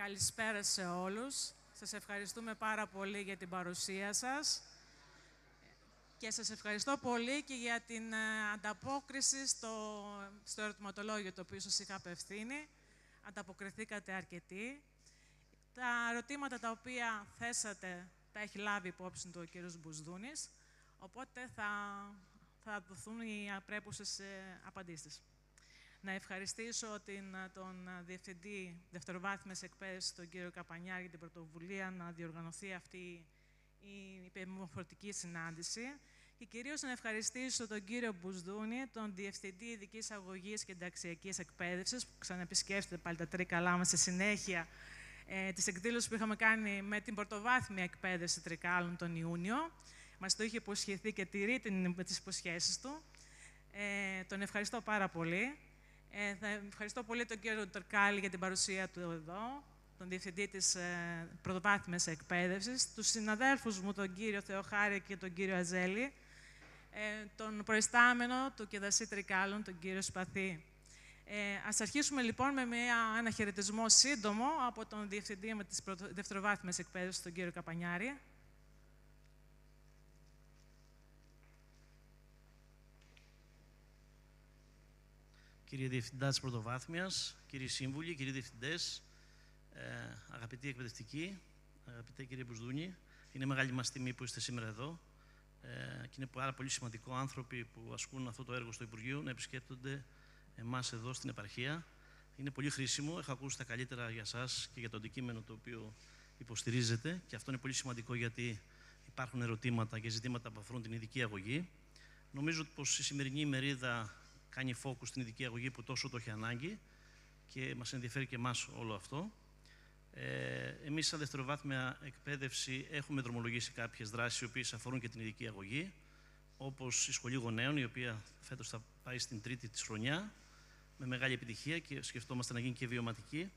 Καλησπέρα σε όλους. Σας ευχαριστούμε πάρα πολύ για την παρουσία σας και σας ευχαριστώ πολύ και για την ανταπόκριση στο ερωτηματολόγιο το οποίο σας είχα απευθύνει. Ανταποκριθήκατε αρκετοί. Τα ερωτήματα τα οποία θέσατε τα έχει λάβει υπόψη του ο κύριος Μπουσδούνης, οπότε θα δοθούν οι απρέπουσες απαντήσεις. Να ευχαριστήσω τον Διευθυντή Δευτεροβάθμιας Εκπαίδευσης, τον κύριο Καπανιάρη, για την πρωτοβουλία να διοργανωθεί αυτή η υπερμορφωτική συνάντηση και κυρίως να ευχαριστήσω τον κύριο Μπουσδούνη, τον Διευθυντή Ειδικής Αγωγής και Ενταξιακής Εκπαίδευσης, που ξαναεπισκέφτεται πάλι τα Τρίκαλά μας στη συνέχεια της εκδήλωσης που είχαμε κάνει με την πρωτοβάθμια εκπαίδευση Τρικάλων τον Ιούνιο. Μας το είχε υποσχεθεί και τηρεί τις υποσχέσεις του. Τον ευχαριστώ πάρα πολύ. Ευχαριστώ πολύ τον κύριο Τερκάλη για την παρουσία του εδώ, τον Διευθυντή της Πρωτοβάθμιας Εκπαίδευσης, τους συναδέλφους μου, τον κύριο Θεοχάρη και τον κύριο Αζέλη, τον προϊστάμενο του Κεδασί Τρικάλων, τον κύριο Σπαθή. Ας αρχίσουμε λοιπόν με ένα χαιρετισμό σύντομο από τον Διευθυντή της Δευτεροβάθμιας Εκπαίδευσης, τον κύριο Καπανιάρη. Κύριε Διευθυντά της Πρωτοβάθμιας, κύριοι Σύμβουλοι, κύριοι Διευθυντές, αγαπητοί εκπαιδευτικοί, αγαπητέ κύριε Μπουσδούνη, είναι μεγάλη μας τιμή που είστε σήμερα εδώ και είναι πάρα πολύ σημαντικό άνθρωποι που ασκούν αυτό το έργο στο Υπουργείο να επισκέπτονται εμάς εδώ στην επαρχία. Είναι πολύ χρήσιμο, έχω ακούσει τα καλύτερα για σας και για το αντικείμενο το οποίο υποστηρίζετε και αυτό είναι πολύ σημαντικό γιατί υπάρχουν ερωτήματα και ζητήματα που αφορούν την ειδική αγωγή. Νομίζω πως η σημερινή ημερίδα κάνει focus στην ειδική αγωγή που τόσο το έχει ανάγκη και μας ενδιαφέρει και εμάς όλο αυτό. Εμείς, σαν δευτεροβάθμια εκπαίδευση, έχουμε δρομολογήσει κάποιες δράσεις οι οποίες αφορούν και την ειδική αγωγή, όπως η Σχολή Γονέων, η οποία φέτος θα πάει στην τρίτη της χρονιά με μεγάλη επιτυχία και σκεφτόμαστε να γίνει και βιωματική.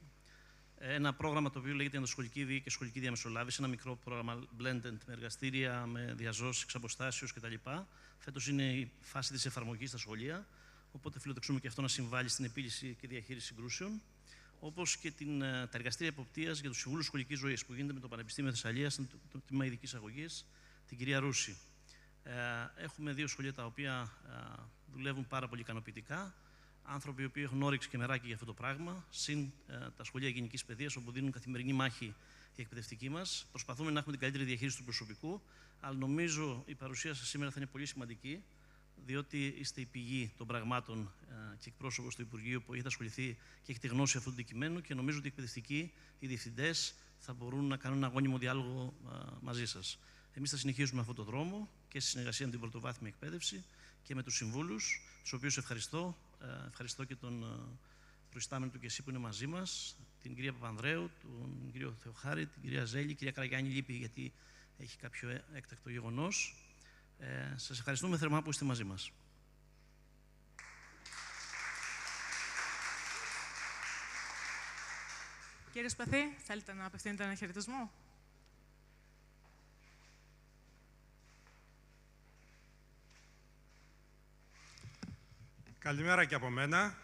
Ένα πρόγραμμα το οποίο λέγεται Ενδοσχολική Βίη και Σχολική Διαμεσολάβηση, ένα μικρό πρόγραμμα blended με εργαστήρια, με διαζώσεις εξ αποστάσεως κτλ. Φέτος είναι η φάση της εφαρμογής στα σχολεία. Οπότε φιλοδοξούμε και αυτό να συμβάλλει στην επίλυση και διαχείριση συγκρούσεων, όπως και τα εργαστήρια εποπτείας για τους συμβούλους σχολικής ζωής που γίνεται με το Πανεπιστήμιο Θεσσαλίας, το τμήμα ειδικής αγωγής, την κυρία Ρούση. Έχουμε δύο σχολεία τα οποία δουλεύουν πάρα πολύ ικανοποιητικά. Άνθρωποι οι οποίοι έχουν όρεξη και μεράκι για αυτό το πράγμα, συν τα σχολεία γενικής παιδείας, όπου δίνουν καθημερινή μάχη οι εκπαιδευτικοί μας. Προσπαθούμε να έχουμε την καλύτερη διαχείριση του προσωπικού, αλλά νομίζω η παρουσία σας σήμερα θα είναι πολύ σημαντική, διότι είστε η πηγή των πραγμάτων και εκπρόσωπος του Υπουργείου που έχετε ασχοληθεί και έχετε γνώση αυτού του αντικειμένου και νομίζω ότι οι εκπαιδευτικοί, οι διευθυντές θα μπορούν να κάνουν ένα αγώνιμο διάλογο μαζί σας. Εμείς θα συνεχίσουμε αυτόν τον δρόμο και στη συνεργασία με την πρωτοβάθμια εκπαίδευση και με τους συμβούλους, τους οποίους ευχαριστώ. Ευχαριστώ και τον προϊστάμενο του ΚΕΣΥ που είναι μαζί μας, την κυρία Παπανδρέου, τον κύριο Θεοχάρη, την κυρία Ζέλη, η κυρία Καραγιάννη λείπει γιατί έχει κάποιο έκτακτο γεγονός. Σας ευχαριστούμε θερμά που είστε μαζί μας. Κύριε Σπαθή, θέλετε να απευθύνετε ένα χαιρετισμό? Καλημέρα και από μένα.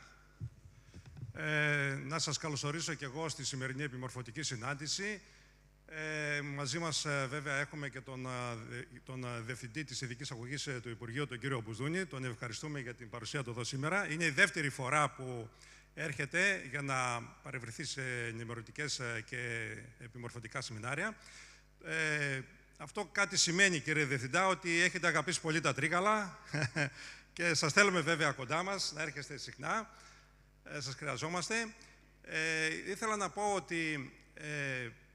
Να σας καλωσορίσω και εγώ στη σημερινή επιμορφωτική συνάντηση. Μαζί μας βέβαια έχουμε και τον Διευθυντή της Ειδικής Αγωγής του Υπουργείου, τον κύριο Μπουσδούνη. Τον ευχαριστούμε για την παρουσία του εδώ σήμερα. Είναι η δεύτερη φορά που έρχεται για να παρευρεθεί σε ενημερωτικές και επιμορφωτικά σεμινάρια. Αυτό κάτι σημαίνει, κύριε Διευθυντά, ότι έχετε αγαπήσει πολύ τα Τρίκαλα και σας θέλουμε βέβαια κοντά μας, να έρχεστε συχνά. Σας χρειαζόμαστε. Ήθελα να πω ότι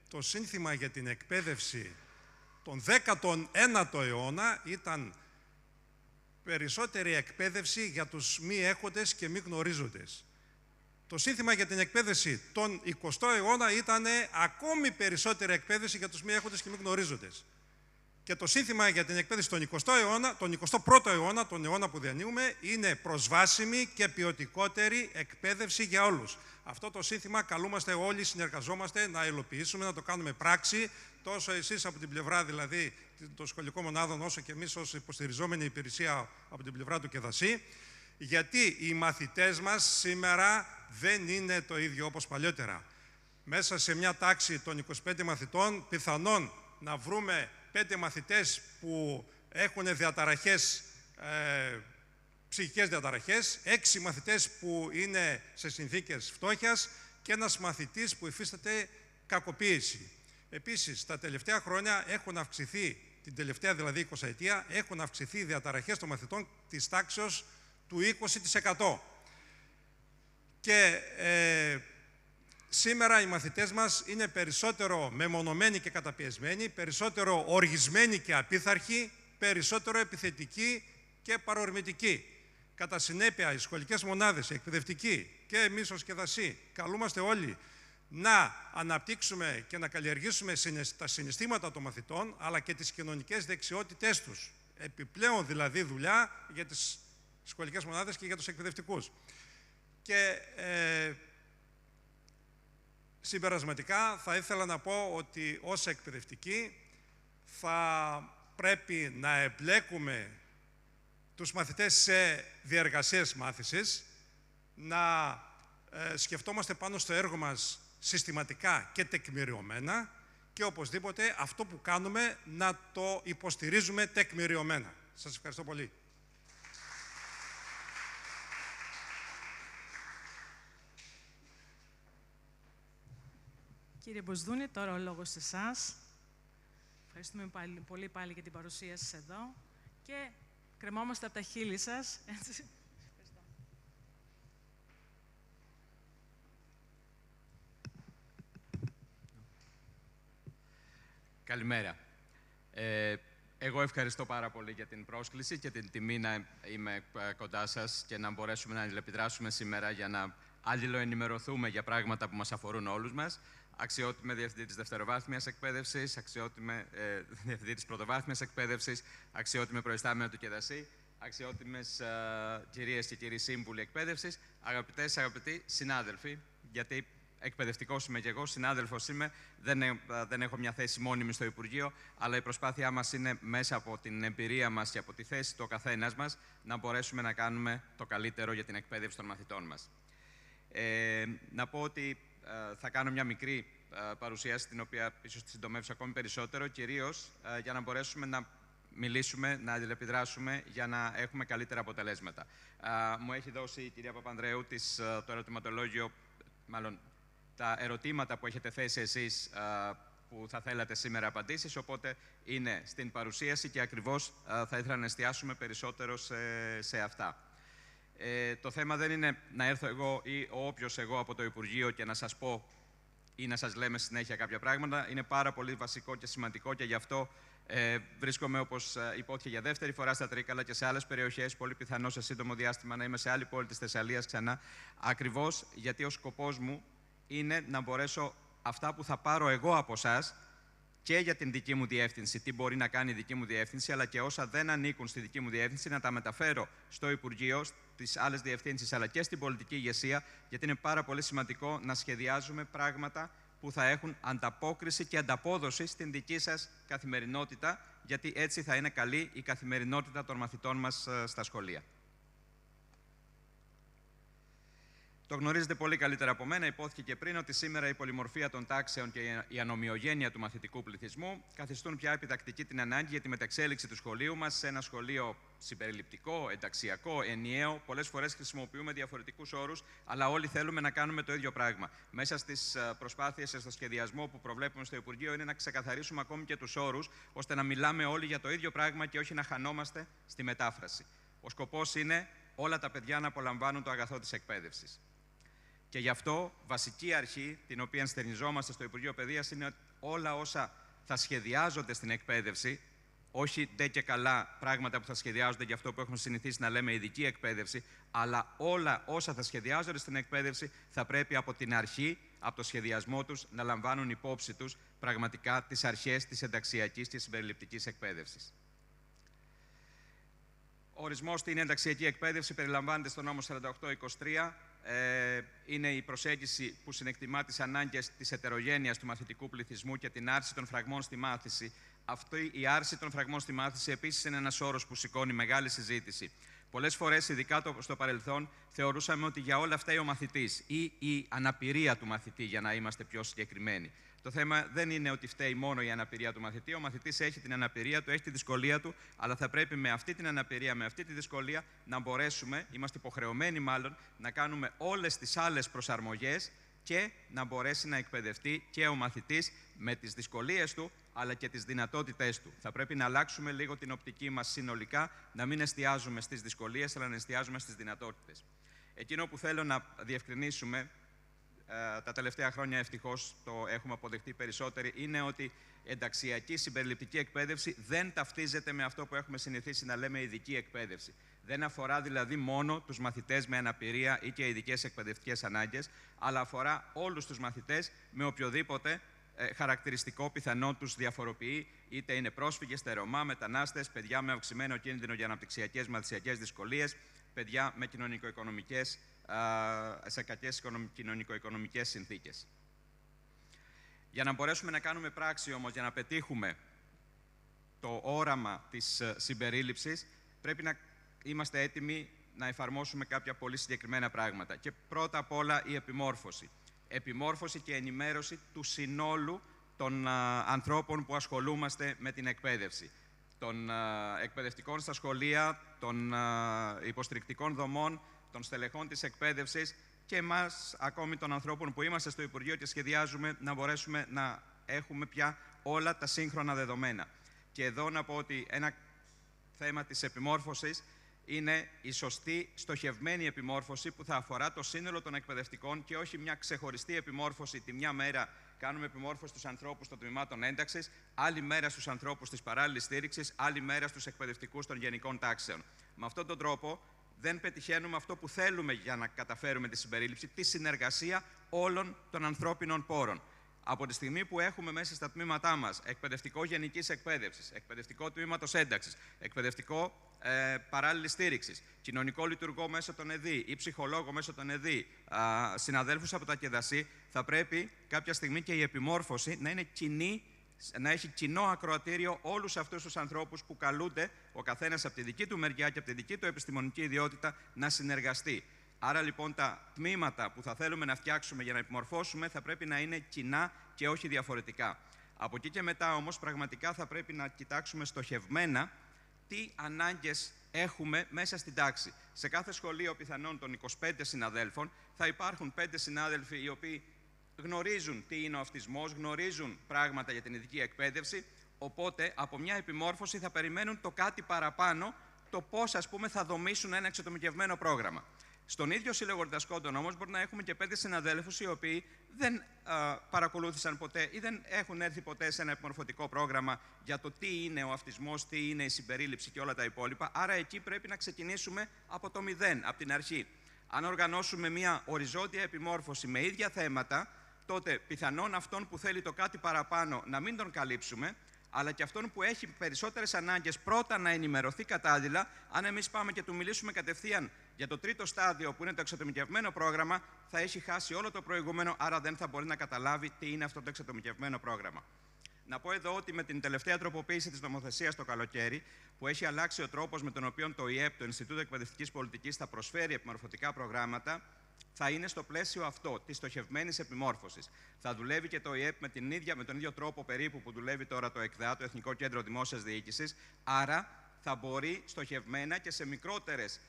το σύνθημα για την εκπαίδευση τον 19ο αιώνα ήταν περισσότερη εκπαίδευση για τους μη έχοντες και μη γνωρίζοντες. Το σύνθημα για την εκπαίδευση τον 20ο αιώνα ήταν ακόμη περισσότερη εκπαίδευση για τους μη έχοντες και μη γνωρίζοντες. Και το σύνθημα για την εκπαίδευση τον 21ο αιώνα, τον αιώνα που διανύουμε, είναι προσβάσιμη και ποιοτικότερη εκπαίδευση για όλους. Αυτό το σύνθημα καλούμαστε όλοι, συνεργαζόμαστε να υλοποιήσουμε, να το κάνουμε πράξη, τόσο εσείς από την πλευρά δηλαδή των σχολικών μονάδων, όσο και εμείς ως υποστηριζόμενη υπηρεσία από την πλευρά του ΚΕΔΑΣΥ, γιατί οι μαθητές μας σήμερα δεν είναι το ίδιο όπως παλιότερα. μέσα σε μια τάξη των 25 μαθητών, πιθανόν να βρούμε 5 μαθητές που έχουν διαταραχές, ψυχικές διαταραχές, 6 μαθητές που είναι σε συνθήκες φτώχειας και ένας μαθητής που υφίσταται κακοποίηση. Επίσης, τα τελευταία χρόνια έχουν αυξηθεί, την τελευταία δηλαδή 20 ετία, έχουν αυξηθεί οι διαταραχές των μαθητών της τάξεως του 20%. Και σήμερα οι μαθητές μας είναι περισσότερο μεμονωμένοι και καταπιεσμένοι, περισσότερο οργισμένοι και απίθαρχοι, περισσότερο επιθετικοί και παρορμητικοί. Κατά συνέπεια, οι σχολικές μονάδες, οι εκπαιδευτικοί και εμείς ως ΚΕΔΑΣΗ καλούμαστε όλοι να αναπτύξουμε και να καλλιεργήσουμε τα συναισθήματα των μαθητών, αλλά και τις κοινωνικές δεξιότητές τους. Επιπλέον δηλαδή δουλειά για τις σχολικές μονάδες και για τους εκπαιδευτικούς. Και συμπερασματικά θα ήθελα να πω ότι ως εκπαιδευτικοί θα πρέπει να εμπλέκουμε τους μαθητές σε διεργασίες μάθησης, να σκεφτόμαστε πάνω στο έργο μας συστηματικά και τεκμηριωμένα και οπωσδήποτε αυτό που κάνουμε να το υποστηρίζουμε τεκμηριωμένα. Σας ευχαριστώ πολύ. Κύριε Μποσδούνη, τώρα ο λόγος σε εσάς. Ευχαριστούμε πολύ πάλι για την παρουσία σας εδώ και κρεμόμαστε από τα χείλη σας. Έτσι. Καλημέρα. Εγώ ευχαριστώ πάρα πολύ για την πρόσκληση και την τιμή να είμαι κοντά σας και να μπορέσουμε να αλληλεπιδράσουμε σήμερα για να αλληλοενημερωθούμε για πράγματα που μας αφορούν όλους μας. Αξιότιμε Διευθυντή της Δευτεροβάθμιας Εκπαίδευσης, αξιότιμε Διευθυντή της Πρωτοβάθμιας Εκπαίδευσης, αξιότιμε Προϊστάμενο του ΚΕΔΑΣΗ, αξιότιμες κυρίες και κύριοι σύμβουλοι εκπαίδευσης, αγαπητοί συνάδελφοι, γιατί εκπαιδευτικός είμαι και εγώ, συνάδελφος είμαι, δεν έχω μια θέση μόνιμη στο Υπουργείο, αλλά η προσπάθειά μας είναι μέσα από την εμπειρία μας και από τη θέση του ο καθένας μας να μπορέσουμε να κάνουμε το καλύτερο για την εκπαίδευση των μαθητών μας. Να πω ότι θα κάνω μια μικρή παρουσίαση, την οποία ίσως τη συντομεύσω ακόμη περισσότερο, κυρίως για να μπορέσουμε να μιλήσουμε, να αλληλεπιδράσουμε για να έχουμε καλύτερα αποτελέσματα. Μου έχει δώσει η κυρία Παπανδρέου το ερωτηματολόγιο, μάλλον τα ερωτήματα που έχετε θέσει εσείς που θα θέλατε σήμερα απαντήσεις, οπότε είναι στην παρουσίαση και ακριβώς θα ήθελα να εστιάσουμε περισσότερο σε αυτά. Το θέμα δεν είναι να έρθω εγώ ή όποιος εγώ από το Υπουργείο και να σας πω ή να σας λέμε συνέχεια κάποια πράγματα. Είναι πάρα πολύ βασικό και σημαντικό και γι' αυτό βρίσκομαι, όπως υπόθηκε, για δεύτερη φορά στα Τρίκαλα και σε άλλες περιοχές. Πολύ πιθανό σε σύντομο διάστημα να είμαι σε άλλη πόλη της Θεσσαλίας ξανά. Ακριβώς γιατί ο σκοπός μου είναι να μπορέσω αυτά που θα πάρω εγώ από εσάς και για την δική μου διεύθυνση, τι μπορεί να κάνει η δική μου διεύθυνση, αλλά και όσα δεν ανήκουν στη δική μου διεύθυνση, να τα μεταφέρω στο Υπουργείο, στις άλλες διευθύνσεις, αλλά και στην πολιτική ηγεσία, γιατί είναι πάρα πολύ σημαντικό να σχεδιάζουμε πράγματα που θα έχουν ανταπόκριση και ανταπόδοση στην δική σας καθημερινότητα, γιατί έτσι θα είναι καλή η καθημερινότητα των μαθητών μας στα σχολεία. Το γνωρίζετε πολύ καλύτερα από μένα, υπόθηκε και πριν, ότι σήμερα η πολυμορφία των τάξεων και η ανομοιογένεια του μαθητικού πληθυσμού καθιστούν πια επιτακτική την ανάγκη για τη μεταξέλιξη του σχολείου μας σε ένα σχολείο συμπεριληπτικό, ενταξιακό, ενιαίο. Πολλές φορές χρησιμοποιούμε διαφορετικούς όρους, αλλά όλοι θέλουμε να κάνουμε το ίδιο πράγμα. Μέσα στις προσπάθειες, στο σχεδιασμό που προβλέπουμε στο Υπουργείο, είναι να ξεκαθαρίσουμε ακόμη και τους όρους, ώστε να μιλάμε όλοι για το ίδιο πράγμα και όχι να χανόμαστε στη μετάφραση. Ο σκοπός είναι όλα τα παιδιά να απολαμβάνουν το αγαθό της εκπαίδευσης. Και γι' αυτό βασική αρχή, την οποία ενστερνιζόμαστε στο Υπουργείο Παιδείας, είναι ότι όλα όσα θα σχεδιάζονται στην εκπαίδευση, όχι ντε και καλά πράγματα που θα σχεδιάζονται για αυτό που έχουμε συνηθίσει να λέμε ειδική εκπαίδευση, αλλά όλα όσα θα σχεδιάζονται στην εκπαίδευση θα πρέπει από την αρχή, από το σχεδιασμό τους, να λαμβάνουν υπόψη τους πραγματικά τις αρχές της ενταξιακής και συμπεριληπτικής εκπαίδευσης. Ο ορισμός στην ενταξιακή εκπαίδευση περιλαμβάνεται στο νόμο 4823. Είναι η προσέγγιση που συνεκτιμά τις ανάγκες της ετερογένειας του μαθητικού πληθυσμού και την άρση των φραγμών στη μάθηση. Αυτή η άρση των φραγμών στη μάθηση επίσης είναι ένας όρος που σηκώνει μεγάλη συζήτηση. Πολλές φορές, ειδικά στο παρελθόν, θεωρούσαμε ότι για όλα αυτά ο μαθητής ή η αναπηρία του μαθητή, για να είμαστε πιο συγκεκριμένοι. Το θέμα δεν είναι ότι φταίει μόνο η αναπηρία του μαθητή. Ο μαθητής έχει την αναπηρία του, έχει τη δυσκολία του, αλλά θα πρέπει με αυτή την αναπηρία, με αυτή τη δυσκολία, να μπορέσουμε, είμαστε υποχρεωμένοι μάλλον, να κάνουμε όλες τις άλλες προσαρμογές και να μπορέσει να εκπαιδευτεί και ο μαθητής με τις δυσκολίες του, αλλά και τις δυνατότητές του. Θα πρέπει να αλλάξουμε λίγο την οπτική μας συνολικά, να μην εστιάζουμε στις δυσκολίες, αλλά να εστιάζουμε στις δυνατότητες. Εκείνο που θέλω να διευκρινίσουμε, τα τελευταία χρόνια ευτυχώς το έχουμε αποδεχτεί περισσότεροι, είναι ότι ενταξιακή συμπεριληπτική εκπαίδευση δεν ταυτίζεται με αυτό που έχουμε συνηθίσει να λέμε ειδική εκπαίδευση. Δεν αφορά δηλαδή μόνο τους μαθητές με αναπηρία ή και ειδικές εκπαιδευτικές ανάγκες, αλλά αφορά όλους τους μαθητές με οποιοδήποτε χαρακτηριστικό πιθανό τους διαφοροποιεί, είτε είναι πρόσφυγες, Ρωμά, μετανάστες, παιδιά με αυξημένο κίνδυνο για αναπτυξιακές μαθησιακές δυσκολίες, παιδιά με σε κακές κοινωνικο-οικονομικές συνθήκες. Για να μπορέσουμε να κάνουμε πράξη όμως, για να πετύχουμε το όραμα της συμπερίληψης, πρέπει να είμαστε έτοιμοι να εφαρμόσουμε κάποια πολύ συγκεκριμένα πράγματα. Και πρώτα απ' όλα η επιμόρφωση. Επιμόρφωση και ενημέρωση του συνόλου των ανθρώπων που ασχολούμαστε με την εκπαίδευση. Των εκπαιδευτικών στα σχολεία, των υποστηρικτικών δομών, των στελεχών της εκπαίδευσης και εμάς, ακόμη των ανθρώπων που είμαστε στο Υπουργείο και σχεδιάζουμε να μπορέσουμε να έχουμε πια όλα τα σύγχρονα δεδομένα. Και εδώ να πω ότι ένα θέμα της επιμόρφωσης είναι η σωστή στοχευμένη επιμόρφωση που θα αφορά το σύνολο των εκπαιδευτικών και όχι μια ξεχωριστή επιμόρφωση. Τη μια μέρα κάνουμε επιμόρφωση στους ανθρώπους των τμήματων ένταξης, άλλη μέρα στους ανθρώπους της παράλληλης στήριξης, άλλη μέρα στους εκπαιδευτικούς των γενικών τάξεων. Με αυτόν τον τρόπο δεν πετυχαίνουμε αυτό που θέλουμε για να καταφέρουμε τη συμπερίληψη, τη συνεργασία όλων των ανθρώπινων πόρων. Από τη στιγμή που έχουμε μέσα στα τμήματά μας εκπαιδευτικό γενικής εκπαίδευσης, εκπαιδευτικό τμήματος ένταξης, εκπαιδευτικό παράλληλης στήριξης, κοινωνικό λειτουργό μέσω των ΕΔΗ ή ψυχολόγο μέσω των ΕΔΗ, συναδέλφους από τα ΚΕΔΑΣΥ, θα πρέπει κάποια στιγμή και η επιμόρφωση να είναι κοινή, να έχει κοινό ακροατήριο όλους αυτούς τους ανθρώπους που καλούνται, ο καθένας από τη δική του μεριά και από τη δική του επιστημονική ιδιότητα, να συνεργαστεί. Άρα λοιπόν τα τμήματα που θα θέλουμε να φτιάξουμε για να επιμορφώσουμε θα πρέπει να είναι κοινά και όχι διαφορετικά. Από εκεί και μετά όμως πραγματικά θα πρέπει να κοιτάξουμε στοχευμένα τι ανάγκες έχουμε μέσα στην τάξη. Σε κάθε σχολείο πιθανόν των 25 συναδέλφων θα υπάρχουν 5 συνάδελφοι οι οποίοι γνωρίζουν τι είναι ο αυτισμός, γνωρίζουν πράγματα για την ειδική εκπαίδευση, οπότε από μια επιμόρφωση θα περιμένουν το κάτι παραπάνω, το πώς ας πούμε θα δομήσουν ένα εξατομικευμένο πρόγραμμα. Στον ίδιο σύλλογο διδασκόντων όμως μπορεί να έχουμε και 5 συναδέλφους οι οποίοι δεν παρακολούθησαν ποτέ ή δεν έχουν έρθει ποτέ σε ένα επιμορφωτικό πρόγραμμα για το τι είναι ο αυτισμός, τι είναι η συμπερίληψη και όλα τα υπόλοιπα. Άρα εκεί πρέπει να ξεκινήσουμε από το μηδέν, από την αρχή. Αν οργανώσουμε μια οριζόντια επιμόρφωση με ίδια θέματα, τότε πιθανόν αυτόν που θέλει το κάτι παραπάνω να μην τον καλύψουμε, αλλά και αυτόν που έχει περισσότερες ανάγκες πρώτα να ενημερωθεί κατάλληλα. Αν εμείς πάμε και του μιλήσουμε κατευθείαν για το τρίτο στάδιο που είναι το εξατομικευμένο πρόγραμμα, θα έχει χάσει όλο το προηγούμενο, άρα δεν θα μπορεί να καταλάβει τι είναι αυτό το εξατομικευμένο πρόγραμμα. Να πω εδώ ότι με την τελευταία τροποποίηση της νομοθεσίας το καλοκαίρι, που έχει αλλάξει ο τρόπος με τον οποίο το ΙΕΠ, το Ινστιτούτο Εκπαιδευτικής Πολιτικής, θα προσφέρει επιμορφωτικά προγράμματα, θα είναι στο πλαίσιο αυτό, της στοχευμένης επιμόρφωσης. Θα δουλεύει και το ΙΕΠ με τον ίδιο τρόπο περίπου που δουλεύει τώρα το ΕΚΔΑ, το Εθνικό Κέντρο Δημόσιας Διοίκησης, άρα θα μπορεί στοχευμένα και σε μικρότερες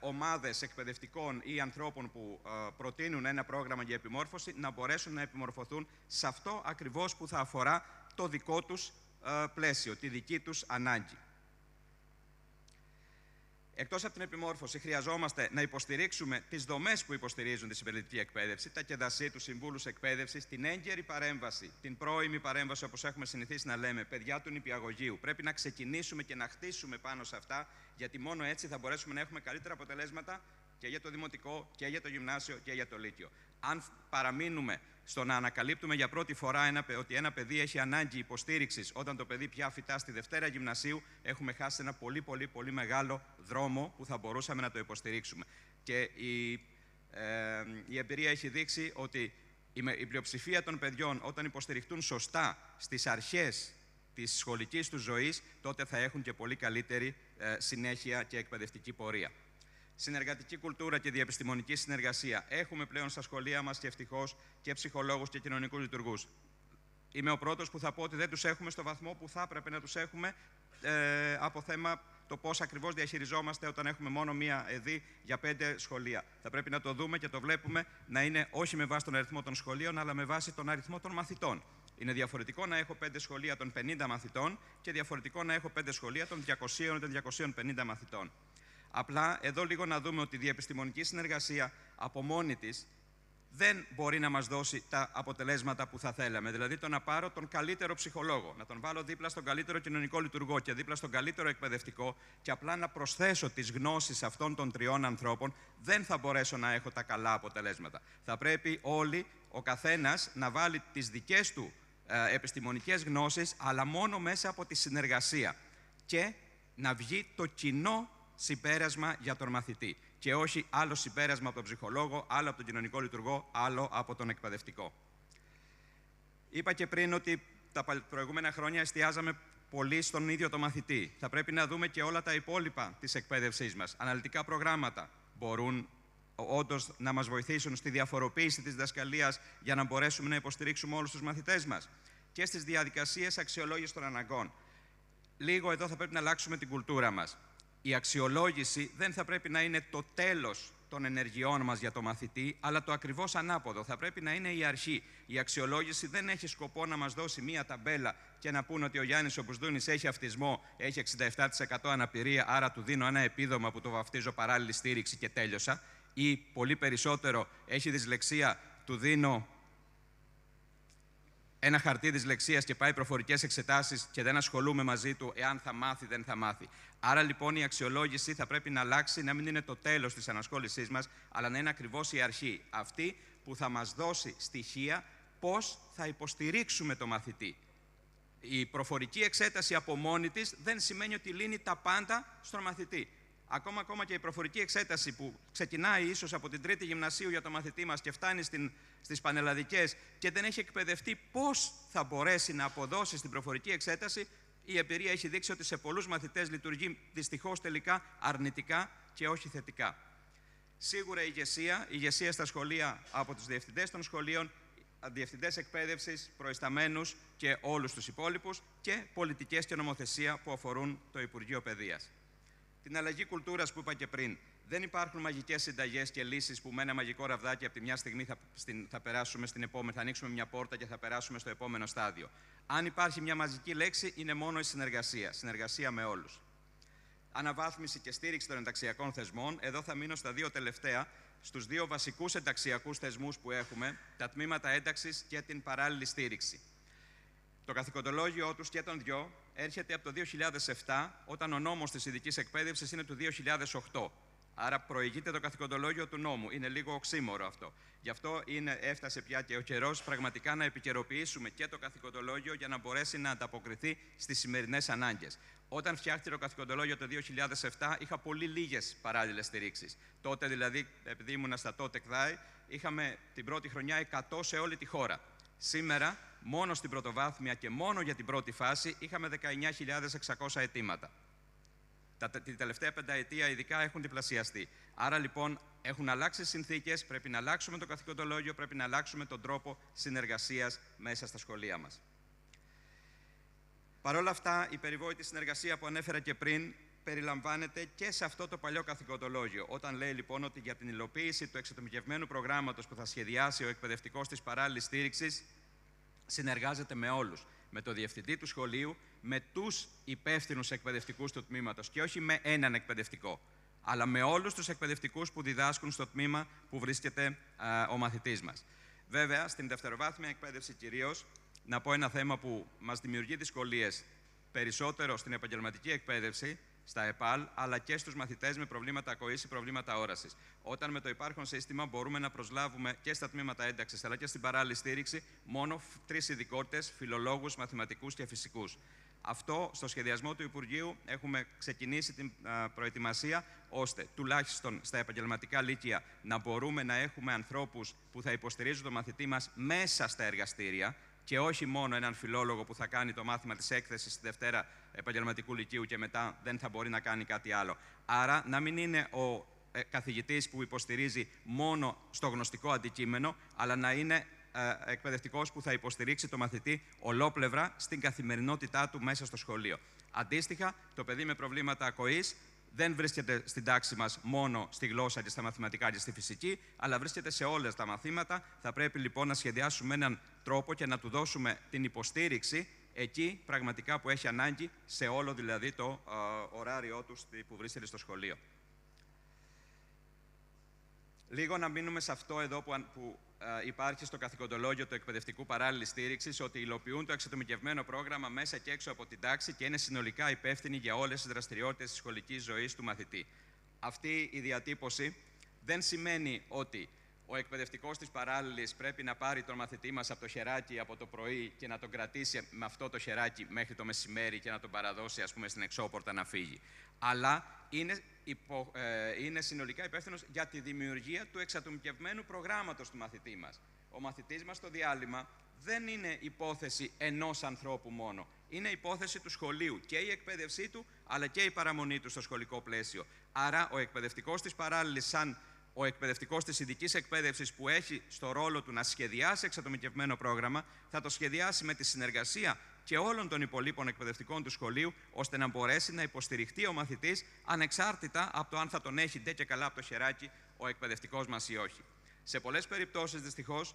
ομάδες εκπαιδευτικών ή ανθρώπων που προτείνουν ένα πρόγραμμα για επιμόρφωση να μπορέσουν να επιμορφωθούν σε αυτό ακριβώς που θα αφορά το δικό τους πλαίσιο, τη δική τους ανάγκη. Εκτός από την επιμόρφωση, χρειαζόμαστε να υποστηρίξουμε τις δομές που υποστηρίζουν τη συμπεριληπτική εκπαίδευση, τα ΚΕΔΑΣΥ, τους συμβούλους εκπαίδευσης, την έγκαιρη παρέμβαση, την πρώιμη παρέμβαση, όπως έχουμε συνηθίσει να λέμε, παιδιά του νηπιαγωγείου. Πρέπει να ξεκινήσουμε και να χτίσουμε πάνω σε αυτά, γιατί μόνο έτσι θα μπορέσουμε να έχουμε καλύτερα αποτελέσματα και για το δημοτικό και για το γυμνάσιο και για το λύκειο. Αν παραμείνουμε στο να ανακαλύπτουμε για πρώτη φορά ότι ένα παιδί έχει ανάγκη υποστήριξης όταν το παιδί πια φοιτά στη Δευτέρα Γυμνασίου, έχουμε χάσει ένα πολύ μεγάλο δρόμο που θα μπορούσαμε να το υποστηρίξουμε. Και η εμπειρία έχει δείξει ότι η πλειοψηφία των παιδιών, όταν υποστηριχτούν σωστά στις αρχές της σχολικής τους ζωής, τότε θα έχουν και πολύ καλύτερη συνέχεια και εκπαιδευτική πορεία. Συνεργατική κουλτούρα και διεπιστημονική συνεργασία. Έχουμε πλέον στα σχολεία μας και ευτυχώς και ψυχολόγους και κοινωνικούς λειτουργούς. Είμαι ο πρώτος που θα πω ότι δεν τους έχουμε στο βαθμό που θα έπρεπε να τους έχουμε από θέμα το πώς ακριβώς διαχειριζόμαστε όταν έχουμε μόνο μία ΕΔΗ για 5 σχολεία. Θα πρέπει να το δούμε και το βλέπουμε να είναι όχι με βάση τον αριθμό των σχολείων, αλλά με βάση τον αριθμό των μαθητών. Είναι διαφορετικό να έχω 5 σχολεία των 50 μαθητών και διαφορετικό να έχω 5 σχολεία των 200 ή των 250 μαθητών. Απλά εδώ λίγο να δούμε ότι η διεπιστημονική συνεργασία από μόνη της δεν μπορεί να μας δώσει τα αποτελέσματα που θα θέλαμε. Δηλαδή το να πάρω τον καλύτερο ψυχολόγο, να τον βάλω δίπλα στον καλύτερο κοινωνικό λειτουργό και δίπλα στον καλύτερο εκπαιδευτικό και απλά να προσθέσω τις γνώσεις αυτών των 3 ανθρώπων, δεν θα μπορέσω να έχω τα καλά αποτελέσματα. Θα πρέπει όλοι, ο καθένας, να βάλει τις δικές του επιστημονικές γνώσεις, αλλά μόνο μέσα από τη συνεργασία και να βγει το κοινό συμπέρασμα για τον μαθητή και όχι άλλο συμπέρασμα από τον ψυχολόγο, άλλο από τον κοινωνικό λειτουργό, άλλο από τον εκπαιδευτικό. Είπα και πριν ότι τα προηγούμενα χρόνια εστιάζαμε πολύ στον ίδιο το μαθητή. Θα πρέπει να δούμε και όλα τα υπόλοιπα της εκπαίδευσής μας. Αναλυτικά προγράμματα μπορούν όντως να μας βοηθήσουν στη διαφοροποίηση της διδασκαλίας για να μπορέσουμε να υποστηρίξουμε όλους τους μαθητές μας και στις διαδικασίες αξιολόγησης των αναγκών. Λίγο εδώ θα πρέπει να αλλάξουμε την κουλτούρα μας. Η αξιολόγηση δεν θα πρέπει να είναι το τέλος των ενεργειών μας για το μαθητή, αλλά το ακριβώς ανάποδο. Θα πρέπει να είναι η αρχή. Η αξιολόγηση δεν έχει σκοπό να μας δώσει μία ταμπέλα και να πούνε ότι ο Γιάννης ο Μπουσδούνης έχει αυτισμό, έχει 67% αναπηρία, άρα του δίνω ένα επίδομα που το βαφτίζω παράλληλη στήριξη και τέλειωσα. Ή πολύ περισσότερο, έχει δυσλεξία, του δίνω ένα χαρτί δυσλεξίας και πάει προφορικές εξετάσεις και δεν ασχολούμαι μαζί του εάν θα μάθει, δεν θα μάθει. Άρα λοιπόν η αξιολόγηση θα πρέπει να αλλάξει, να μην είναι το τέλος της ανασχόλησής μας, αλλά να είναι ακριβώς η αρχή. Αυτή που θα μας δώσει στοιχεία πώς θα υποστηρίξουμε το μαθητή. Η προφορική εξέταση από μόνη της δεν σημαίνει ότι λύνει τα πάντα στον μαθητή. Ακόμα και η προφορική εξέταση που ξεκινάει ίσως από την 3η γυμνασίου για το μαθητή μας και φτάνει στις πανελλαδικές και δεν έχει εκπαιδευτεί πώς θα μπορέσει να αποδώσει στην προφορική εξέταση, η εμπειρία έχει δείξει ότι σε πολλούς μαθητές λειτουργεί δυστυχώς τελικά αρνητικά και όχι θετικά. Σίγουρα η ηγεσία στα σχολεία από τους διευθυντές των σχολείων, διευθυντές εκπαίδευσης, προϊσταμένους και όλους τους υπόλοιπους και πολιτικές και νομοθεσία που αφορούν το Υπουργείο Παιδείας. Την αλλαγή κουλτούρας που είπα και πριν. Δεν υπάρχουν μαγικές συνταγές και λύσεις που με ένα μαγικό ραβδάκι από τη μια στιγμή θα περάσουμε στην επόμενη, θα ανοίξουμε μια πόρτα και θα περάσουμε στο επόμενο στάδιο. Αν υπάρχει μια μαζική λέξη, είναι μόνο η συνεργασία. Συνεργασία με όλους. Αναβάθμιση και στήριξη των ενταξιακών θεσμών. Εδώ θα μείνω στα 2 τελευταία, στους 2 βασικούς ενταξιακούς θεσμούς που έχουμε, τα τμήματα ένταξης και την παράλληλη στήριξη. Το καθηκοντολόγιο τους και των 2 έρχεται από το 2007, όταν ο νόμος της ειδικής εκπαίδευσης είναι του 2008. Άρα προηγείται το καθηκοντολόγιο του νόμου. Είναι λίγο οξύμορο αυτό. Γι' αυτό έφτασε πια και ο καιρός πραγματικά να επικαιροποιήσουμε και το καθηκοντολόγιο για να μπορέσει να ανταποκριθεί στις σημερινές ανάγκες. Όταν φτιάχτηκε το καθηκοντολόγιο το 2007, είχα πολύ λίγες παράλληλες στηρίξεις. Τότε δηλαδή, επειδή ήμουνα στα τότε ΚΔΑΗ, είχαμε την πρώτη χρονιά 100 σε όλη τη χώρα. Σήμερα, μόνο στην πρωτοβάθμια και μόνο για την πρώτη φάση, είχαμε 19.600 αιτήματα. Την τελευταία πενταετία ειδικά έχουν διπλασιαστεί. Άρα λοιπόν έχουν αλλάξει συνθήκες, πρέπει να αλλάξουμε το καθηκοντολόγιο, πρέπει να αλλάξουμε τον τρόπο συνεργασίας μέσα στα σχολεία μας. Παρ' όλα αυτά, η περιβόητη συνεργασία που ανέφερα και πριν περιλαμβάνεται και σε αυτό το παλιό καθηκοντολόγιο. Όταν λέει λοιπόν ότι για την υλοποίηση του εξατομικευμένου προγράμματος που θα σχεδιάσει ο εκπαιδευτικός της παράλληλης στήριξης, συνεργάζεται με όλους. Με το διευθυντή του σχολείου, με τους υπεύθυνους εκπαιδευτικούς του τμήματος και όχι με έναν εκπαιδευτικό, αλλά με όλους τους εκπαιδευτικούς που διδάσκουν στο τμήμα που βρίσκεται ο μαθητής μας. Βέβαια, στην δευτεροβάθμια εκπαίδευση κυρίως, να πω ένα θέμα που μας δημιουργεί δυσκολίες περισσότερο στην επαγγελματική εκπαίδευση, στα ΕΠΑΛ, αλλά και στους μαθητές με προβλήματα ακοής ή προβλήματα όρασης. Όταν με το υπάρχον σύστημα μπορούμε να προσλάβουμε και στα τμήματα ένταξης, αλλά και στην παράλληλη στήριξη, μόνο 3 ειδικότητες, φιλολόγους, μαθηματικούς και φυσικούς. Αυτό στο σχεδιασμό του Υπουργείου έχουμε ξεκινήσει την προετοιμασία, ώστε τουλάχιστον στα επαγγελματικά λύκεια να μπορούμε να έχουμε ανθρώπους που θα υποστηρίζουν τον μαθητή μας μέσα στα εργαστήρια, και όχι μόνο έναν φιλόλογο που θα κάνει το μάθημα της έκθεσης στη Δευτέρα Επαγγελματικού Λυκείου και μετά δεν θα μπορεί να κάνει κάτι άλλο. Άρα, να μην είναι ο καθηγητής που υποστηρίζει μόνο στο γνωστικό αντικείμενο, αλλά να είναι εκπαιδευτικός που θα υποστηρίξει το μαθητή ολόπλευρα στην καθημερινότητά του μέσα στο σχολείο. Αντίστοιχα, το παιδί με προβλήματα ακοής δεν βρίσκεται στην τάξη μας μόνο στη γλώσσα και στα μαθηματικά και στη φυσική, αλλά βρίσκεται σε όλες τα μαθήματα. Θα πρέπει λοιπόν να σχεδιάσουμε έναν τρόπο και να του δώσουμε την υποστήριξη εκεί πραγματικά που έχει ανάγκη, σε όλο δηλαδή το ωράριό του που βρίσκεται στο σχολείο. Λίγο να μείνουμε σε αυτό εδώ που υπάρχει στο καθηκοντολόγιο του εκπαιδευτικού παράλληλης στήριξης, ότι υλοποιούν το εξατομικευμένο πρόγραμμα μέσα και έξω από την τάξη και είναι συνολικά υπεύθυνοι για όλες τις δραστηριότητες της σχολικής ζωής του μαθητή. Αυτή η διατύπωση δεν σημαίνει ότι ο εκπαιδευτικός της παράλληλης πρέπει να πάρει τον μαθητή μας από το χεράκι από το πρωί και να τον κρατήσει με αυτό το χεράκι μέχρι το μεσημέρι και να τον παραδώσει, ας πούμε, στην εξώπορτα να φύγει. Αλλά είναι συνολικά υπεύθυνος για τη δημιουργία του εξατομικευμένου προγράμματος του μαθητή μας. Ο μαθητής μας στο διάλειμμα δεν είναι υπόθεση ενός ανθρώπου μόνο. Είναι υπόθεση του σχολείου και η εκπαίδευσή του, αλλά και η παραμονή του στο σχολικό πλαίσιο. Άρα, ο εκπαιδευτικός της παράλληλης, σαν ο εκπαιδευτικός της ειδικής εκπαίδευσης που έχει στο ρόλο του να σχεδιάσει εξατομικευμένο πρόγραμμα, θα το σχεδιάσει με τη συνεργασία και όλων των υπολείπων εκπαιδευτικών του σχολείου, ώστε να μπορέσει να υποστηριχτεί ο μαθητής ανεξάρτητα από το αν θα τον έχει ντε και καλά από το χεράκι ο εκπαιδευτικός μας ή όχι. Σε πολλές περιπτώσεις, δυστυχώς,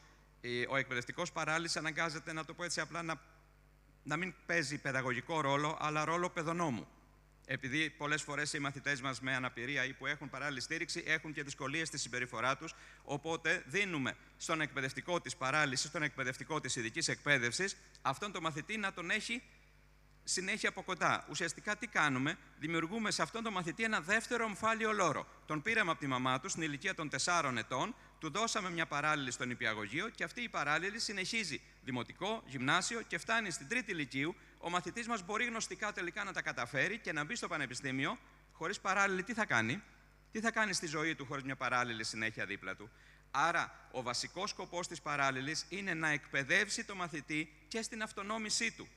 ο εκπαιδευτικός παράλληλης αναγκάζεται, να το πω έτσι απλά, να μην παίζει παιδαγωγικό ρόλο, αλλά ρόλο παιδονόμου. Επειδή πολλές φορές οι μαθητές μας με αναπηρία ή που έχουν παράλληλη στήριξη έχουν και δυσκολίες στη συμπεριφορά τους, οπότε δίνουμε στον εκπαιδευτικό της παράλληλης ή στον εκπαιδευτικό της ειδικής εκπαίδευσης αυτόν τον μαθητή να τον έχει συνέχεια από κοντά. Ουσιαστικά τι κάνουμε? Δημιουργούμε σε αυτόν τον μαθητή ένα δεύτερο ομφάλιο λόρο. Τον πήραμε από τη μαμά του στην ηλικία των 4 ετών, του δώσαμε μια παράλληλη στον νηπιαγωγείο και αυτή η παράλληλη συνεχίζει δημοτικό, γυμνάσιο και φτάνει στην 3η λυκείου. Ο μαθητής μας μπορεί γνωστικά τελικά να τα καταφέρει και να μπει στο πανεπιστήμιο. Χωρίς παράλληλη τι θα κάνει? Τι θα κάνει στη ζωή του χωρίς μια παράλληλη συνέχεια δίπλα του? Άρα, ο βασικός σκοπός της παράλληλης είναι να εκπαιδεύσει το μαθητή και στην αυτονόμησή του.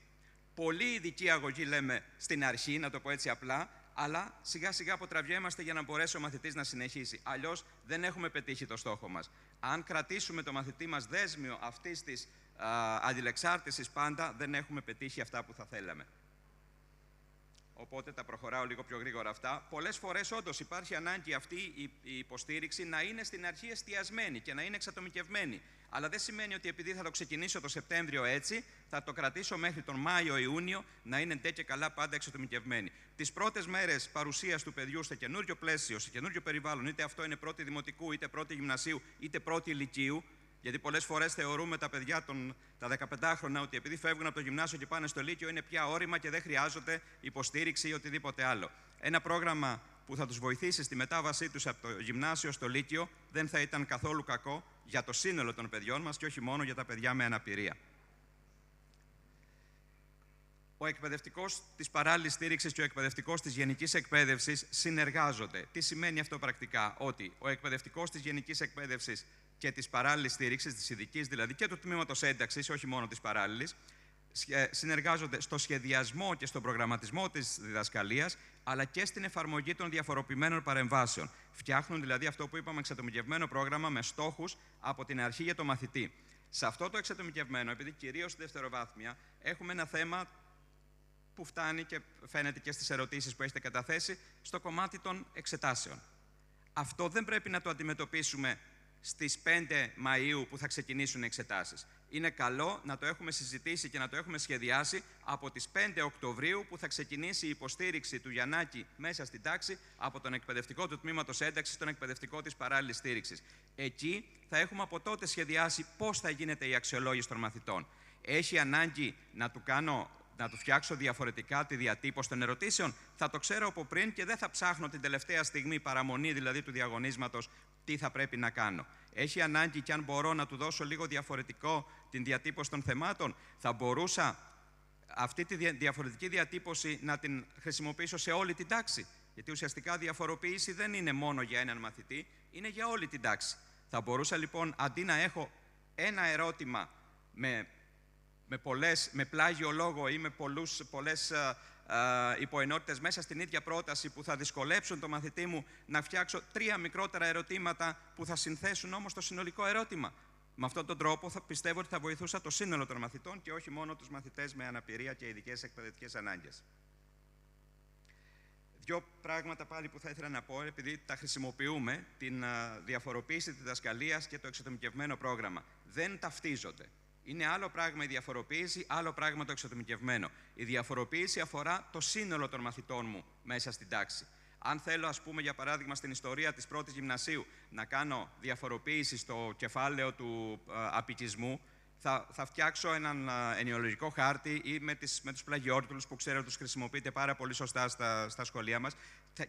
Πολύ ειδική αγωγή λέμε στην αρχή, να το πω έτσι απλά, αλλά σιγά σιγά αποτραβιέμαστε για να μπορέσει ο μαθητής να συνεχίσει. Αλλιώς δεν έχουμε πετύχει το στόχο μας. Αν κρατήσουμε το μαθητή μας δέσμιο αυτής της αλληλεξάρτησης πάντα, δεν έχουμε πετύχει αυτά που θα θέλαμε. Οπότε τα προχωράω λίγο πιο γρήγορα αυτά. Πολλές φορές όντως υπάρχει ανάγκη αυτή η υποστήριξη να είναι στην αρχή εστιασμένη και να είναι εξατομικευμένη. Αλλά δεν σημαίνει ότι επειδή θα το ξεκινήσω το Σεπτέμβριο έτσι, θα το κρατήσω μέχρι τον Μάιο-Ιούνιο να είναι ντε και καλά πάντα εξατομικευμένη. Τις πρώτες μέρες παρουσίας του παιδιού σε καινούριο πλαίσιο, σε καινούριο περιβάλλον, είτε αυτό είναι πρώτη δημοτικού, είτε πρώτη γυμνασίου, είτε πρώτη λυκείου, γιατί πολλές φορές θεωρούμε τα παιδιά τα 15χρονα ότι επειδή φεύγουν από το γυμνάσιο και πάνε στο λύκειο είναι πια όρημα και δεν χρειάζονται υποστήριξη ή οτιδήποτε άλλο. Ένα πρόγραμμα που θα τους βοηθήσει στη μετάβασή τους από το γυμνάσιο στο λύκειο δεν θα ήταν καθόλου κακό για το σύνολο των παιδιών μας και όχι μόνο για τα παιδιά με αναπηρία. Ο εκπαιδευτικός της παράλληλης στήριξης και ο εκπαιδευτικός της γενικής εκπαίδευσης συνεργάζονται. Τι σημαίνει αυτό πρακτικά? Ότι ο εκπαιδευτικός της γενικής εκπαίδευσης και της παράλληλης στήριξης, της ειδικής δηλαδή και του τμήματος ένταξης, όχι μόνο της παράλληλης, συνεργάζονται στο σχεδιασμό και στον προγραμματισμό της διδασκαλίας, αλλά και στην εφαρμογή των διαφοροποιημένων παρεμβάσεων. Φτιάχνουν δηλαδή αυτό που είπαμε εξατομικευμένο πρόγραμμα με στόχους από την αρχή για το μαθητή. Σε αυτό το εξατομικευμένο, επειδή κυρίως στη δευτεροβάθμια, έχουμε ένα θέμα που φτάνει και φαίνεται και στις ερωτήσεις που έχετε καταθέσει, στο κομμάτι των εξετάσεων. Αυτό δεν πρέπει να το αντιμετωπίσουμε στις 5 Μαΐου που θα ξεκινήσουν οι εξετάσεις. Είναι καλό να το έχουμε συζητήσει και να το έχουμε σχεδιάσει από τις 5 Οκτωβρίου που θα ξεκινήσει η υποστήριξη του Γιαννάκη μέσα στην τάξη από τον εκπαιδευτικό του τμήματος ένταξης στον εκπαιδευτικό της παράλληλης στήριξης. Εκεί θα έχουμε από τότε σχεδιάσει πώς θα γίνεται η αξιολόγηση των μαθητών. Έχει ανάγκη να του φτιάξω διαφορετικά τη διατύπωση των ερωτήσεων? Θα το ξέρω από πριν και δεν θα ψάχνω την τελευταία στιγμή, παραμονή δηλαδή του διαγωνίσματος, τι θα πρέπει να κάνω. Έχει ανάγκη και αν μπορώ να του δώσω λίγο διαφορετικό την διατύπωση των θεμάτων, θα μπορούσα αυτή τη διαφορετική διατύπωση να την χρησιμοποιήσω σε όλη την τάξη. Γιατί ουσιαστικά διαφοροποίηση δεν είναι μόνο για έναν μαθητή, είναι για όλη την τάξη. Θα μπορούσα λοιπόν, αντί να έχω ένα ερώτημα με με πλάγιο λόγο ή με πολλές υποενότητες μέσα στην ίδια πρόταση που θα δυσκολέψουν το μαθητή μου να φτιάξω 3 μικρότερα ερωτήματα που θα συνθέσουν όμως το συνολικό ερώτημα. Με αυτόν τον τρόπο πιστεύω ότι θα βοηθούσα το σύνολο των μαθητών και όχι μόνο τους μαθητές με αναπηρία και ειδικές εκπαιδευτικές ανάγκες. 2 πράγματα πάλι που θα ήθελα να πω, επειδή τα χρησιμοποιούμε, την διαφοροποίηση της διδασκαλίας και το εξατομικευμένο πρόγραμμα. Δεν ταυτίζονται. Είναι άλλο πράγμα η διαφοροποίηση, άλλο πράγμα το εξατομικευμένο. Η διαφοροποίηση αφορά το σύνολο των μαθητών μου μέσα στην τάξη. Αν θέλω, ας πούμε, για παράδειγμα, στην ιστορία της πρώτης γυμνασίου να κάνω διαφοροποίηση στο κεφάλαιο του απικισμού, θα φτιάξω έναν ενοιολογικό χάρτη ή με τους πλαγιόρτουλους που ξέρω ότι τους χρησιμοποιείτε πάρα πολύ σωστά στα σχολεία μας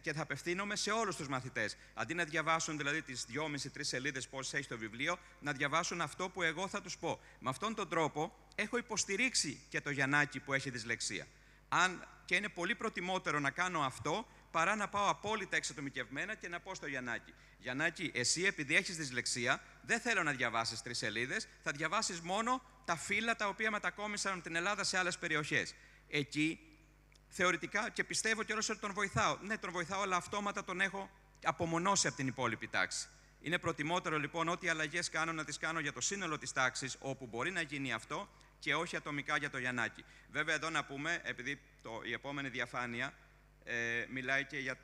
και θα απευθύνομαι σε όλους τους μαθητές. Αντί να διαβάσουν δηλαδή τις 2,5-3 σελίδες πόσες έχει το βιβλίο, να διαβάσουν αυτό που εγώ θα τους πω. Με αυτόν τον τρόπο έχω υποστηρίξει και το Γιαννάκη που έχει δυσλεξία. Και είναι πολύ προτιμότερο να κάνω αυτό παρά να πάω απόλυτα εξατομικευμένα και να πω στο Γιαννάκη: Γιαννάκη, εσύ επειδή έχεις δυσλεξία, δεν θέλω να διαβάσεις 3 σελίδες, θα διαβάσεις μόνο τα φύλλα τα οποία μετακόμισαν από την Ελλάδα σε άλλες περιοχές. Εκεί, θεωρητικά, και πιστεύω κιόλας ότι τον βοηθάω. Ναι, τον βοηθάω, αλλά αυτόματα τον έχω απομονώσει από την υπόλοιπη τάξη. Είναι προτιμότερο λοιπόν ό,τι αλλαγές κάνω να τις κάνω για το σύνολο της τάξης, όπου μπορεί να γίνει αυτό και όχι ατομικά για το Γιαννάκη. Βέβαια, εδώ να πούμε, επειδή η επόμενη διαφάνεια μιλάει και για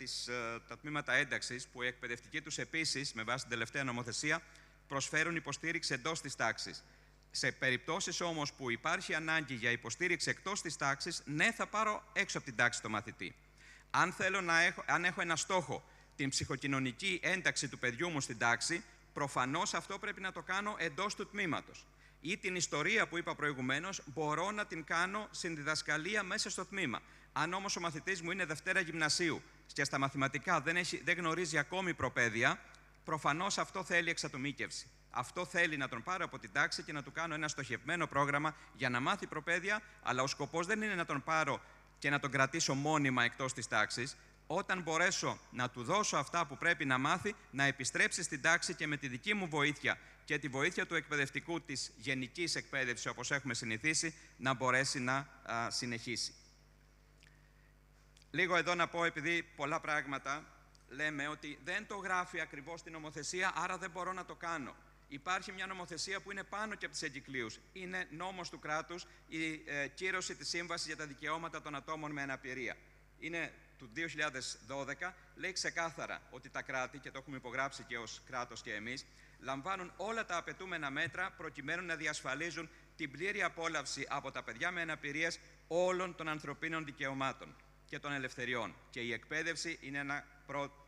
τα τμήματα ένταξης, που οι εκπαιδευτικοί τους επίσης, με βάση την τελευταία νομοθεσία, προσφέρουν υποστήριξη εντός της τάξης. Σε περιπτώσεις όμως που υπάρχει ανάγκη για υποστήριξη εκτός της τάξης, ναι, θα πάρω έξω από την τάξη το μαθητή. Αν έχω ένα στόχο, την ψυχοκοινωνική ένταξη του παιδιού μου στην τάξη, προφανώς αυτό πρέπει να το κάνω εντός του τμήματος. Ή την ιστορία που είπα προηγουμένως, μπορώ να την κάνω συνδιδασκαλία μέσα στο τμήμα. Αν όμως ο μαθητής μου είναι Δευτέρα Γυμνασίου και στα μαθηματικά δεν γνωρίζει ακόμη προπαίδεια, προφανώς αυτό θέλει εξατομίκευση. Αυτό θέλει να τον πάρω από την τάξη και να του κάνω ένα στοχευμένο πρόγραμμα για να μάθει προπαίδεια, αλλά ο σκοπός δεν είναι να τον πάρω και να τον κρατήσω μόνιμα εκτός της τάξης. Όταν μπορέσω να του δώσω αυτά που πρέπει να μάθει, να επιστρέψει στην τάξη και με τη δική μου βοήθεια και τη βοήθεια του εκπαιδευτικού της γενικής εκπαίδευσης, όπως έχουμε συνηθίσει, να μπορέσει να συνεχίσει. Λίγο εδώ να πω, επειδή πολλά πράγματα λέμε ότι δεν το γράφει ακριβώς στην νομοθεσία, άρα δεν μπορώ να το κάνω. Υπάρχει μια νομοθεσία που είναι πάνω και από τις εγκυκλίους. Είναι νόμος του κράτους η κύρωση της Σύμβασης για τα Δικαιώματα των Ατόμων με Αναπηρία. Είναι του 2012, λέει ξεκάθαρα ότι τα κράτη, και το έχουμε υπογράψει και ως κράτος και εμείς, λαμβάνουν όλα τα απαιτούμενα μέτρα προκειμένου να διασφαλίζουν την πλήρη απόλαυση από τα παιδιά με αναπηρίες όλων των ανθρωπίνων δικαιωμάτων και των ελευθεριών. Και η εκπαίδευση είναι ένα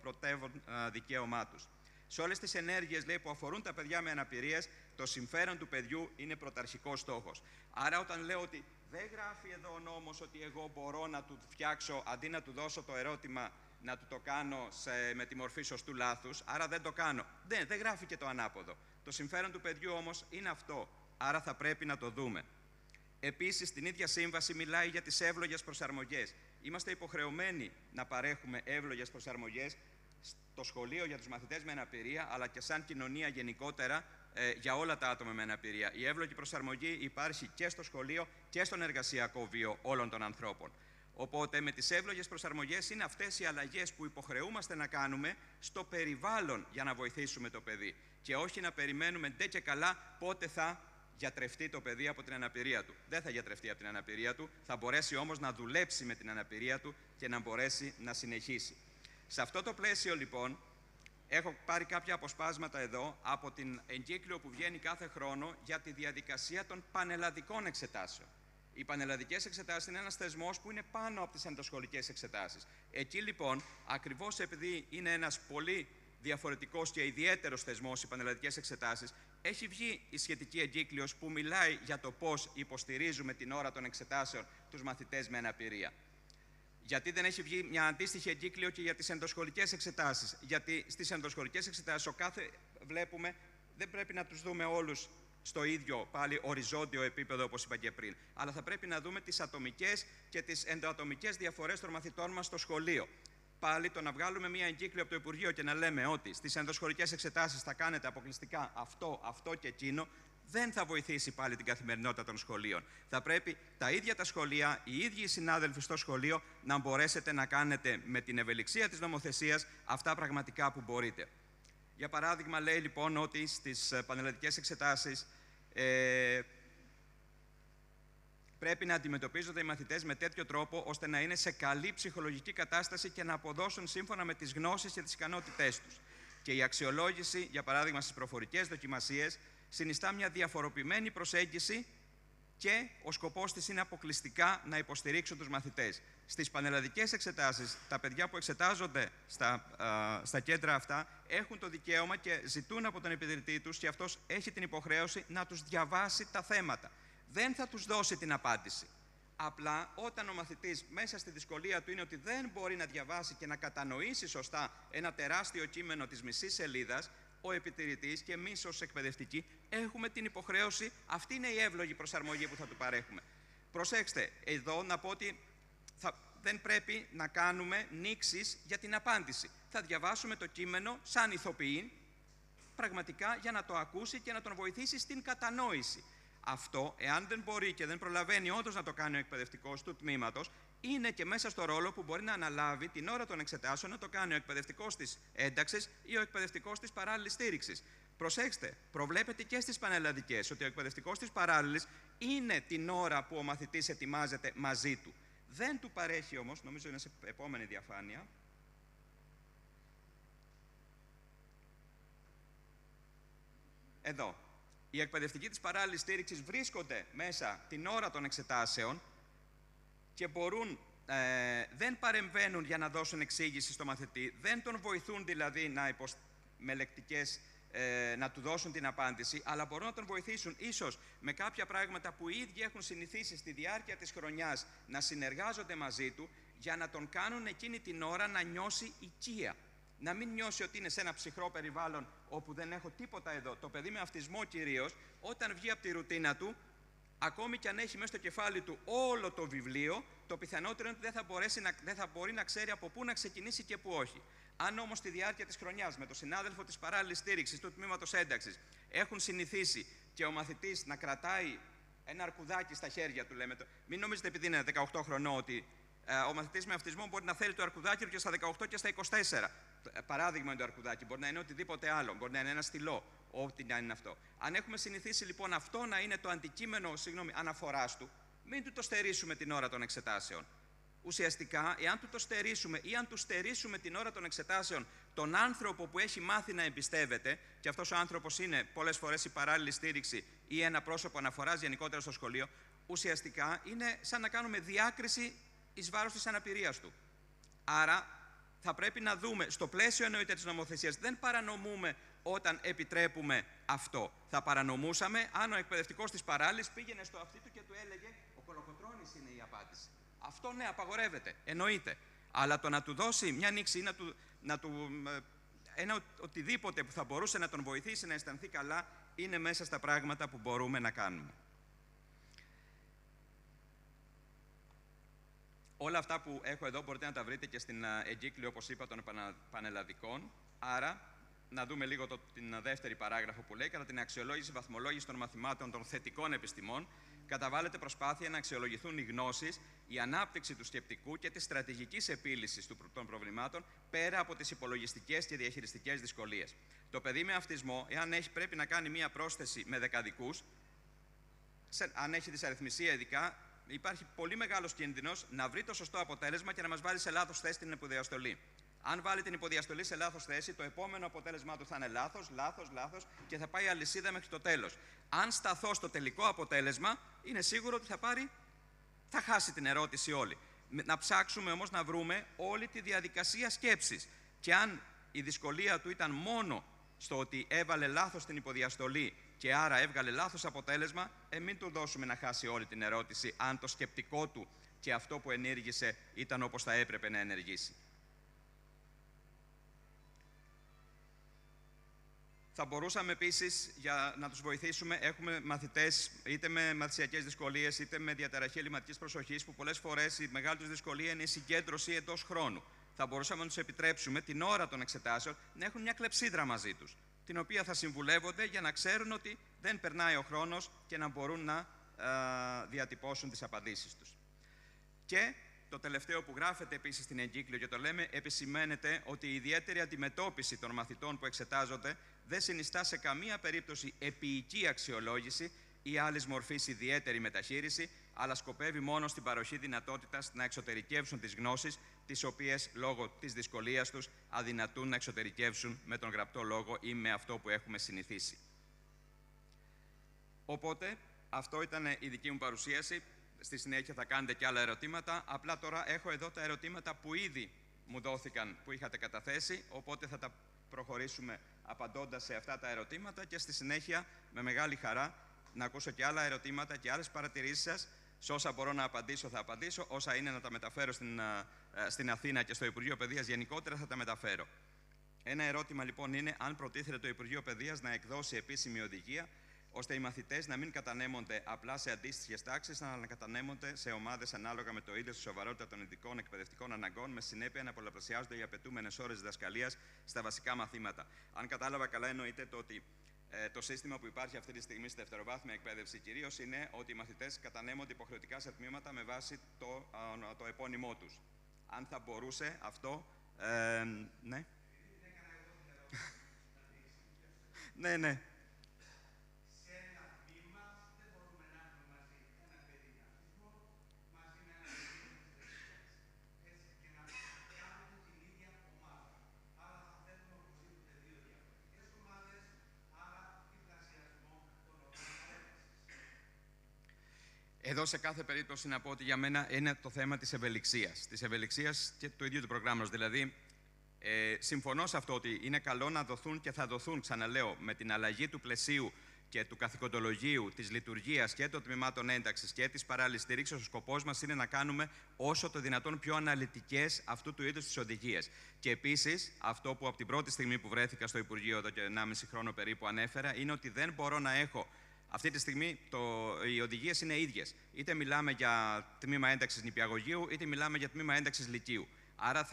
πρωτεύον δικαίωμά τους. Σε όλες τις ενέργειες, λέει, που αφορούν τα παιδιά με αναπηρίες, το συμφέρον του παιδιού είναι πρωταρχικός στόχος. Άρα, όταν λέω ότι δεν γράφει εδώ ο νόμος ότι εγώ μπορώ να του φτιάξω, αντί να του δώσω το ερώτημα, να του το κάνω με τη μορφή σωστού λάθους, άρα δεν το κάνω. Δεν γράφει και το ανάποδο. Το συμφέρον του παιδιού όμως είναι αυτό. Άρα θα πρέπει να το δούμε. Επίσης, στην ίδια σύμβαση μιλάει για τις εύλογες προσαρμογές. Είμαστε υποχρεωμένοι να παρέχουμε εύλογες προσαρμογές στο σχολείο για τους μαθητές με αναπηρία, αλλά και σαν κοινωνία γενικότερα για όλα τα άτομα με αναπηρία. Η εύλογη προσαρμογή υπάρχει και στο σχολείο και στον εργασιακό βίο όλων των ανθρώπων. Οπότε, με τις εύλογες προσαρμογές είναι αυτές οι αλλαγές που υποχρεούμαστε να κάνουμε στο περιβάλλον για να βοηθήσουμε το παιδί. Και όχι να περιμένουμε ντε και καλά πότε θα γιατρευτεί το παιδί από την αναπηρία του. Δεν θα γιατρευτεί από την αναπηρία του, θα μπορέσει όμως να δουλέψει με την αναπηρία του και να μπορέσει να συνεχίσει. Σε αυτό το πλαίσιο, λοιπόν, έχω πάρει κάποια αποσπάσματα εδώ από την εγκύκλιο που βγαίνει κάθε χρόνο για τη διαδικασία των πανελλαδικών εξετάσεων. Οι πανελλαδικές εξετάσεις είναι ένας θεσμός που είναι πάνω από τις ενδοσχολικές εξετάσεις. Εκεί, λοιπόν, ακριβώς επειδή είναι ένας πολύ διαφορετικός και ιδιαίτερος θεσμός οι πανελλαδικές εξετάσεις, έχει βγει η σχετική εγκύκλιος που μιλάει για το πώς υποστηρίζουμε την ώρα των εξετάσεων τους μαθητές με αναπηρία. Γιατί δεν έχει βγει μια αντίστοιχη εγκύκλιο και για τις ενδοσχολικές εξετάσεις? Γιατί στις ενδοσχολικές εξετάσεις βλέπουμε, δεν πρέπει να τους δούμε όλους στο ίδιο πάλι οριζόντιο επίπεδο, όπως είπα και πριν. Αλλά θα πρέπει να δούμε τις ατομικές και τις ενδοατομικές διαφορές των μαθητών μας στο σχολείο. Πάλι το να βγάλουμε μια εγκύκλιο από το Υπουργείο και να λέμε ότι στις ενδοσχολικές εξετάσεις θα κάνετε αποκλειστικά αυτό και εκείνο, δεν θα βοηθήσει πάλι την καθημερινότητα των σχολείων. Θα πρέπει τα ίδια τα σχολεία, οι ίδιοι οι συνάδελφοι στο σχολείο, να μπορέσετε να κάνετε με την ευελιξία της νομοθεσίας αυτά πραγματικά που μπορείτε. Για παράδειγμα, λέει λοιπόν ότι στις πανελλαδικές εξετάσεις πρέπει να αντιμετωπίζονται οι μαθητές με τέτοιο τρόπο ώστε να είναι σε καλή ψυχολογική κατάσταση και να αποδώσουν σύμφωνα με τις γνώσεις και τις ικανότητές τους. Και η αξιολόγηση, για παράδειγμα στις προφορικές δοκιμασίες, συνιστά μια διαφοροποιημένη προσέγγιση και ο σκοπός της είναι αποκλειστικά να τους μαθητές. Στις πανελλαδικές εξετάσεις, τα παιδιά που εξετάζονται στα κέντρα αυτά έχουν το δικαίωμα και ζητούν από τον επιτηρητή τους και αυτός έχει την υποχρέωση να τους διαβάσει τα θέματα. Δεν θα τους δώσει την απάντηση. Απλά όταν ο μαθητής μέσα στη δυσκολία του είναι ότι δεν μπορεί να διαβάσει και να κατανοήσει σωστά ένα τεράστιο κείμενο της μισής σελίδας, ο επιτηρητής και εμείς ως εκπαιδευτικοί έχουμε την υποχρέωση, αυτή είναι η εύλογη προσαρμογή που θα του παρέχουμε. Προσέξτε, εδώ να πω ότι δεν πρέπει να κάνουμε νήξεις για την απάντηση. Θα διαβάσουμε το κείμενο σαν ηθοποιοί, πραγματικά για να το ακούσει και να τον βοηθήσει στην κατανόηση. Αυτό, εάν δεν μπορεί και δεν προλαβαίνει όντως να το κάνει ο εκπαιδευτικός του τμήματος, είναι και μέσα στο ρόλο που μπορεί να αναλάβει την ώρα των εξετάσεων να το κάνει ο εκπαιδευτικός της ένταξης ή ο εκπαιδευτικός της παράλληλης στήριξης. Προσέξτε, προβλέπεται και στις πανελλαδικές ότι ο εκπαιδευτικός της παράλληλης είναι την ώρα που ο μαθητής ετοιμάζεται μαζί του. Δεν του παρέχει όμως, νομίζω είναι σε επόμενη διαφάνεια, εδώ. Οι εκπαιδευτικοί της παράλληλης στήριξης βρίσκονται μέσα την ώρα των εξετάσεων και δεν παρεμβαίνουν για να δώσουν εξήγηση στο μαθητή, δεν τον βοηθούν δηλαδή με λεκτικές να του δώσουν την απάντηση, αλλά μπορούν να τον βοηθήσουν ίσως με κάποια πράγματα που οι ίδιοι έχουν συνηθίσει στη διάρκεια της χρονιάς να συνεργάζονται μαζί του για να τον κάνουν εκείνη την ώρα να νιώσει οικία. Να μην νιώσει ότι είναι σε ένα ψυχρό περιβάλλον όπου δεν έχω τίποτα εδώ. Το παιδί με αυτισμό κυρίως, όταν βγει από τη ρουτίνα του, ακόμη και αν έχει μέσα στο κεφάλι του όλο το βιβλίο, το πιθανότερο είναι ότι δεν θα μπορεί να ξέρει από πού να ξεκινήσει και πού όχι. Αν όμως στη διάρκεια της χρονιάς με τον συνάδελφο της παράλληλης στήριξης του τμήματος ένταξης έχουν συνηθίσει και ο μαθητής να κρατάει ένα αρκουδάκι στα χέρια του, λέμε, μην νομίζετε επειδή είναι 18 χρονών ότι ο μαθητής με αυτισμό μπορεί να θέλει το αρκουδάκι του και στα 18 και στα 24. Παράδειγμα είναι το αρκουδάκι, μπορεί να είναι οτιδήποτε άλλο, μπορεί να είναι ένα στυλό, ό,τι να είναι αυτό. Αν έχουμε συνηθίσει λοιπόν αυτό να είναι το αντικείμενο αναφοράς του, μην του το στερήσουμε την ώρα των εξετάσεων. Ουσιαστικά, εάν του το στερήσουμε ή αν του στερήσουμε την ώρα των εξετάσεων τον άνθρωπο που έχει μάθει να εμπιστεύεται, και αυτός ο άνθρωπος είναι πολλές φορές η παράλληλη στήριξη ή ένα πρόσωπο αναφοράς γενικότερα στο σχολείο, ουσιαστικά είναι σαν να κάνουμε διάκριση εις βάρος της αναπηρίας του. Άρα, θα πρέπει να δούμε, στο πλαίσιο εννοείται της νομοθεσίας, δεν παρανομούμε όταν επιτρέπουμε αυτό. Θα παρανομούσαμε αν ο εκπαιδευτικός της παράλληλης πήγαινε στο αυτί του και του έλεγε «Ο Κολοκοτρώνης είναι η απάντηση». Αυτό ναι, απαγορεύεται, εννοείται. Αλλά το να του δώσει μια νήξη ή ένα οτιδήποτε που θα μπορούσε να τον βοηθήσει να αισθανθεί καλά, είναι μέσα στα πράγματα που μπορούμε να κάνουμε. Όλα αυτά που έχω εδώ μπορείτε να τα βρείτε και στην εγκύκλιο, όπως είπα, των πανελλαδικών. Άρα, να δούμε λίγο την δεύτερη παράγραφο που λέει: κατά την αξιολόγηση βαθμολόγηση των μαθημάτων των θετικών επιστημών, καταβάλλεται προσπάθεια να αξιολογηθούν οι γνώσεις, η ανάπτυξη του σκεπτικού και της στρατηγικής επίλυσης των προβλημάτων πέρα από τις υπολογιστικές και διαχειριστικές δυσκολίες. Το παιδί με αυτισμό, εάν πρέπει να κάνει μία πρόσθεση με δεκαδικούς, αν έχει δυσαριθμισία ειδικά, υπάρχει πολύ μεγάλος κίνδυνος να βρει το σωστό αποτέλεσμα και να μας βάλει σε λάθος θέση την υποδιαστολή. Αν βάλει την υποδιαστολή σε λάθος θέση, το επόμενο αποτέλεσμά του θα είναι λάθος και θα πάει αλυσίδα μέχρι το τέλος. Αν σταθώ στο τελικό αποτέλεσμα, είναι σίγουρο ότι θα χάσει την ερώτηση όλη. Να ψάξουμε όμως να βρούμε όλη τη διαδικασία σκέψης. Και αν η δυσκολία του ήταν μόνο στο ότι έβαλε λάθος την υποδιαστολή και άρα έβγαλε λάθος αποτέλεσμα, μην του δώσουμε να χάσει όλη την ερώτηση, αν το σκεπτικό του και αυτό που ενήργησε ήταν όπως θα έπρεπε να ενεργήσει. Θα μπορούσαμε επίσης, για να τους βοηθήσουμε, έχουμε μαθητές είτε με μαθησιακές δυσκολίες είτε με διαταραχή ελλειμματικής προσοχής, που πολλές φορές η μεγάλη τους δυσκολία είναι η συγκέντρωση εντός χρόνου. Θα μπορούσαμε να τους επιτρέψουμε την ώρα των εξετάσεων να έχουν μια κλεψίδρα μαζί τους. την οποία θα συμβουλεύονται για να ξέρουν ότι δεν περνάει ο χρόνος και να μπορούν να διατυπώσουν τις απαντήσεις τους. Και το τελευταίο που γράφεται επίσης στην εγκύκλιο και το λέμε, επισημαίνεται ότι η ιδιαίτερη αντιμετώπιση των μαθητών που εξετάζονται δεν συνιστά σε καμία περίπτωση επίοικη αξιολόγηση ή άλλης μορφής ιδιαίτερη μεταχείριση, αλλά σκοπεύει μόνο στην παροχή δυνατότητας να εξωτερικεύσουν τις γνώσεις, τις οποίες λόγω της δυσκολίας τους αδυνατούν να εξωτερικεύσουν με τον γραπτό λόγο ή με αυτό που έχουμε συνηθίσει. Οπότε, αυτό ήταν η δική μου παρουσίαση. Στη συνέχεια θα κάνετε και άλλα ερωτήματα. Απλά τώρα έχω εδώ τα ερωτήματα που ήδη μου δόθηκαν, που είχατε καταθέσει, οπότε θα τα προχωρήσουμε απαντώντας σε αυτά τα ερωτήματα και στη συνέχεια, με μεγάλη χαρά, να ακούσω και άλλα ερωτήματα και άλλες παρατηρήσεις σας. Σε όσα μπορώ να απαντήσω, θα απαντήσω. Όσα είναι να τα μεταφέρω στην Αθήνα και στο Υπουργείο Παιδείας γενικότερα, θα τα μεταφέρω. Ένα ερώτημα λοιπόν είναι αν προτίθεται το Υπουργείο Παιδείας να εκδώσει επίσημη οδηγία, ώστε οι μαθητές να μην κατανέμονται απλά σε αντίστοιχες τάξεις, αλλά να κατανέμονται σε ομάδες ανάλογα με το είδος, τη σοβαρότητα των ειδικών εκπαιδευτικών αναγκών, με συνέπεια να πολλαπλασιάζονται οι απαιτούμενες ώρες διδασκαλίας στα βασικά μαθήματα. Αν κατάλαβα καλά, εννοείται το ότι το σύστημα που υπάρχει αυτή τη στιγμή στη δευτεροβάθμια εκπαίδευση κυρίως είναι ότι οι μαθητές κατανέμονται υποχρεωτικά σε τμήματα με βάση το επώνυμό τους. Αν θα μπορούσε αυτό. Ναι. Ναι. Εδώ σε κάθε περίπτωση να πω ότι για μένα είναι το θέμα της ευελιξίας. Της ευελιξίας και του ίδιου του προγράμματος. Δηλαδή, συμφωνώ σε αυτό ότι είναι καλό να δοθούν και θα δοθούν, ξαναλέω, με την αλλαγή του πλαισίου και του καθηκοντολογίου, της λειτουργίας και των τμήματων ένταξης και της παράλληλης στήριξης. Ο σκοπός μας είναι να κάνουμε όσο το δυνατόν πιο αναλυτικές αυτού του είδους τις οδηγίες. Και επίσης, αυτό που από την πρώτη στιγμή που βρέθηκα στο Υπουργείο, εδώ και 1,5 χρόνο περίπου, ανέφερα, είναι ότι δεν μπορώ να έχω. Αυτή τη στιγμή οι οδηγίες είναι ίδιες. Είτε μιλάμε για τμήμα ένταξης νηπιαγωγείου, είτε μιλάμε για τμήμα ένταξης λυκείου. Άρα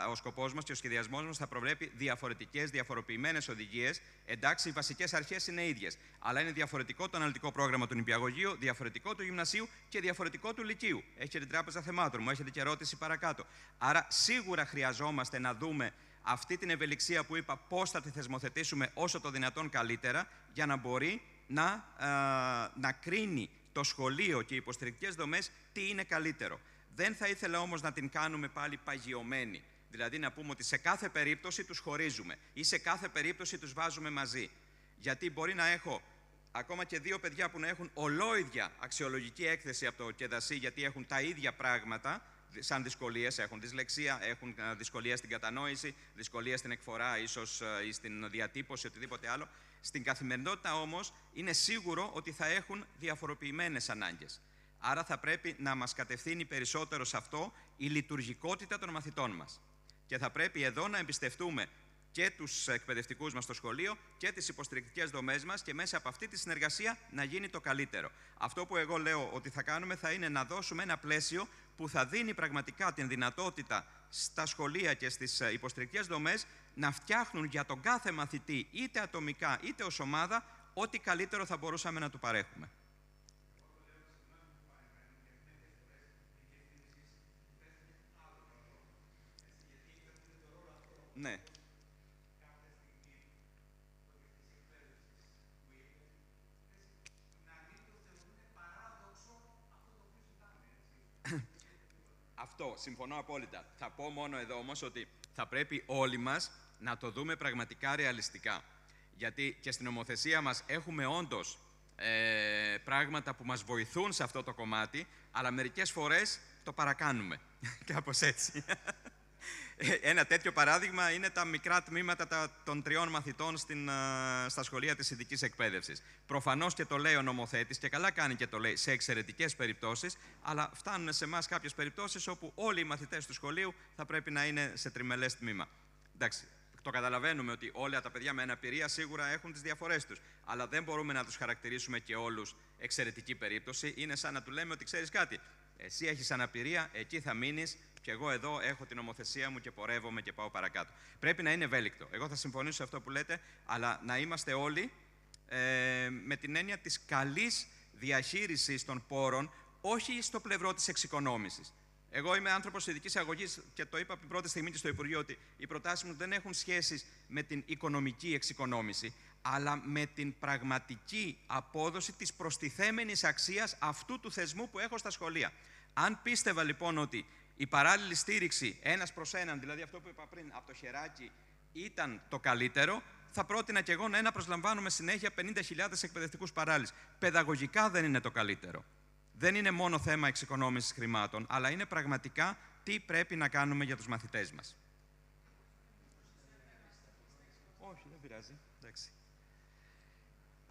ο σκοπός μας και ο σχεδιασμός μας θα προβλέπει διαφορετικές, διαφοροποιημένες οδηγίες. Εντάξει, οι βασικές αρχές είναι ίδιες. Αλλά είναι διαφορετικό το αναλυτικό πρόγραμμα του νηπιαγωγείου, διαφορετικό του γυμνασίου και διαφορετικό του λυκείου. Έχετε την Τράπεζα Θεμάτων, μου έχετε και ερώτηση παρακάτω. Άρα σίγουρα χρειαζόμαστε να δούμε αυτή την ευελιξία που είπα, πώς θα τη θεσμοθετήσουμε όσο το δυνατόν καλύτερα, για να μπορεί να κρίνει το σχολείο και οι υποστηρικτικές δομές τι είναι καλύτερο. Δεν θα ήθελα όμως να την κάνουμε πάλι παγιωμένη. Δηλαδή να πούμε ότι σε κάθε περίπτωση τους χωρίζουμε ή σε κάθε περίπτωση τους βάζουμε μαζί. Γιατί μπορεί να έχω ακόμα και 2 παιδιά που να έχουν ολόιδια αξιολογική έκθεση από το ΚΕΔΑΣΥ, γιατί έχουν τα ίδια πράγματα σαν δυσκολίες, έχουν δυσλεξία, έχουν δυσκολία στην κατανόηση, δυσκολία στην εκφορά ίσως ή στην διατύπωση, οτιδήποτε άλλο. Στην καθημερινότητα όμως είναι σίγουρο ότι θα έχουν διαφοροποιημένες ανάγκες. Άρα θα πρέπει να μας κατευθύνει περισσότερο σε αυτό η λειτουργικότητα των μαθητών μας. Και θα πρέπει εδώ να εμπιστευτούμε και τους εκπαιδευτικούς μας στο σχολείο και τις υποστηρικτικές δομές μας και μέσα από αυτή τη συνεργασία να γίνει το καλύτερο. Αυτό που εγώ λέω ότι θα κάνουμε θα είναι να δώσουμε ένα πλαίσιο που θα δίνει πραγματικά την δυνατότητα στα σχολεία και στις υποστηρικτικές δομές να φτιάχνουν για τον κάθε μαθητή, είτε ατομικά είτε ως ομάδα, ό,τι καλύτερο θα μπορούσαμε να του παρέχουμε. Ναι. Αυτό, συμφωνώ απόλυτα. Θα πω μόνο εδώ όμως ότι θα πρέπει όλοι μας να το δούμε πραγματικά ρεαλιστικά. Γιατί και στην νομοθεσία μας έχουμε όντως πράγματα που μας βοηθούν σε αυτό το κομμάτι, αλλά μερικές φορές το παρακάνουμε. Κάπως έτσι. Ένα τέτοιο παράδειγμα είναι τα μικρά τμήματα των 3 μαθητών στα σχολεία της ειδικής εκπαίδευσης. Προφανώς και το λέει ο νομοθέτης και καλά κάνει και το λέει σε εξαιρετικές περιπτώσεις, αλλά φτάνουν σε εμάς κάποιες περιπτώσεις όπου όλοι οι μαθητές του σχολείου θα πρέπει να είναι σε τριμελές τμήμα. Εντάξει, το καταλαβαίνουμε ότι όλα τα παιδιά με αναπηρία σίγουρα έχουν τις διαφορές τους, αλλά δεν μπορούμε να τους χαρακτηρίσουμε και όλους εξαιρετική περίπτωση. Είναι σαν να του λέμε ότι ξέρεις κάτι. Εσύ έχεις αναπηρία, εκεί θα μείνεις και εγώ εδώ έχω την νομοθεσία μου και πορεύομαι και πάω παρακάτω. Πρέπει να είναι ευέλικτο. Εγώ θα συμφωνήσω σε αυτό που λέτε, αλλά να είμαστε όλοι με την έννοια της καλής διαχείρισης των πόρων, όχι στο πλευρό της εξοικονόμησης. Εγώ είμαι άνθρωπος ειδικής αγωγής και το είπα από την πρώτη στιγμή και στο Υπουργείο ότι οι προτάσεις μου δεν έχουν σχέση με την οικονομική εξοικονόμηση, αλλά με την πραγματική απόδοση της προστιθέμενης αξίας αυτού του θεσμού που έχω στα σχολεία. Αν πίστευα λοιπόν ότι η παράλληλη στήριξη ένας προς έναν, δηλαδή αυτό που είπα πριν από το χεράκι, ήταν το καλύτερο, θα πρότεινα και εγώ να προσλαμβάνουμε συνέχεια 50.000 εκπαιδευτικούς παράλληλους. Παιδαγωγικά δεν είναι το καλύτερο. Δεν είναι μόνο θέμα εξοικονόμησης χρημάτων, αλλά είναι πραγματικά τι πρέπει να κάνουμε για τους μαθητές μας. Όχι, δεν πειράζει. Εντάξει.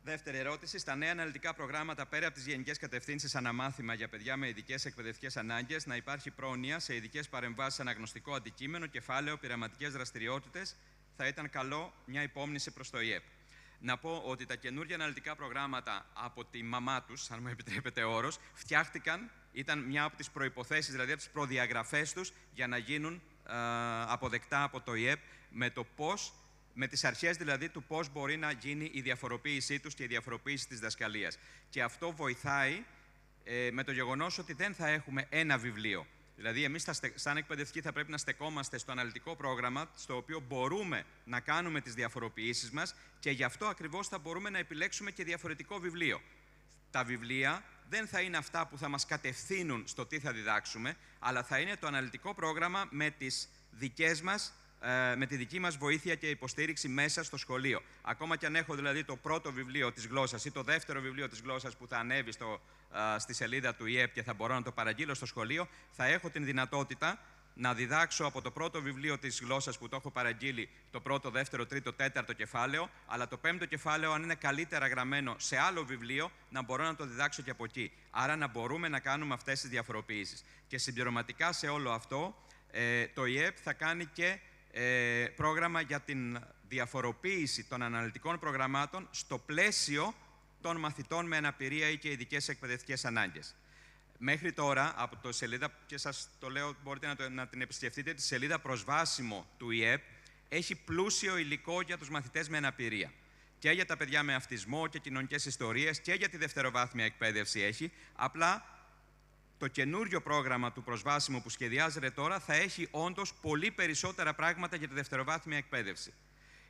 Δεύτερη ερώτηση. Στα νέα αναλυτικά προγράμματα, πέρα από τις γενικές κατευθύνσεις αναμάθημα για παιδιά με ειδικές εκπαιδευτικές ανάγκες, να υπάρχει πρόνοια σε ειδικές παρεμβάσεις, αναγνωστικό αντικείμενο, κεφάλαιο, πειραματικές δραστηριότητες, θα ήταν καλό μια υπόμνηση προς το ΙΕΠ. Να πω ότι τα καινούργια αναλυτικά προγράμματα από τη μαμά τους, αν μου επιτρέπετε ο όρος, φτιάχτηκαν, ήταν μια από τις προϋποθέσεις, δηλαδή από τις προδιαγραφές τους για να γίνουν αποδεκτά από το ΙΕΠ με τις αρχές δηλαδή του πώς μπορεί να γίνει η διαφοροποίησή τους και η διαφοροποίηση της δασκαλίας. Και αυτό βοηθάει με το γεγονός ότι δεν θα έχουμε ένα βιβλίο. Δηλαδή, εμείς σαν εκπαιδευτικοί θα πρέπει να στεκόμαστε στο αναλυτικό πρόγραμμα, στο οποίο μπορούμε να κάνουμε τις διαφοροποιήσεις μας και γι' αυτό ακριβώς θα μπορούμε να επιλέξουμε και διαφορετικό βιβλίο. Τα βιβλία δεν θα είναι αυτά που θα μας κατευθύνουν στο τι θα διδάξουμε, αλλά θα είναι το αναλυτικό πρόγραμμα με τις δικές μας, με τη δική μας βοήθεια και υποστήριξη μέσα στο σχολείο. Ακόμα και αν έχω δηλαδή το πρώτο βιβλίο της γλώσσας ή το δεύτερο βιβλίο της γλώσσας που θα ανέβει στη σελίδα του ΙΕΠ και θα μπορώ να το παραγγείλω στο σχολείο, θα έχω την δυνατότητα να διδάξω από το πρώτο βιβλίο της γλώσσας που το έχω παραγγείλει το πρώτο, δεύτερο, τρίτο, τέταρτο κεφάλαιο, αλλά το πέμπτο κεφάλαιο, αν είναι καλύτερα γραμμένο σε άλλο βιβλίο, να μπορώ να το διδάξω και από εκεί. Άρα να μπορούμε να κάνουμε αυτές τις διαφοροποιήσεις. Και συμπληρωματικά σε όλο αυτό, το ΙΕΠ θα κάνει και πρόγραμμα για την διαφοροποίηση των αναλυτικών προγραμμάτων στο πλαίσιο των μαθητών με αναπηρία ή και ειδικές εκπαιδευτικές ανάγκες. Μέχρι τώρα, από το σελίδα, και σας το λέω, μπορείτε να την επισκεφτείτε, τη σελίδα προσβάσιμο του ΙΕΠ, έχει πλούσιο υλικό για τους μαθητές με αναπηρία. Και για τα παιδιά με αυτισμό και κοινωνικές ιστορίες και για τη δευτεροβάθμια εκπαίδευση έχει. Απλά το καινούριο πρόγραμμα του προσβάσιμου που σχεδιάζεται τώρα θα έχει όντως πολύ περισσότερα πράγματα για τη δευτεροβάθμια εκπαίδευση.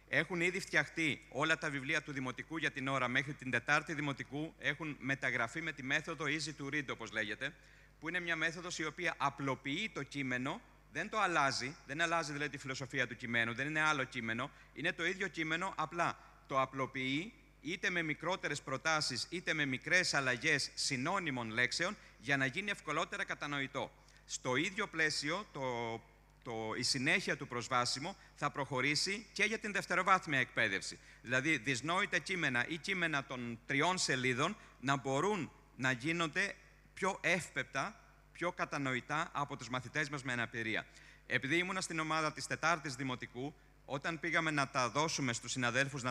Έχουν ήδη φτιαχτεί όλα τα βιβλία του Δημοτικού για την ώρα μέχρι την Τετάρτη Δημοτικού, έχουν μεταγραφεί με τη μέθοδο Easy to Read, όπως λέγεται, που είναι μια μέθοδος η οποία απλοποιεί το κείμενο, δεν το αλλάζει, δεν αλλάζει δηλαδή τη φιλοσοφία του κειμένου, δεν είναι άλλο κείμενο, είναι το ίδιο κείμενο, απλά το απλοποιεί είτε με μικρότερες προτάσεις, είτε με μικρές αλλαγές συνώνυμων λέξεων, για να γίνει ευκολότερα κατανοητό. Στο ίδιο πλαίσιο, η συνέχεια του προσβάσιμο θα προχωρήσει και για την δευτεροβάθμια εκπαίδευση. Δηλαδή, δυσνόητα κείμενα ή κείμενα των 3 σελίδων να μπορούν να γίνονται πιο εύπεπτα, πιο κατανοητά από τους μαθητές μας με αναπηρία. Επειδή ήμουνα στην ομάδα της Τετάρτης Δημοτικού, όταν πήγαμε να τα δώσουμε στους συναδέλφους,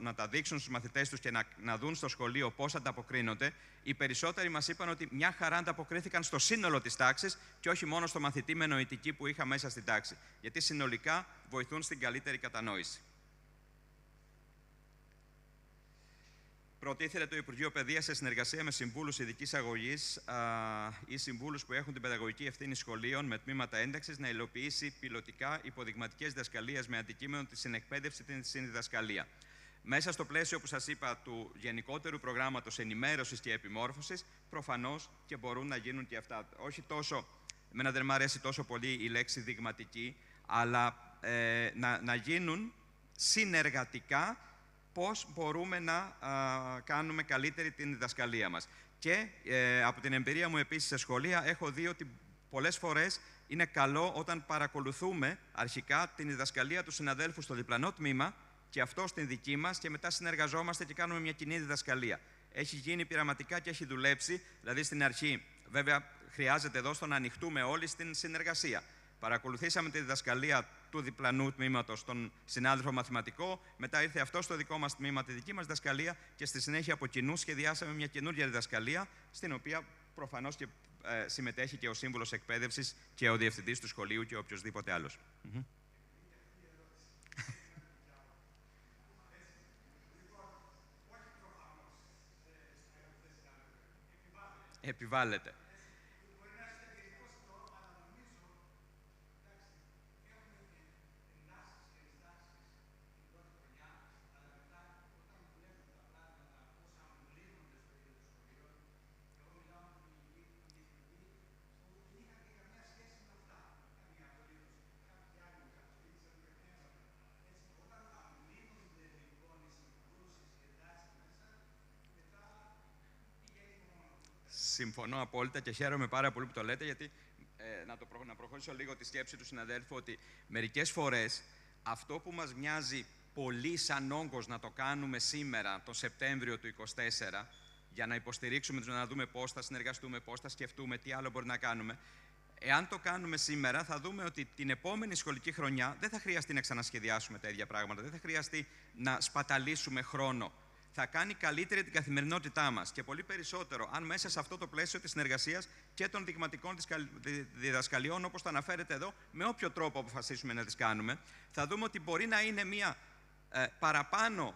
να τα δείξουν στους μαθητές τους και να δουν στο σχολείο πώς ανταποκρίνονται, οι περισσότεροι μας είπαν ότι μια χαρά ανταποκρίθηκαν στο σύνολο της τάξης και όχι μόνο στο μαθητή με νοητική που είχα μέσα στην τάξη. Γιατί συνολικά βοηθούν στην καλύτερη κατανόηση. Προτίθεται το Υπουργείο Παιδείας σε συνεργασία με συμβούλους ειδικής αγωγής ή συμβούλους που έχουν την παιδαγωγική ευθύνη σχολείων με τμήματα ένταξης να υλοποιήσει πιλωτικά υποδειγματικές διδασκαλίες με αντικείμενο τη συνεκπαίδευση και τη συνδιδασκαλία. Μέσα στο πλαίσιο που σας είπα του γενικότερου προγράμματος ενημέρωσης και επιμόρφωσης, προφανώς και μπορούν να γίνουν και αυτά. Όχι τόσο, εμένα δεν μου αρέσει τόσο πολύ η λέξη δειγματική, αλλά να γίνουν συνεργατικά πώς μπορούμε να κάνουμε καλύτερη την διδασκαλία μας. Και από την εμπειρία μου επίσης σε σχολεία έχω δει ότι πολλές φορές είναι καλό όταν παρακολουθούμε αρχικά την διδασκαλία του συναδέλφου στο διπλανό τμήμα και αυτό στην δική μας και μετά συνεργαζόμαστε και κάνουμε μια κοινή διδασκαλία. Έχει γίνει πειραματικά και έχει δουλέψει, δηλαδή στην αρχή βέβαια χρειάζεται εδώ στο να ανοιχτούμε όλοι στην συνεργασία. Παρακολουθήσαμε τη διδασκαλία του διπλανού τμήματος τον συνάδελφο μαθηματικό, μετά ήρθε αυτό στο δικό μας τμήμα, τη δική μας διδασκαλία και στη συνέχεια από κοινού σχεδιάσαμε μια καινούργια διδασκαλία, στην οποία προφανώς και συμμετέχει και ο σύμβουλος εκπαίδευσης και ο διευθυντής του σχολείου και οποιοδήποτε άλλος. Επιβάλλεται. Συμφωνώ απόλυτα και χαίρομαι πάρα πολύ που το λέτε, γιατί να προχωρήσω λίγο τη σκέψη του συναδέλφου, ότι μερικές φορές αυτό που μας μοιάζει πολύ σαν όγκος να το κάνουμε σήμερα, τον Σεπτέμβριο του 2024, για να υποστηρίξουμε, να δούμε πώς θα συνεργαστούμε, πώς θα σκεφτούμε, τι άλλο μπορεί να κάνουμε. Εάν το κάνουμε σήμερα, θα δούμε ότι την επόμενη σχολική χρονιά δεν θα χρειαστεί να ξανασχεδιάσουμε τα ίδια πράγματα, δεν θα χρειαστεί να σπαταλήσουμε χρόνο. Θα κάνει καλύτερη την καθημερινότητά μας και πολύ περισσότερο αν μέσα σε αυτό το πλαίσιο της συνεργασίας και των δειγματικών διδασκαλιών, όπως το αναφέρετε εδώ, με όποιο τρόπο αποφασίσουμε να τις κάνουμε, θα δούμε ότι μπορεί να είναι μια παραπάνω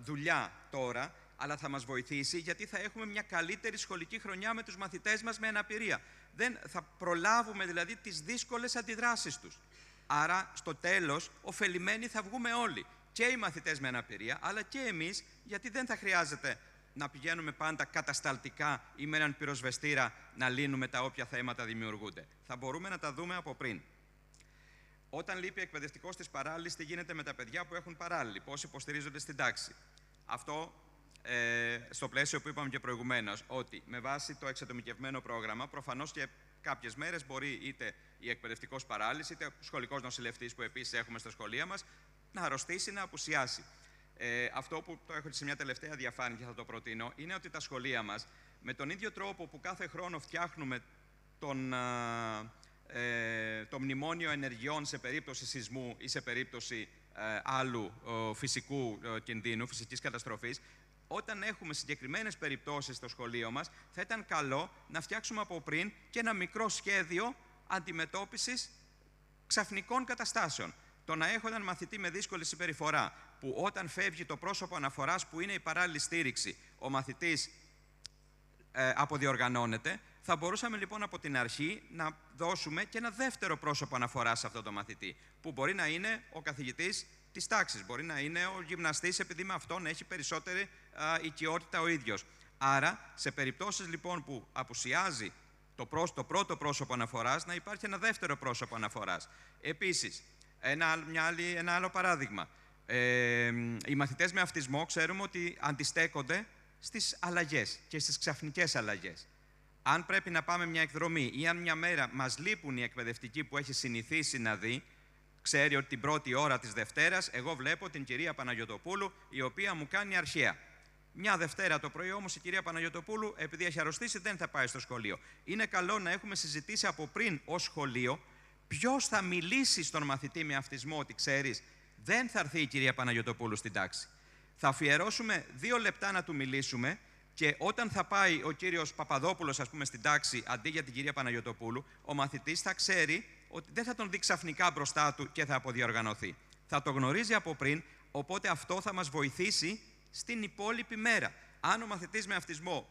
δουλειά τώρα, αλλά θα μας βοηθήσει, γιατί θα έχουμε μια καλύτερη σχολική χρονιά με τους μαθητές μας με αναπηρία. Δεν θα προλάβουμε δηλαδή τις δύσκολες αντιδράσεις τους. Άρα, στο τέλος, ωφελημένοι θα βγούμε όλοι. Και οι μαθητές με αναπηρία, αλλά και εμείς, γιατί δεν θα χρειάζεται να πηγαίνουμε πάντα κατασταλτικά ή με έναν πυροσβεστήρα να λύνουμε τα όποια θέματα δημιουργούνται. Θα μπορούμε να τα δούμε από πριν. Όταν λείπει εκπαιδευτικός της παράλληλης, τι γίνεται με τα παιδιά που έχουν παράλληλη, πώς υποστηρίζονται στην τάξη. Αυτό στο πλαίσιο που είπαμε και προηγουμένως, ότι με βάση το εξατομικευμένο πρόγραμμα, προφανώς και κάποιες μέρες μπορεί είτε η εκπαιδευτικός παράλληλης, είτε ο σχολικός νοσηλευτής που επίσης έχουμε στα σχολεία μας, να αρρωστήσει, να απουσιάσει. Αυτό που το έχω σε μια τελευταία διαφάνεια και θα το προτείνω, είναι ότι τα σχολεία μας, με τον ίδιο τρόπο που κάθε χρόνο φτιάχνουμε το μνημόνιο ενεργειών σε περίπτωση σεισμού ή σε περίπτωση άλλου φυσικού κινδύνου, φυσικής καταστροφής, όταν έχουμε συγκεκριμένες περιπτώσεις στο σχολείο μας, θα ήταν καλό να φτιάξουμε από πριν και ένα μικρό σχέδιο αντιμετώπισης ξαφνικών καταστάσεων. Το να έχω έναν μαθητή με δύσκολη συμπεριφορά, που όταν φεύγει το πρόσωπο αναφοράς που είναι η παράλληλη στήριξη, ο μαθητής αποδιοργανώνεται, θα μπορούσαμε λοιπόν από την αρχή να δώσουμε και ένα δεύτερο πρόσωπο αναφοράς σε αυτό το μαθητή, που μπορεί να είναι ο καθηγητής της τάξης, μπορεί να είναι ο γυμναστής, επειδή με αυτόν έχει περισσότερη οικειότητα ο ίδιος. Άρα, σε περιπτώσεις λοιπόν που απουσιάζει το πρώτο πρόσωπο αναφοράς, να υπάρχει ένα δεύτερο πρόσωπο αναφοράς. Επίσης, ένα άλλο παράδειγμα. Οι μαθητές με αυτισμό ξέρουμε ότι αντιστέκονται στις αλλαγές και στις ξαφνικές αλλαγές. Αν πρέπει να πάμε μια εκδρομή ή αν μια μέρα μας λείπουν οι εκπαιδευτικοί που έχει συνηθίσει να δει, ξέρει ότι την πρώτη ώρα της Δευτέρας εγώ βλέπω την κυρία Παναγιωτοπούλου, η οποία μου κάνει αρχαία. Μια Δευτέρα το πρωί όμως η κυρία Παναγιωτοπούλου, επειδή έχει αρρωστήσει, δεν θα πάει στο σχολείο. Είναι καλό να έχουμε συζητήσει από πριν ως σχολείο ποιος θα μιλήσει στον μαθητή με αυτισμό ότι ξέρεις, δεν θα έρθει η κυρία Παναγιωτοπούλου στην τάξη. Θα αφιερώσουμε 2 λεπτά να του μιλήσουμε και όταν θα πάει ο κύριος Παπαδόπουλος, ας πούμε, στην τάξη αντί για την κυρία Παναγιωτοπούλου, ο μαθητής θα ξέρει ότι δεν θα τον δει ξαφνικά μπροστά του και θα αποδιοργανωθεί. Θα το γνωρίζει από πριν, οπότε αυτό θα μας βοηθήσει στην υπόλοιπη μέρα. Αν ο μαθητής με αυτισμό,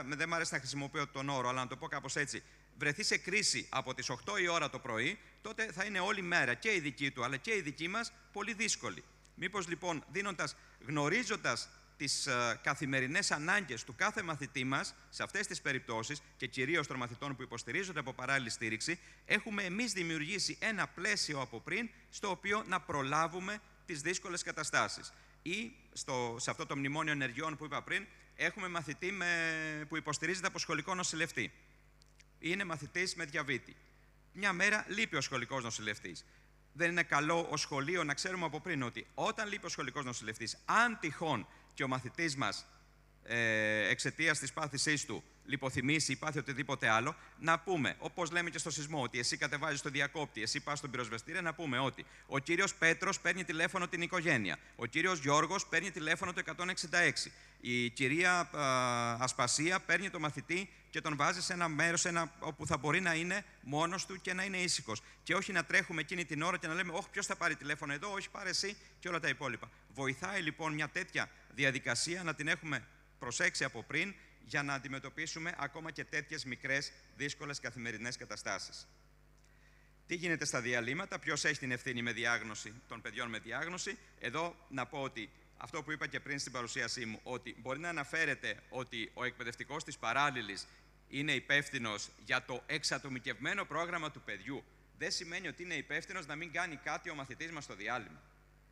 δεν μου αρέσει να χρησιμοποιώ τον όρο, αλλά να το πω κάπως έτσι, βρεθεί σε κρίση από τις 8 η ώρα το πρωί, τότε θα είναι όλη μέρα και η δική του, αλλά και η δική μας πολύ δύσκολη. Μήπως λοιπόν γνωρίζοντας τις καθημερινές ανάγκες του κάθε μαθητή μας, σε αυτές τις περιπτώσεις και κυρίως των μαθητών που υποστηρίζονται από παράλληλη στήριξη, έχουμε εμείς δημιουργήσει ένα πλαίσιο από πριν, στο οποίο να προλάβουμε τις δύσκολες καταστάσεις. Ή σε αυτό το μνημόνιο ενεργειών που είπα πριν, έχουμε μαθητή που υποστηρίζεται από σχολικό νοσηλευτή. Είναι μαθητής με διαβήτη. Μια μέρα λείπει ο σχολικός νοσηλευτής. Δεν είναι καλό ως σχολείο να ξέρουμε από πριν ότι όταν λείπει ο σχολικός νοσηλευτής, αν τυχόν και ο μαθητής μας εξαιτίας της πάθησής του λιποθυμήσει ή πάθει οτιδήποτε άλλο, να πούμε, όπως λέμε και στο σεισμό, ότι εσύ κατεβάζεις το διακόπτη, εσύ πας στον πυροσβεστήρα, να πούμε ότι ο κύριος Πέτρος παίρνει τηλέφωνο την οικογένεια, ο κύριος Γιώργος παίρνει τηλέφωνο το 166, Η κυρία Ασπασία παίρνει το μαθητή και τον βάζει σε ένα μέρος όπου θα μπορεί να είναι μόνος του και να είναι ήσυχος. Και όχι να τρέχουμε εκείνη την ώρα και να λέμε: όχι, ποιος θα πάρει τηλέφωνο εδώ, όχι, πάρε εσύ και όλα τα υπόλοιπα. Βοηθάει λοιπόν μια τέτοια διαδικασία να την έχουμε προσέξει από πριν, για να αντιμετωπίσουμε ακόμα και τέτοιες μικρές, δύσκολες καθημερινές καταστάσεις. Τι γίνεται στα διαλύματα, ποιος έχει την ευθύνη με διάγνωση των παιδιών με διάγνωση. Εδώ να πω ότι αυτό που είπα και πριν στην παρουσίασή μου, ότι μπορεί να αναφέρεται ότι ο εκπαιδευτικός της παράλληλης είναι υπεύθυνος για το εξατομικευμένο πρόγραμμα του παιδιού. Δεν σημαίνει ότι είναι υπεύθυνος να μην κάνει κάτι ο μαθητής μας στο διάλειμμα.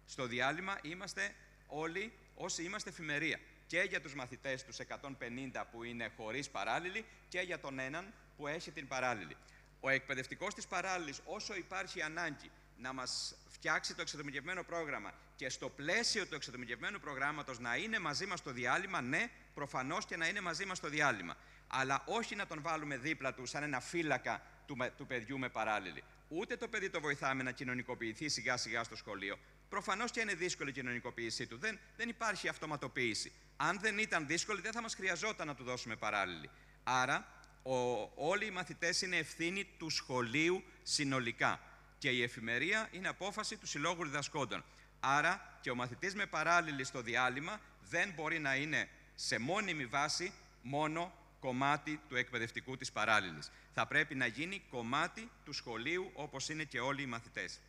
Στο διάλειμμα είμαστε όλοι όσοι είμαστε εφημερία. Και για τους μαθητές τους 150 που είναι χωρίς παράλληλη και για τον έναν που έχει την παράλληλη. Ο εκπαιδευτικός της παράλληλης, όσο υπάρχει ανάγκη να μας φτιάξει το εξατομικευμένο πρόγραμμα και στο πλαίσιο του εξατομικευμένου προγράμματος να είναι μαζί μας στο διάλειμμα, ναι, προφανώς και να είναι μαζί μας στο διάλειμμα. Αλλά όχι να τον βάλουμε δίπλα του σαν ένα φύλακα του παιδιού με παράλληλη. Ούτε το παιδί το βοηθάμε να κοινωνικοποιηθεί σιγά-σιγά στο σχολείο. Προφανώς και είναι δύσκολη η κοινωνικοποίησή του. Δεν υπάρχει αυτοματοποίηση. Αν δεν ήταν δύσκολη, δεν θα μας χρειαζόταν να του δώσουμε παράλληλη. Άρα, όλοι οι μαθητές είναι ευθύνη του σχολείου συνολικά. Και η εφημερία είναι απόφαση του Συλλόγου Διδασκόντων. Άρα, και ο μαθητής με παράλληλη στο διάλειμμα δεν μπορεί να είναι σε μόνιμη βάση μόνο κομμάτι του εκπαιδευτικού της παράλληλης. Θα πρέπει να γίνει κομμάτι του σχολείου, όπως είναι και όλοι οι μαθητές.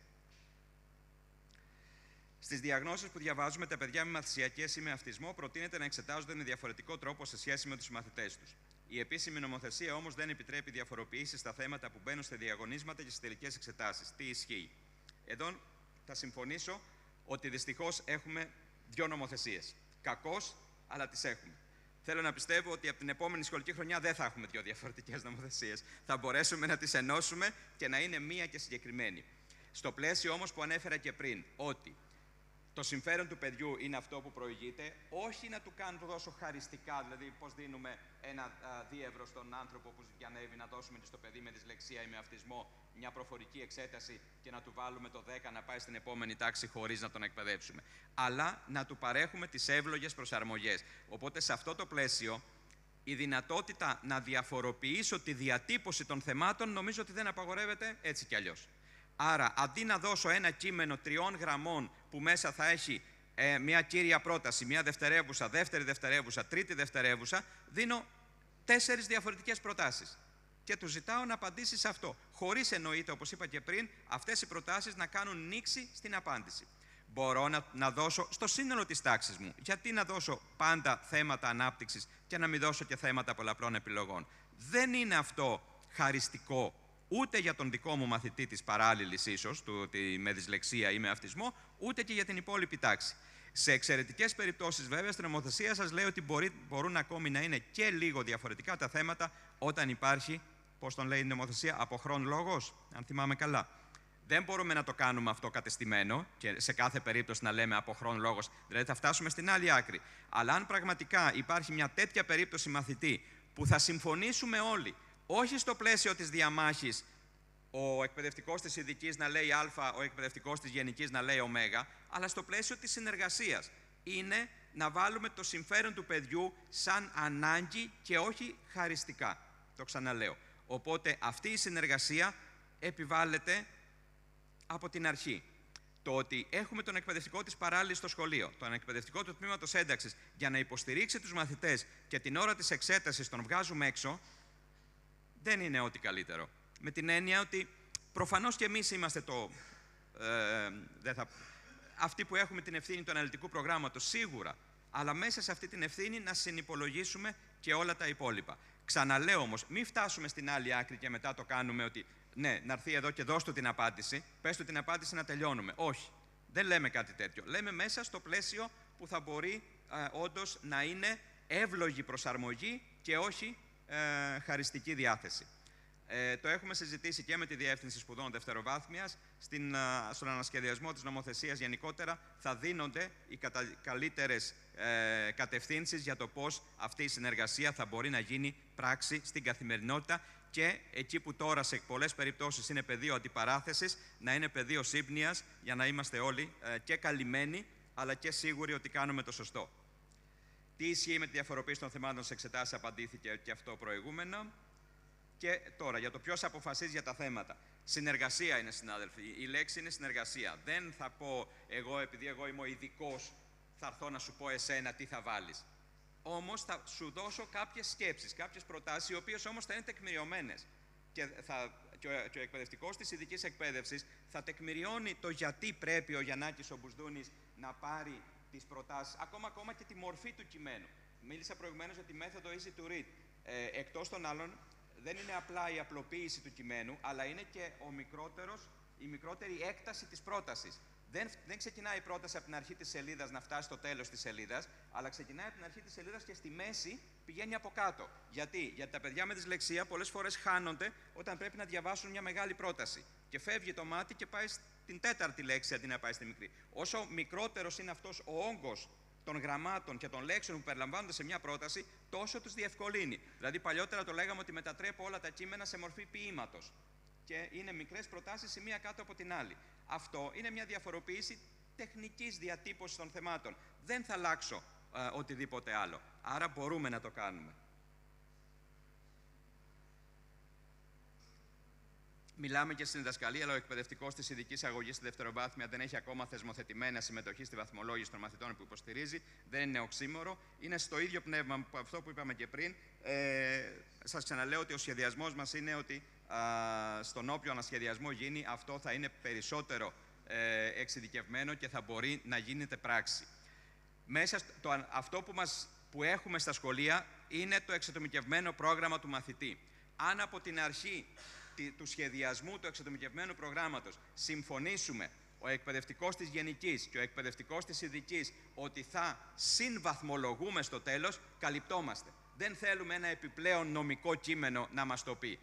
Στις διαγνώσεις που διαβάζουμε, τα παιδιά με μαθησιακές ή με αυτισμό προτείνεται να εξετάζονται με διαφορετικό τρόπο σε σχέση με τους μαθητές τους. Η επίσημη νομοθεσία όμως δεν επιτρέπει διαφοροποιήσεις στα θέματα που μπαίνουν σε διαγωνίσματα και στις τελικές εξετάσεις. Τι ισχύει? Εδώ θα συμφωνήσω ότι δυστυχώς έχουμε δύο νομοθεσίες. Κακώς, αλλά τις έχουμε. Θέλω να πιστεύω ότι από την επόμενη σχολική χρονιά δεν θα έχουμε δύο διαφορετικές νομοθεσίες. Θα μπορέσουμε να τις ενώσουμε και να είναι μία και συγκεκριμένη. Στο πλαίσιο όμως που ανέφερα και πριν, ότι το συμφέρον του παιδιού είναι αυτό που προηγείται, όχι να του κάνουμε τόσο χαριστικά, δηλαδή πώς δίνουμε ένα 2 € στον άνθρωπο που ζητιανεύει, να δώσουμε και στο παιδί με δυσλεξία ή με αυτισμό μια προφορική εξέταση και να του βάλουμε το 10 να πάει στην επόμενη τάξη χωρίς να τον εκπαιδεύσουμε. Αλλά να του παρέχουμε τις εύλογες προσαρμογές. Οπότε σε αυτό το πλαίσιο η δυνατότητα να διαφοροποιήσω τη διατύπωση των θεμάτων νομίζω ότι δεν απαγορεύεται έτσι κι αλλιώς. Άρα, αντί να δώσω ένα κείμενο 3 γραμμών που μέσα θα έχει μια κύρια πρόταση, μια δευτερεύουσα, δεύτερη δευτερεύουσα, τρίτη δευτερεύουσα, δίνω 4 διαφορετικές προτάσεις. Και του ζητάω να απαντήσει σε αυτό. Χωρίς, εννοείται, όπως είπα και πριν, αυτές οι προτάσεις να κάνουν νήξη στην απάντηση. Μπορώ να δώσω στο σύνολο της τάξης μου. Γιατί να δώσω πάντα θέματα ανάπτυξης και να μην δώσω και θέματα πολλαπλών επιλογών? Δεν είναι αυτό χαριστικό ούτε για τον δικό μου μαθητή της παράλληλης ίσως, με δυσλεξία ή με αυτισμό, ούτε και για την υπόλοιπη τάξη. Σε εξαιρετικές περιπτώσεις, βέβαια, στην νομοθεσία σας λέει ότι μπορούν ακόμη να είναι και λίγο διαφορετικά τα θέματα όταν υπάρχει, πώς τον λέει η νομοθεσία, αποχρόν λόγος, αν θυμάμαι καλά. Δεν μπορούμε να το κάνουμε αυτό κατεστημένο και σε κάθε περίπτωση να λέμε αποχρόν λόγος, δηλαδή θα φτάσουμε στην άλλη άκρη. Αλλά αν πραγματικά υπάρχει μια τέτοια περίπτωση μαθητή που θα συμφωνήσουμε όλοι, όχι στο πλαίσιο της διαμάχης, ο εκπαιδευτικός της ειδικής να λέει α, ο εκπαιδευτικός της γενικής να λέει ω, αλλά στο πλαίσιο της συνεργασίας. Είναι να βάλουμε το συμφέρον του παιδιού σαν ανάγκη και όχι χαριστικά. Το ξαναλέω. Οπότε αυτή η συνεργασία επιβάλλεται από την αρχή. Το ότι έχουμε τον εκπαιδευτικό της παράλληλης στο σχολείο, τον εκπαιδευτικό του τμήματος ένταξης, για να υποστηρίξει τους μαθητές και την ώρα της εξέτασης τον βγάζουμε έξω, δεν είναι ό,τι καλύτερο. Με την έννοια ότι προφανώς και εμείς είμαστε αυτοί που έχουμε την ευθύνη του αναλυτικού προγράμματος, σίγουρα, αλλά μέσα σε αυτή την ευθύνη να συνυπολογίσουμε και όλα τα υπόλοιπα. Ξαναλέω όμως, μην φτάσουμε στην άλλη άκρη και μετά το κάνουμε ότι ναι, να έρθει εδώ και δώσ' του την απάντηση, πες του την απάντηση να τελειώνουμε. Όχι, δεν λέμε κάτι τέτοιο. Λέμε μέσα στο πλαίσιο που θα μπορεί όντως να είναι εύλογη προσαρμογή και όχι χαριστική διάθεση. Το έχουμε συζητήσει και με τη Διεύθυνση Σπουδών Δευτεροβάθμιας. Στον ανασχεδιασμό της νομοθεσίας γενικότερα θα δίνονται οι καλύτερες κατευθύνσεις για το πώς αυτή η συνεργασία θα μπορεί να γίνει πράξη στην καθημερινότητα και εκεί που τώρα σε πολλές περιπτώσεις είναι πεδίο αντιπαράθεσης, να είναι πεδίο σύμπνοιας για να είμαστε όλοι και καλυμμένοι αλλά και σίγουροι ότι κάνουμε το σωστό. Τι ισχύει με τη διαφοροποίηση των θεμάτων στις εξετάσεις, απαντήθηκε και αυτό προηγούμενα. Και τώρα, για το ποιος αποφασίζει για τα θέματα. Συνεργασία είναι, συνάδελφοι. Η λέξη είναι συνεργασία. Δεν θα πω εγώ, επειδή εγώ είμαι ο ειδικός, θα έρθω να σου πω εσένα τι θα βάλεις. Όμως θα σου δώσω κάποιες σκέψεις, κάποιες προτάσεις, οι οποίες όμως θα είναι τεκμηριωμένες. Και ο εκπαιδευτικός της ειδικής εκπαίδευσης θα τεκμηριώνει το γιατί πρέπει ο Γιαννάκης ο Μπουσδούνης να πάρει τις προτάσεις, ακόμα και τη μορφή του κειμένου. Μίλησα προηγουμένως για τη μέθοδο easy to read. Εκτός των άλλων, δεν είναι απλά η απλοποίηση του κειμένου, αλλά είναι και η μικρότερη έκταση της πρότασης. Δεν ξεκινάει η πρόταση από την αρχή της σελίδας να φτάσει στο τέλος της σελίδας, αλλά ξεκινάει από την αρχή της σελίδας και στη μέση πηγαίνει από κάτω. Γιατί τα παιδιά με δυσλεξία πολλές φορές χάνονται όταν πρέπει να διαβάσουν μια μεγάλη πρόταση. Και φεύγει το μάτι και πάει στην τέταρτη λέξη αντί να πάει στη μικρή. Όσο μικρότερος είναι αυτός ο όγκος των γραμμάτων και των λέξεων που περιλαμβάνονται σε μια πρόταση, τόσο τους διευκολύνει. Δηλαδή, παλιότερα το λέγαμε ότι μετατρέπω όλα τα κείμενα σε μορφή ποίηματος. Και είναι μικρές προτάσεις η μία κάτω από την άλλη. Αυτό είναι μια διαφοροποίηση τεχνικής διατύπωσης των θεμάτων. Δεν θα αλλάξω οτιδήποτε άλλο. Άρα μπορούμε να το κάνουμε. Μιλάμε και στην διδασκαλία, αλλά ο εκπαιδευτικός της ειδικής αγωγής στη δευτεροβάθμια δεν έχει ακόμα θεσμοθετημένη συμμετοχή στη βαθμολόγηση των μαθητών που υποστηρίζει. Δεν είναι οξύμορο. Είναι στο ίδιο πνεύμα από αυτό που είπαμε και πριν. Σας ξαναλέω ότι ο σχεδιασμός μας είναι ότι στον όποιο ανασχεδιασμό γίνει, αυτό θα είναι περισσότερο εξειδικευμένο και θα μπορεί να γίνεται πράξη. Μέσα αυτό που έχουμε στα σχολεία είναι το εξατομικευμένο πρόγραμμα του μαθητή. Αν από την αρχή του σχεδιασμού του εξατομικευμένου προγράμματος συμφωνήσουμε ο εκπαιδευτικός της γενικής και ο εκπαιδευτικός της ειδικής ότι θα συμβαθμολογούμε στο τέλος, καλυπτόμαστε. Δεν θέλουμε ένα επιπλέον νομικό κείμενο να μας το πει.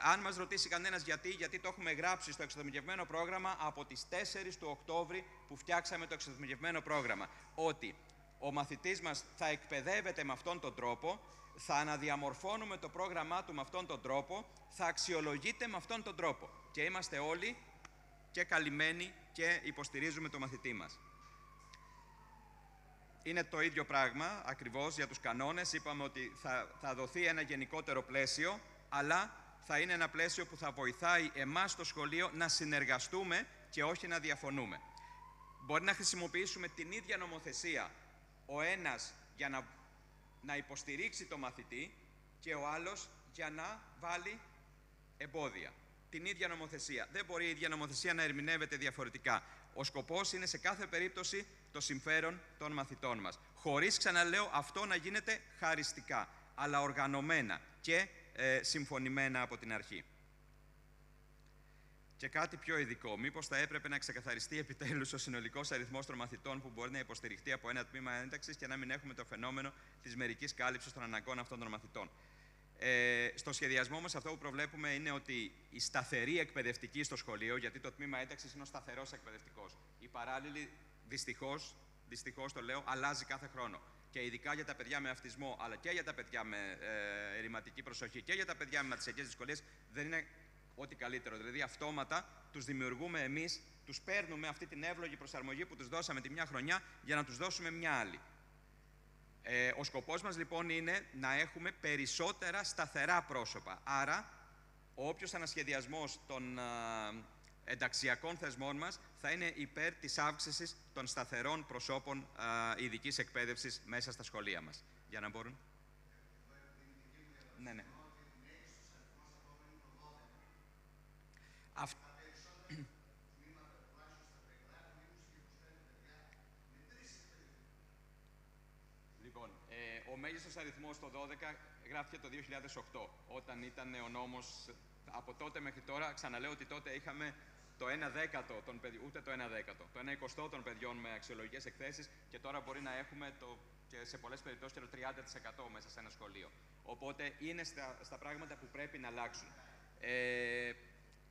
Αν μας ρωτήσει κανένας γιατί το έχουμε γράψει στο εξατομικευμένο πρόγραμμα από τις 4 του Οκτώβρη που φτιάξαμε το εξατομικευμένο πρόγραμμα, ότι ο μαθητής μας θα εκπαιδεύεται με αυτόν τον τρόπο, θα αναδιαμορφώνουμε το πρόγραμμά του με αυτόν τον τρόπο, θα αξιολογείται με αυτόν τον τρόπο. Και είμαστε όλοι και καλυμμένοι και υποστηρίζουμε το μαθητή μας. Είναι το ίδιο πράγμα, ακριβώς, για τους κανόνες. Είπαμε ότι θα δοθεί ένα γενικότερο πλαίσιο, αλλά θα είναι ένα πλαίσιο που θα βοηθάει εμάς στο σχολείο να συνεργαστούμε και όχι να διαφωνούμε. Μπορεί να χρησιμοποιήσουμε την ίδια νομοθεσία ο ένας για να υποστηρίξει το μαθητή και ο άλλος για να βάλει εμπόδια. Την ίδια νομοθεσία. Δεν μπορεί η ίδια νομοθεσία να ερμηνεύεται διαφορετικά. Ο σκοπός είναι σε κάθε περίπτωση το συμφέρον των μαθητών μας. Χωρίς, ξαναλέω, αυτό να γίνεται χαριστικά, αλλά οργανωμένα και συμφωνημένα από την αρχή. Και κάτι πιο ειδικό. Μήπως θα έπρεπε να ξεκαθαριστεί επιτέλους ο συνολικός αριθμός των μαθητών που μπορεί να υποστηριχτεί από ένα τμήμα ένταξης και να μην έχουμε το φαινόμενο της μερικής κάλυψης των αναγκών αυτών των μαθητών. Στο σχεδιασμό μας αυτό που προβλέπουμε είναι ότι η σταθερή εκπαιδευτική στο σχολείο, γιατί το τμήμα ένταξης είναι ο σταθερός εκπαιδευτικός. Η παράλληλη, δυστυχώς το λέω, αλλάζει κάθε χρόνο. Και ειδικά για τα παιδιά με αυτισμό, αλλά και για τα παιδιά με ερηματική προσοχή και για τα παιδιά με μαθησιακές δυσκολίες, δεν είναι ό,τι καλύτερο. Δηλαδή, αυτόματα τους δημιουργούμε εμείς, τους παίρνουμε αυτή την εύλογη προσαρμογή που τους δώσαμε τη μια χρονιά για να τους δώσουμε μια άλλη. Ο σκοπός μας λοιπόν είναι να έχουμε περισσότερα σταθερά πρόσωπα. Άρα, όποιος ανασχεδιασμός των ενταξιακών θεσμών μας θα είναι υπέρ της αύξησης των σταθερών προσώπων ειδικής εκπαίδευσης μέσα στα σχολεία μας. Για να μπορούν. Ναι. Λοιπόν, ο μέγιστος αριθμός το 12 γράφτηκε το 2008, όταν ήταν ο νόμος. Από τότε μέχρι τώρα, ξαναλέω ότι τότε είχαμε το 1/10 των παιδιών, ούτε το 1/10, το 1/20 των παιδιών με αξιολογικές εκθέσεις και τώρα μπορεί να έχουμε και σε πολλές περιπτώσεις και το 30% μέσα σε ένα σχολείο. Οπότε είναι στα πράγματα που πρέπει να αλλάξουν.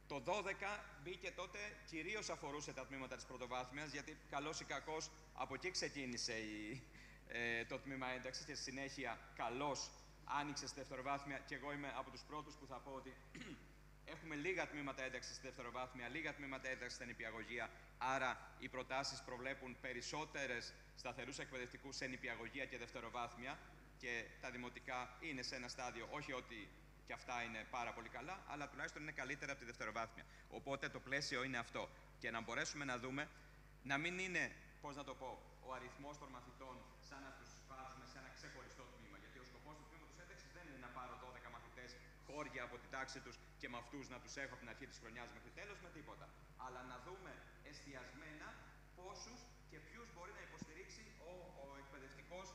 Το 12 μπήκε τότε, κυρίως αφορούσε τα τμήματα της πρωτοβάθμιας, γιατί καλώς ή κακώς από εκεί ξεκίνησε το τμήμα ένταξης και στη συνέχεια καλώς άνοιξε στη δευτεροβάθμια και εγώ είμαι από τους πρώτους που θα πω ότι Έχουμε λίγα τμήματα ένταξης στη δευτεροβάθμια, λίγα τμήματα ένταξης στην νηπιαγωγία. Άρα, οι προτάσεις προβλέπουν περισσότερες σταθερούς εκπαιδευτικούς σε νηπιαγωγία και δευτεροβάθμια. Και τα δημοτικά είναι σε ένα στάδιο, όχι ότι και αυτά είναι πάρα πολύ καλά, αλλά τουλάχιστον είναι καλύτερα από τη δευτεροβάθμια. Οπότε το πλαίσιο είναι αυτό. Και να μπορέσουμε να δούμε, να μην είναι, πώς να το πω, ο αριθμός των μαθητών σαν να τους βάζουμε σε ένα ξεχωριστό τμήμα. Γιατί ο σκοπός του τμήματος ένταξης δεν είναι να πάρω 12 μαθητές χώρια από την τάξη τους και με αυτούς να τους έχω από την αρχή της χρονιάς μέχρι τέλος με τίποτα. Αλλά να δούμε εστιασμένα πόσους και ποιους μπορεί να υποστηρίξει ο εκπαιδευτικός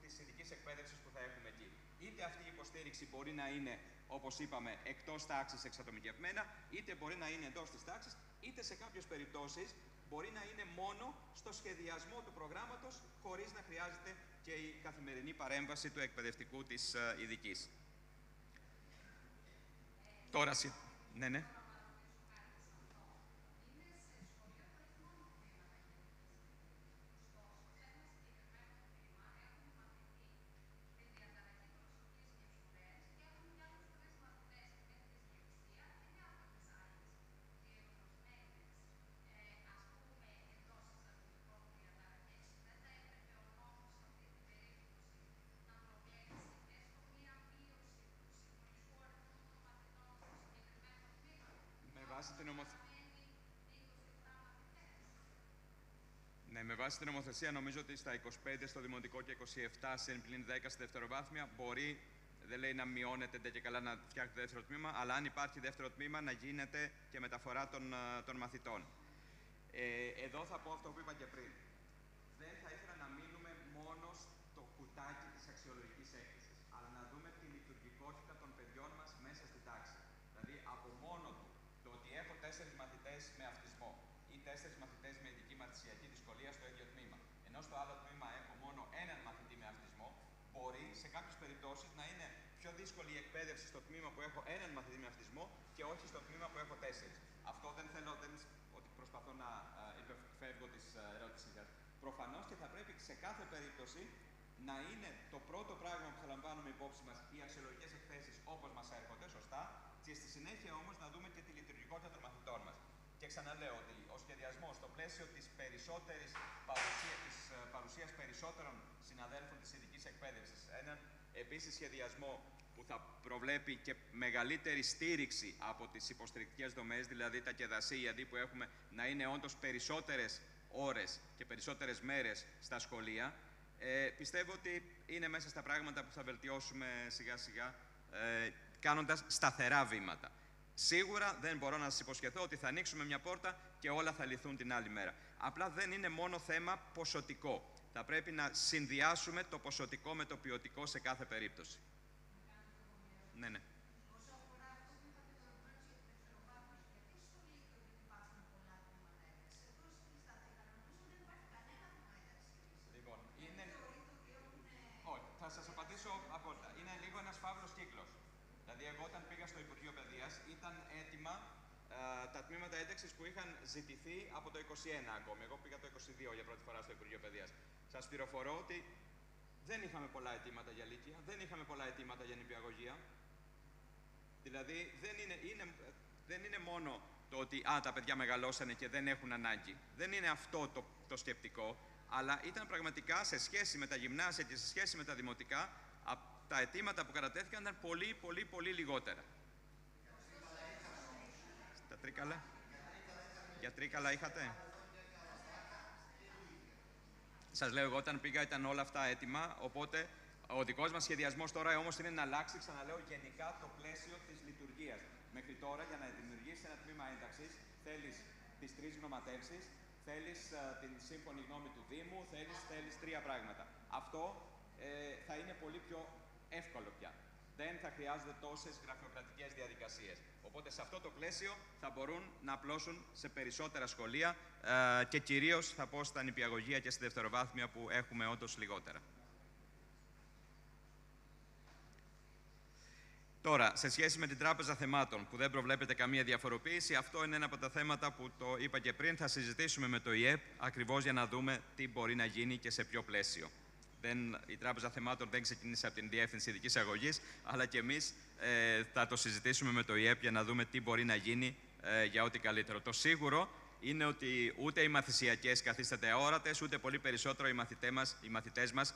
της ειδικής εκπαίδευσης που θα έχουμε εκεί. Είτε αυτή η υποστήριξη μπορεί να είναι, όπως είπαμε, εκτός τάξης εξατομικευμένα, είτε μπορεί να είναι εντός της τάξης, είτε σε κάποιες περιπτώσεις μπορεί να είναι μόνο στο σχεδιασμό του προγράμματος, χωρίς να χρειάζεται και η καθημερινή παρέμβαση του εκπαιδευτικού της ειδικής. Τώρα, ναι. Ναι, με βάση την νομοθεσία νομίζω ότι στα 25 στο δημοτικό και 27 συν πλην 10 στη δευτεροβάθμια μπορεί, δεν λέει να μειώνεται και καλά να φτιάχνετε δεύτερο τμήμα, αλλά αν υπάρχει δεύτερο τμήμα να γίνεται και μεταφορά των μαθητών. Εδώ θα πω αυτό που είπα και πριν. Δεν θα ήθελα να μείνουμε μόνο στο κουτάκι της αξιολογικής έκθεσης, αλλά να δούμε τη λειτουργικότητα των παιδιών μας μέσα στη τάξη. Δηλαδή, από μόνο του το ότι έχω 4 μαθητές με αυτισμό ή 4 μαθητές με ειδική μαθησιακή δυσκολία στο ίδιο τμήμα, ενώ στο άλλο τμήμα έχω μόνο έναν μαθητή με αυτισμό, μπορεί σε κάποιες περιπτώσεις να είναι πιο δύσκολη η εκπαίδευση στο τμήμα που έχω έναν μαθητή με αυτισμό και όχι στο τμήμα που έχω 4. Αυτό δεν θέλω, ότι προσπαθώ να υπεφεύγω της ερώτησης σας. Προφανώς και θα πρέπει σε κάθε περίπτωση να είναι το πρώτο πράγμα που θα λαμβάνουμε υπόψη μας οι αξιολογικές εκθέσεις όπως μας έρχονται, σωστά, και στη συνέχεια όμως να δούμε και τη λειτουργικότητα των μαθητών μας. Και ξαναλέω ότι ο σχεδιασμός στο πλαίσιο της παρουσίας περισσότερων συναδέλφων της ειδικής εκπαίδευσης, έναν επίσης σχεδιασμό που θα προβλέπει και μεγαλύτερη στήριξη από τις υποστηρικτικές δομές, δηλαδή τα ΚΕΔΑΣΥ, αντί που έχουμε να είναι όντως περισσότερες ώρες και περισσότερες μέρες στα σχολεία, πιστεύω ότι είναι μέσα στα πράγματα που θα βελτιώσουμε σιγά σιγά, κάνοντας σταθερά βήματα. Σίγουρα δεν μπορώ να σας υποσχεθώ ότι θα ανοίξουμε μια πόρτα και όλα θα λυθούν την άλλη μέρα. Απλά δεν είναι μόνο θέμα ποσοτικό. Θα πρέπει να συνδυάσουμε το ποσοτικό με το ποιοτικό σε κάθε περίπτωση. Ναι. Λοιπόν, όχι, θα σας απαντήσω απόλυτα. Είναι λίγο ένας φαύλος κύκλος. Δηλαδή, εγώ όταν πήγα στο Υπουργείο Παιδείας, ήταν έτοιμα τα τμήματα ένταξης που είχαν ζητηθεί από το 21 ακόμη. Εγώ πήγα το 22 για πρώτη φορά στο Υπουργείο Παιδείας. Σας πληροφορώ ότι δεν είχαμε πολλά αιτήματα για λύκεια, δεν είχαμε πολλά αιτήματα για νηπιαγωγεία. Δηλαδή, δεν είναι μόνο το ότι τα παιδιά μεγαλώσανε και δεν έχουν ανάγκη. Δεν είναι αυτό το σκεπτικό, αλλά ήταν πραγματικά σε σχέση με τα γυμνάσια και σε σχέση με τα δημοτικά, τα αιτήματα που κατατέθηκαν ήταν πολύ λιγότερα. Στα Τρίκαλα. Για Τρίκαλα είχατε. Σας λέω, εγώ όταν πήγα ήταν όλα αυτά έτοιμα, οπότε ο δικός μας σχεδιασμός τώρα όμως είναι να αλλάξει, ξαναλέω, γενικά το πλαίσιο της λειτουργίας. Μέχρι τώρα, για να δημιουργήσεις ένα τμήμα ένταξης, θέλεις τις 3 γνωματεύσεις, θέλεις την σύμφωνη γνώμη του Δήμου, θέλεις 3 πράγματα. Αυτό θα είναι πολύ πιο εύκολο πια. Δεν θα χρειάζονται τόσες γραφειοκρατικές διαδικασίες. Οπότε σε αυτό το πλαίσιο θα μπορούν να απλώσουν σε περισσότερα σχολεία και κυρίως θα πω στα νηπιαγωγεία και στη δευτεροβάθμια που έχουμε όντως λιγότερα. Τώρα, σε σχέση με την Τράπεζα Θεμάτων, που δεν προβλέπεται καμία διαφοροποίηση, αυτό είναι ένα από τα θέματα που το είπα και πριν. Θα συζητήσουμε με το ΙΕΠ ακριβώς για να δούμε τι μπορεί να γίνει και σε ποιο πλαίσιο. Η Τράπεζα Θεμάτων δεν ξεκίνησε από την Διεύθυνση Ειδικής Αγωγής, αλλά και εμείς θα το συζητήσουμε με το ΙΕΠ για να δούμε τι μπορεί να γίνει για ό,τι καλύτερο. Το σίγουρο είναι ότι ούτε οι μαθησιακές καθίσταται αόρατες, ούτε πολύ περισσότερο οι μαθητές μας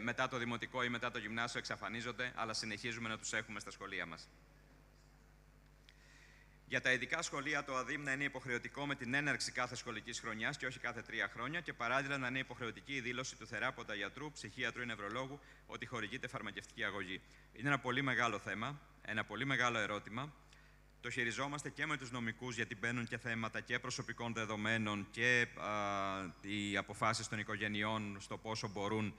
μετά το δημοτικό ή μετά το γυμνάσιο εξαφανίζονται, αλλά συνεχίζουμε να τους έχουμε στα σχολεία μας. Για τα ειδικά σχολεία, το ΑΔΥΜ να είναι υποχρεωτικό με την έναρξη κάθε σχολικής χρονιάς και όχι κάθε 3 χρόνια και παράλληλα να είναι υποχρεωτική η δήλωση του θεράποντα γιατρού, ψυχίατρου ή νευρολόγου ότι χορηγείται φαρμακευτική αγωγή. Είναι ένα πολύ μεγάλο θέμα, ένα πολύ μεγάλο ερώτημα. Το χειριζόμαστε και με τους νομικούς, γιατί μπαίνουν και θέματα και προσωπικών δεδομένων και οι αποφάσεις των οικογενειών στο πόσο μπορούν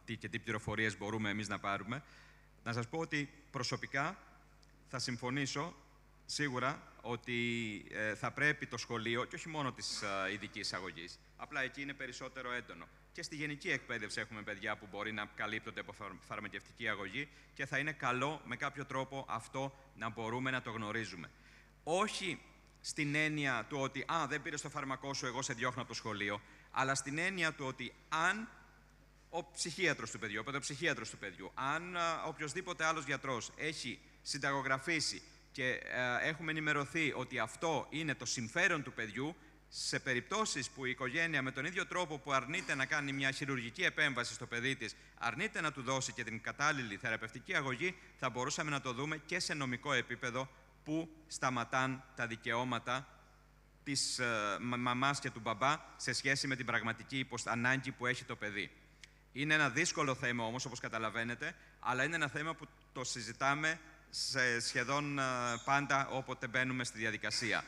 και τι πληροφορίες μπορούμε εμείς να πάρουμε. Να σας πω ότι προσωπικά θα συμφωνήσω σίγουρα ότι θα πρέπει το σχολείο, και όχι μόνο της ειδικής αγωγής, απλά εκεί είναι περισσότερο έντονο. Και στη γενική εκπαίδευση έχουμε παιδιά που μπορεί να καλύπτονται από φαρμακευτική αγωγή και θα είναι καλό με κάποιο τρόπο αυτό να μπορούμε να το γνωρίζουμε. Όχι στην έννοια του ότι δεν πήρες το φάρμακό σου, εγώ σε διώχνω από το σχολείο, αλλά στην έννοια του ότι αν ο ψυχίατρος του παιδιού, ο παιδοψυχίατρος του παιδιού, αν οποιοδήποτε άλλος γιατρός έχει συνταγογραφήσει και έχουμε ενημερωθεί ότι αυτό είναι το συμφέρον του παιδιού, σε περιπτώσεις που η οικογένεια με τον ίδιο τρόπο που αρνείται να κάνει μια χειρουργική επέμβαση στο παιδί της, αρνείται να του δώσει και την κατάλληλη θεραπευτική αγωγή, θα μπορούσαμε να το δούμε και σε νομικό επίπεδο που σταματάν τα δικαιώματα της μαμάς και του μπαμπά σε σχέση με την πραγματική ανάγκη που έχει το παιδί. Είναι ένα δύσκολο θέμα όμως, όπως καταλαβαίνετε, αλλά είναι ένα θέμα που το συζητάμε σχεδόν πάντα όποτε μπαίνουμε στη διαδικασία.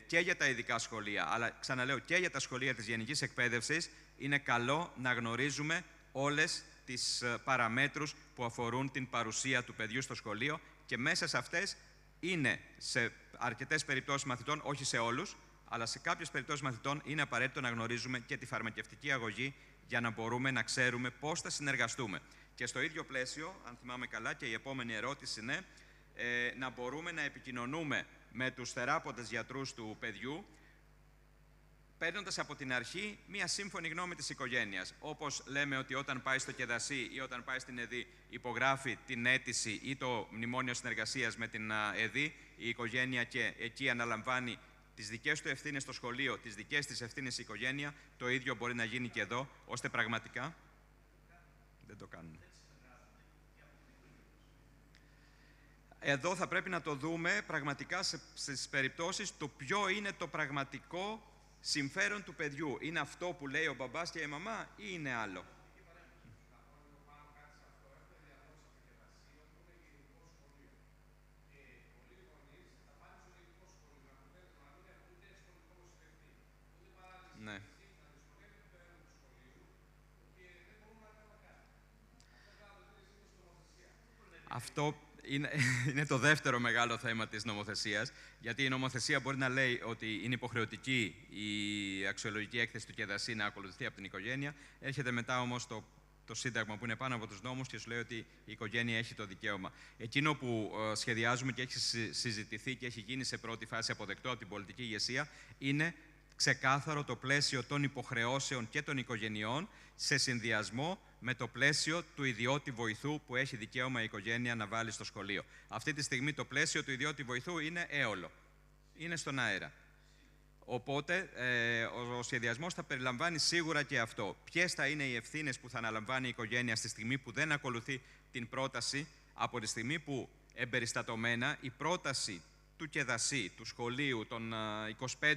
Και για τα ειδικά σχολεία, αλλά ξαναλέω και για τα σχολεία της γενικής εκπαίδευσης, είναι καλό να γνωρίζουμε όλες τις παραμέτρους που αφορούν την παρουσία του παιδιού στο σχολείο και μέσα σε αυτές είναι σε αρκετές περιπτώσεις μαθητών, όχι σε όλους, αλλά σε κάποιες περιπτώσεις μαθητών είναι απαραίτητο να γνωρίζουμε και τη φαρμακευτική αγωγή για να μπορούμε να ξέρουμε πώς θα συνεργαστούμε. Και στο ίδιο πλαίσιο, αν θυμάμαι καλά, και η επόμενη ερώτηση είναι να μπορούμε να επικοινωνούμε με τους θεράποντες γιατρούς του παιδιού, παίρνοντας από την αρχή μία σύμφωνη γνώμη της οικογένειας. Όπως λέμε ότι όταν πάει στο ΚΕΔΑΣΥ ή όταν πάει στην ΕΔΗ υπογράφει την αίτηση ή το μνημόνιο συνεργασίας με την ΕΔΗ, η οικογένεια και εκεί αναλαμβάνει τις δικές του ευθύνες στο σχολείο, τις δικές της ευθύνες η οικογένεια, το ίδιο μπορεί να γίνει και εδώ, ώστε πραγματικά δεν το κάνουν. Εδώ θα πρέπει να το δούμε πραγματικά στις περιπτώσεις το ποιο είναι το πραγματικό συμφέρον του παιδιού. Είναι αυτό που λέει ο μπαμπάς και η μαμά ή είναι άλλο. Ναι. Αυτό είναι το δεύτερο μεγάλο θέμα της νομοθεσίας, γιατί η νομοθεσία μπορεί να λέει ότι είναι υποχρεωτική η αξιολογική έκθεση του ΚΕΔΑΣΥ να ακολουθεί από την οικογένεια. Έρχεται μετά όμως το Σύνταγμα που είναι πάνω από τους νόμους και σου λέει ότι η οικογένεια έχει το δικαίωμα. Εκείνο που σχεδιάζουμε και έχει συζητηθεί και έχει γίνει σε πρώτη φάση αποδεκτό από την πολιτική ηγεσία είναι ξεκάθαρο το πλαίσιο των υποχρεώσεων και των οικογενειών σε συνδυασμό με το πλαίσιο του ιδιώτη βοηθού που έχει δικαίωμα η οικογένεια να βάλει στο σχολείο. Αυτή τη στιγμή το πλαίσιο του ιδιώτη βοηθού είναι έολο. Είναι στον αέρα. Οπότε ο σχεδιασμός θα περιλαμβάνει σίγουρα και αυτό. Ποιες θα είναι οι ευθύνες που θα αναλαμβάνει η οικογένεια στη στιγμή που δεν ακολουθεί την πρόταση, από τη στιγμή που εμπεριστατωμένα η πρόταση του ΚΕΔΑΣΥ, του σχολείου, των 25,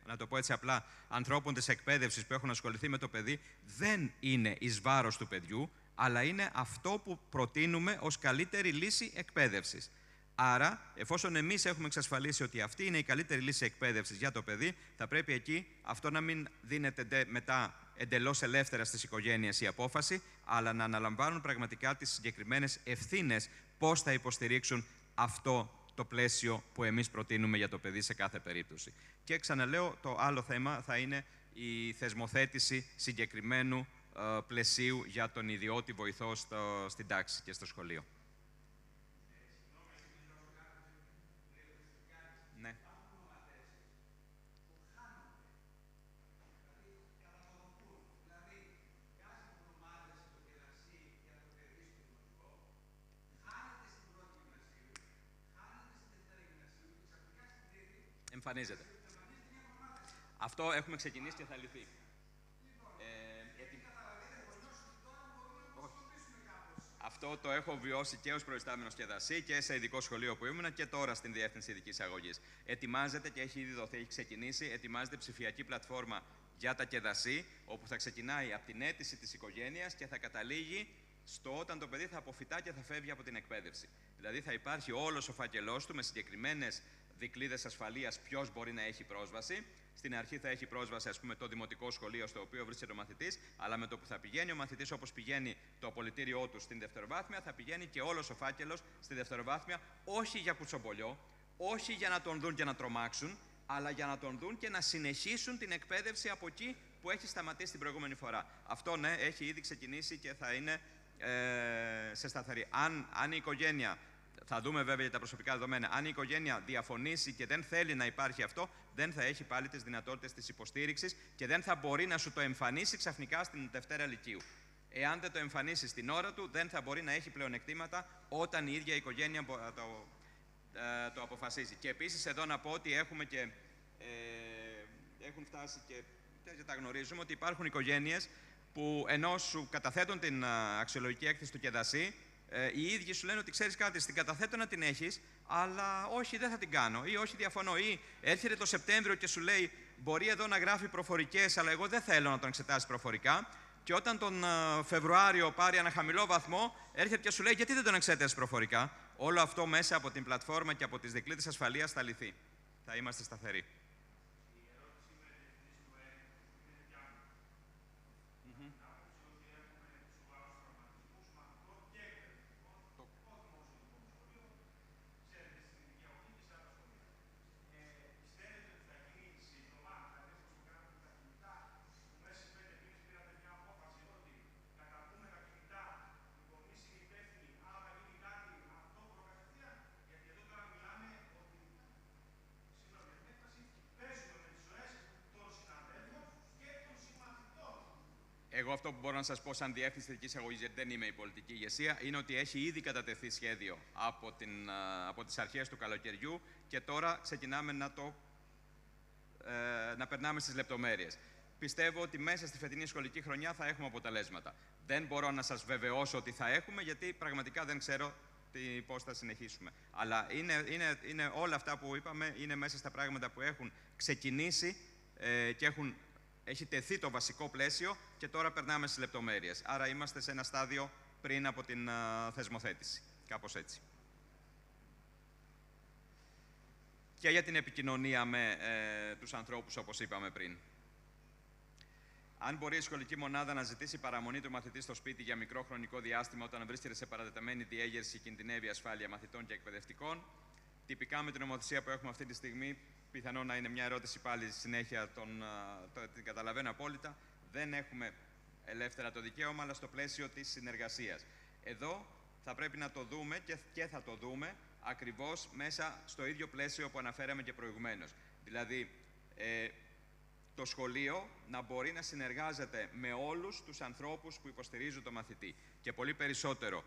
να το πω έτσι απλά, ανθρώπων της εκπαίδευσης που έχουν ασχοληθεί με το παιδί, δεν είναι εις βάρος του παιδιού, αλλά είναι αυτό που προτείνουμε ως καλύτερη λύση εκπαίδευσης. Άρα, εφόσον εμείς έχουμε εξασφαλίσει ότι αυτή είναι η καλύτερη λύση εκπαίδευσης για το παιδί, θα πρέπει εκεί αυτό να μην δίνεται μετά εντελώς ελεύθερα στις οικογένειες η απόφαση, αλλά να αναλαμβάνουν πραγματικά τις συγκεκριμένες ευθύνες πώς θα υποστηρίξουν αυτό το πλαίσιο που εμείς προτείνουμε για το παιδί σε κάθε περίπτωση. Και ξαναλέω, το άλλο θέμα θα είναι η θεσμοθέτηση συγκεκριμένου πλαισίου για τον ιδιώτη βοηθό στην τάξη και στο σχολείο. Ναι. Εμφανίζεται. Αυτό έχουμε ξεκινήσει και θα λυθεί. Αυτό το έχω βιώσει και ως προϊστάμενος και δασί και σε ειδικό σχολείο που ήμουν και τώρα στην Διεύθυνση Ειδικής Αγωγής. Ετοιμάζεται και έχει ήδη δοθεί, έχει ξεκινήσει, ετοιμάζεται ψηφιακή πλατφόρμα για τα ΚΕΔΑΣΥ, όπου θα ξεκινάει από την αίτηση της οικογένειας και θα καταλήγει στο όταν το παιδί θα αποφυτά και θα φεύγει από την εκπαίδευση. Δηλαδή θα υπάρχει όλος ο φάκελός του με συγκεκριμένες δικλείδες ασφαλείας ποιος μπορεί να έχει πρόσβαση. Στην αρχή θα έχει πρόσβαση, ας πούμε, το δημοτικό σχολείο στο οποίο βρίσκεται ο μαθητής, αλλά με το που θα πηγαίνει ο μαθητής, όπως πηγαίνει το απολυτήριό του στην δευτεροβάθμια, θα πηγαίνει και όλος ο φάκελος στη δευτεροβάθμια, όχι για κουτσομπολιό, όχι για να τον δουν και να τρομάξουν, αλλά για να τον δουν και να συνεχίσουν την εκπαίδευση από εκεί που έχει σταματήσει την προηγούμενη φορά. Αυτό, ναι, έχει ήδη ξεκινήσει και θα είναι σε σταθερή. Αν η οικογένεια, θα δούμε βέβαια για τα προσωπικά δεδομένα, αν η οικογένεια διαφωνήσει και δεν θέλει να υπάρχει αυτό, δεν θα έχει πάλι τις δυνατότητες της υποστήριξης και δεν θα μπορεί να σου το εμφανίσει ξαφνικά στην Δευτέρα Λυκείου. Εάν δεν το εμφανίσει στην ώρα του, δεν θα μπορεί να έχει πλεονεκτήματα όταν η ίδια η οικογένεια το αποφασίζει. Και επίσης εδώ να πω ότι έχουμε και έχουν φτάσει και τα γνωρίζουμε ότι υπάρχουν οικογένειες που ενώ σου καταθέτουν την αξιολογική έκθεση του ΚΕΔΑΣΥ, οι ίδιοι σου λένε ότι ξέρεις κάτι, στην καταθέτω να την έχεις, αλλά όχι, δεν θα την κάνω, ή όχι, διαφωνώ. Ή έρχεται το Σεπτέμβριο και σου λέει, μπορεί εδώ να γράφει προφορικές, αλλά εγώ δεν θέλω να τον εξετάσει προφορικά. Και όταν τον Φεβρουάριο πάρει ένα χαμηλό βαθμό, έρχεται και σου λέει, γιατί δεν τον εξέτασες προφορικά. Όλο αυτό μέσα από την πλατφόρμα και από τις δικλείδες ασφαλείας θα λυθεί. Θα είμαστε σταθεροί. Εγώ αυτό που μπορώ να σας πω σαν Διεύθυνση Ειδικής Αγωγής, γιατί δεν είμαι η πολιτική ηγεσία, είναι ότι έχει ήδη κατατεθεί σχέδιο από τις αρχές του καλοκαιριού και τώρα ξεκινάμε να περνάμε στις λεπτομέρειες. Πιστεύω ότι μέσα στη φετινή σχολική χρονιά θα έχουμε αποτελέσματα. Δεν μπορώ να σας βεβαιώσω ότι θα έχουμε, γιατί πραγματικά δεν ξέρω πώς θα συνεχίσουμε. Αλλά είναι όλα αυτά που είπαμε, είναι μέσα στα πράγματα που έχουν ξεκινήσει και έχει τεθεί το βασικό πλαίσιο και τώρα περνάμε στις λεπτομέρειες. Άρα είμαστε σε ένα στάδιο πριν από την θεσμοθέτηση. Κάπως έτσι. Και για την επικοινωνία με τους ανθρώπους, όπως είπαμε πριν. Αν μπορεί η σχολική μονάδα να ζητήσει παραμονή του μαθητή στο σπίτι για μικρό χρονικό διάστημα όταν βρίσκεται σε παρατεταμένη διέγερση, κινδυνεύει η ασφάλεια μαθητών και εκπαιδευτικών. Τυπικά με την νομοθεσία που έχουμε αυτή τη στιγμή, πιθανό να είναι μια ερώτηση πάλι στη συνέχεια, την καταλαβαίνω απόλυτα. Δεν έχουμε ελεύθερα το δικαίωμα, αλλά στο πλαίσιο της συνεργασίας. Εδώ θα πρέπει να το δούμε και θα το δούμε ακριβώς μέσα στο ίδιο πλαίσιο που αναφέραμε και προηγουμένως. Δηλαδή, το σχολείο να μπορεί να συνεργάζεται με όλους τους ανθρώπους που υποστηρίζουν το μαθητή. Και πολύ περισσότερο,